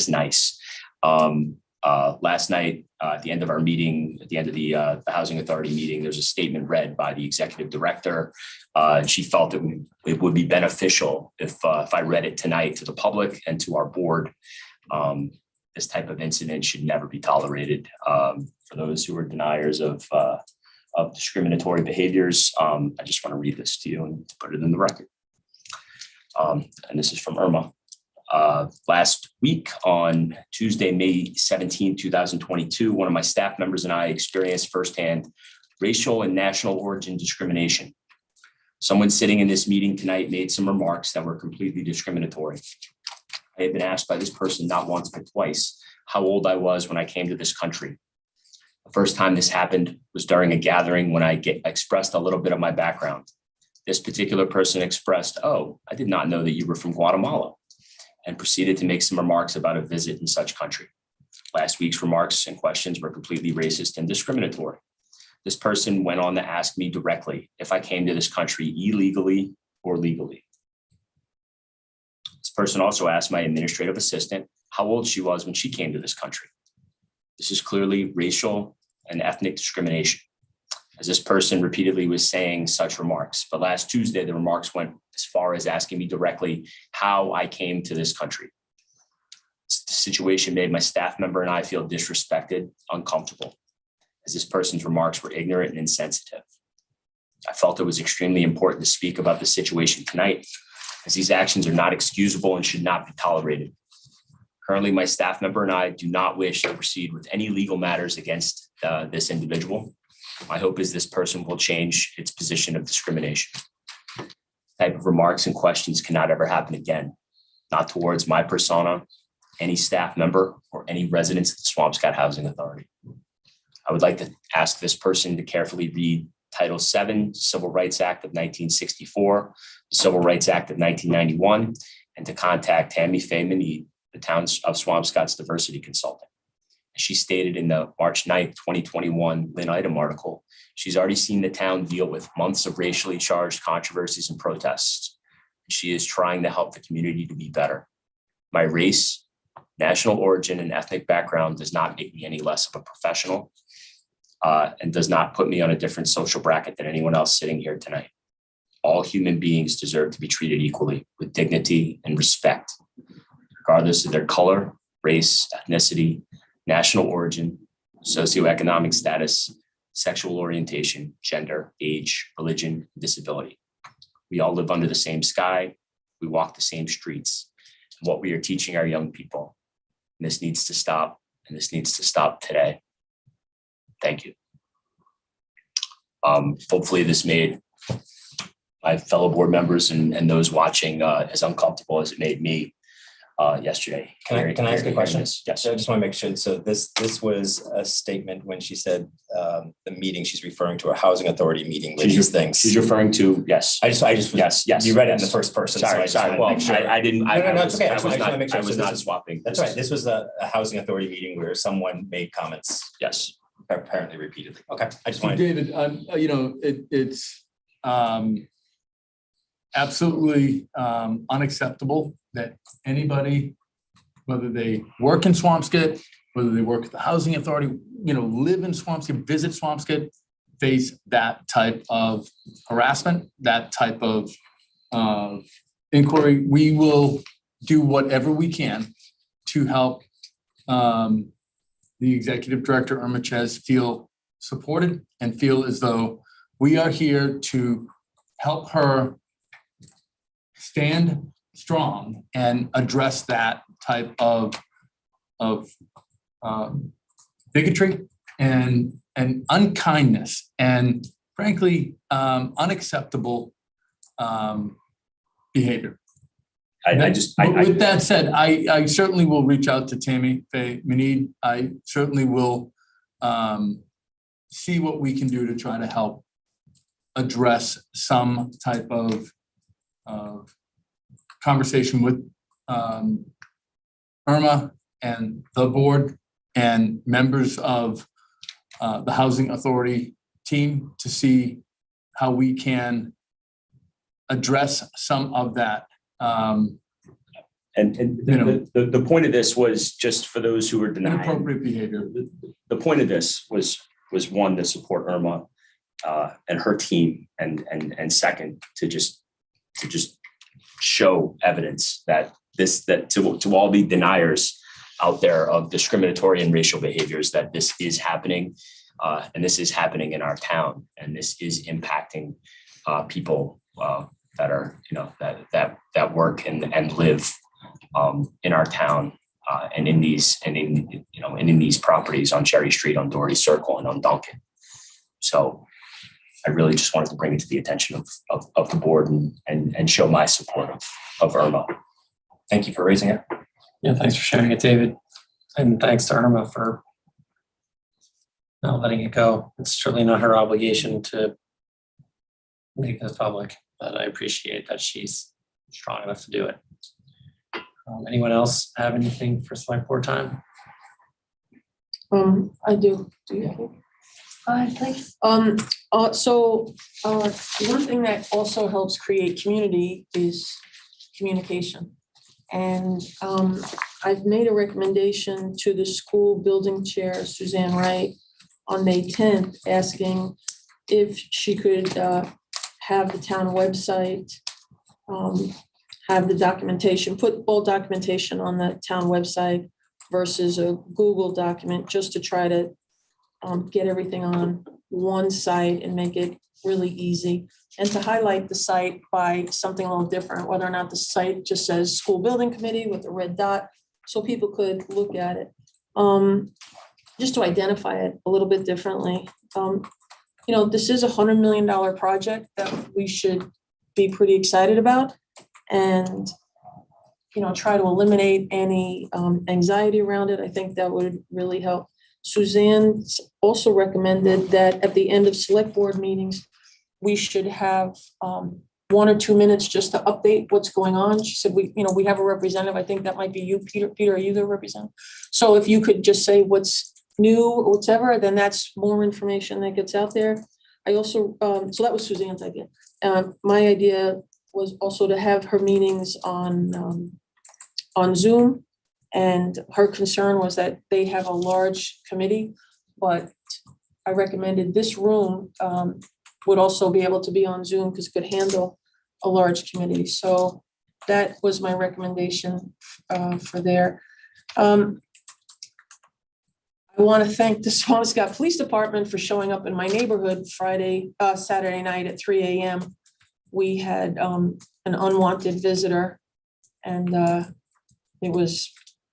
O: nice. Last night, at the end of our meeting, at the end of the Housing Authority meeting, there's a statement read by the executive director. And she felt that it would be beneficial if I read it tonight to the public and to our board. This type of incident should never be tolerated. For those who are deniers of discriminatory behaviors, I just want to read this to you and put it in the record. And this is from Irma. Last week on Tuesday, May 17, 2022, one of my staff members and I experienced firsthand racial and national origin discrimination. Someone sitting in this meeting tonight made some remarks that were completely discriminatory. I had been asked by this person not once but twice how old I was when I came to this country. The first time this happened was during a gathering when I expressed a little bit of my background. This particular person expressed, "Oh, I did not know that you were from Guatemala," and proceeded to make some remarks about a visit in such country. Last week's remarks and questions were completely racist and discriminatory. This person went on to ask me directly if I came to this country illegally or legally. This person also asked my administrative assistant how old she was when she came to this country. This is clearly racial and ethnic discrimination, as this person repeatedly was saying such remarks. But last Tuesday, the remarks went as far as asking me directly how I came to this country. The situation made my staff member and I feel disrespected, uncomfortable. as this person's remarks were ignorant and insensitive. I felt it was extremely important to speak about the situation tonight, as these actions are not excusable and should not be tolerated. Currently, my staff member and I do not wish to proceed with any legal matters against this individual. My hope is this person will change its position of discrimination. Type of remarks and questions cannot ever happen again, not towards my persona, any staff member, or any residents of the Swampscott Housing Authority. I would like to ask this person to carefully read Title VII, Civil Rights Act of 1964, the Civil Rights Act of 1991, and to contact Tammy Faye Meade, the town of Swampscott's diversity consultant. As she stated in the March 9th, 2021 Lynn Item article, she's already seen the town deal with months of racially charged controversies and protests. She is trying to help the community to be better. My race, national origin, and ethnic background does not make me any less of a professional and does not put me on a different social bracket than anyone else sitting here tonight. All human beings deserve to be treated equally with dignity and respect, regardless of their color, race, ethnicity, national origin, socioeconomic status, sexual orientation, gender, age, religion, disability. We all live under the same sky. We walk the same streets. And what we are teaching our young people, and this needs to stop, and this needs to stop today. Thank you. Hopefully this made my fellow board members and those watching as uncomfortable as it made me yesterday.
R: Can I ask a question?
O: Yes.
R: So I just want to make sure. So this was a statement when she said the meeting, she's referring to a housing authority meeting with these things.
O: She's referring to, yes.
R: I just
O: yes.
R: You read it in the first person.
O: Sorry. Well, I didn't.
R: No, it's okay.
O: I was not
R: This
O: swapping.
R: That's right. This was a housing authority meeting where someone made comments.
O: Yes.
R: Apparently repeatedly. Okay. I just wanted.
G: David, you know, it's absolutely unacceptable that anybody, whether they work in Swampscott, whether they work at the housing authority, you know, live in Swampscott, visit Swampscott, face that type of harassment, that type of inquiry. We will do whatever we can to help the executive director, Irma Ches, feel supported and feel as though we are here to help her stand strong and address that type of bigotry and unkindness and frankly unacceptable behavior. With that said, I certainly will reach out to Tammy Faye Meade. I certainly will see what we can do to try to help address some type of conversation with Irma and the board and members of the housing authority team to see how we can address some of that.
O: The point of this was just for those who are denying
G: inappropriate behavior.
O: The point of this was one, to support Irma and her team, and second, to just show evidence that to all the deniers out there of discriminatory and racial behaviors, that this is happening, and this is happening in our town, and this is impacting people that are, you know, that work and live in our town, and in these properties on Cherry Street, on Doherty Circle, and on Duncan. So I really just wanted to bring it to the attention of the board and show my support of Irma.
R: Thank you for raising it.
A: Yeah, thanks for sharing it, David. And thanks to Irma for not letting it go. It's certainly not her obligation to make this public, but I appreciate that she's strong enough to do it. Anyone else have anything for select board time?
E: I do. Do you?
F: Please.
E: So one thing that also helps create community is communication. And I've made a recommendation to the school building chair, Suzanne Wright, on May 10th, asking if she could have the town website, have the documentation, put all documentation on the town website versus a Google document, just to try to get everything on one site and make it really easy. And to highlight the site by something a little different, whether or not the site just says school building committee with a red dot, so people could look at it. Just to identify it a little bit differently. This is $100 million project that we should be pretty excited about. And, try to eliminate any anxiety around it. I think that would really help. Suzanne also recommended that at the end of select board meetings, we should have 1 or 2 minutes just to update what's going on. She said, we have a representative. I think that might be you, Peter. Peter, are you the representative? So if you could just say what's new or whatever, then that's more information that gets out there. I also, so that was Suzanne's idea. My idea was also to have her meetings on Zoom. And her concern was that they have a large committee, but I recommended this room would also be able to be on Zoom because it could handle a large committee. So that was my recommendation for there. I want to thank the Swampscott Police Department for showing up in my neighborhood Saturday night at 3 a.m. We had an unwanted visitor, and it was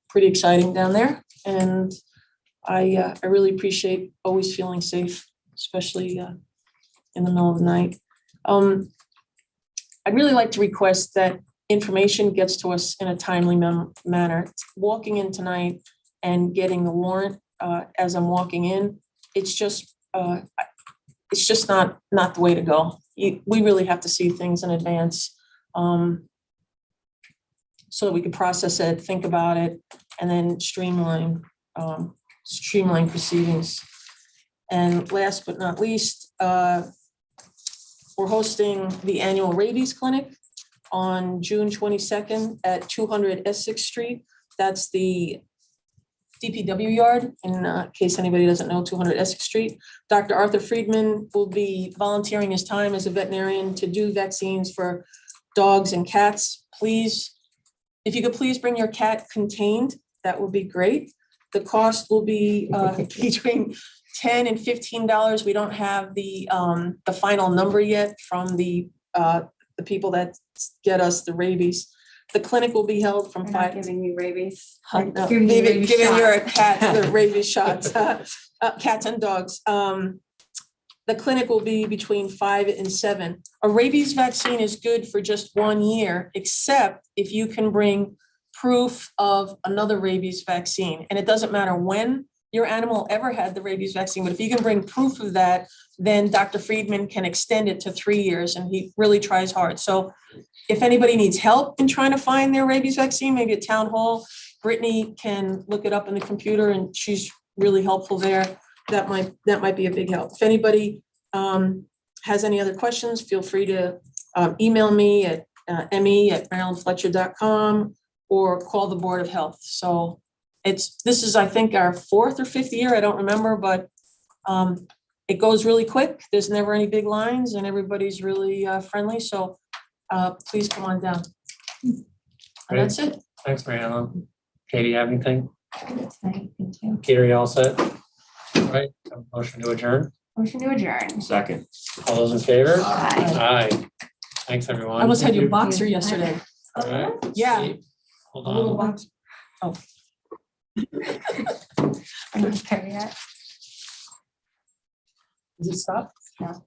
E: pretty exciting down there. And I really appreciate always feeling safe, especially in the middle of the night. I'd really like to request that information gets to us in a timely manner. Walking in tonight and getting the warrant as I'm walking in, it's just not the way to go. We really have to see things in advance so that we can process it, think about it, and then streamline proceedings. And last but not least, we're hosting the annual rabies clinic on June 22nd at 200 Essex Street. That's the DPW yard, in case anybody doesn't know, 200 Essex Street. Dr. Arthur Friedman will be volunteering his time as a veterinarian to do vaccines for dogs and cats. Please, if you could please bring your cat contained, that would be great. The cost will be between $10 and $15. We don't have the final number yet from the people that get us the rabies. The clinic will be held from 5.
F: Giving you rabies.
E: Giving your cat the rabies shots, cats and dogs. The clinic will be between 5 and 7. A rabies vaccine is good for just 1 year, except if you can bring proof of another rabies vaccine. And it doesn't matter when your animal ever had the rabies vaccine, but if you can bring proof of that, then Dr. Friedman can extend it to 3 years, and he really tries hard. So if anybody needs help in trying to find their rabies vaccine, maybe at town hall, Brittany can look it up in the computer and she's really helpful there. That might be a big help. If anybody has any other questions, feel free to email me at me@marylandfletcher.com or call the Board of Health. So this is, I think, our 4th or 5th year, I don't remember, but it goes really quick. There's never any big lines and everybody's really friendly. So please come on down. And that's it.
A: Thanks, Mary Ellen. Katie, have anything?
F: Thank you.
A: Peter, you all set? All right, motion to adjourn.
F: Motion to adjourn.
O: Second.
A: All those in favor?
F: Aye.
A: Aye. Thanks, everyone.
E: I almost had your
A: Thank you.
E: boxer yesterday.
A: All right.
E: Yeah.
A: Hold
E: A little
A: on.
E: box. Oh.
F: I'm not there yet.
E: Does it stop?
F: No.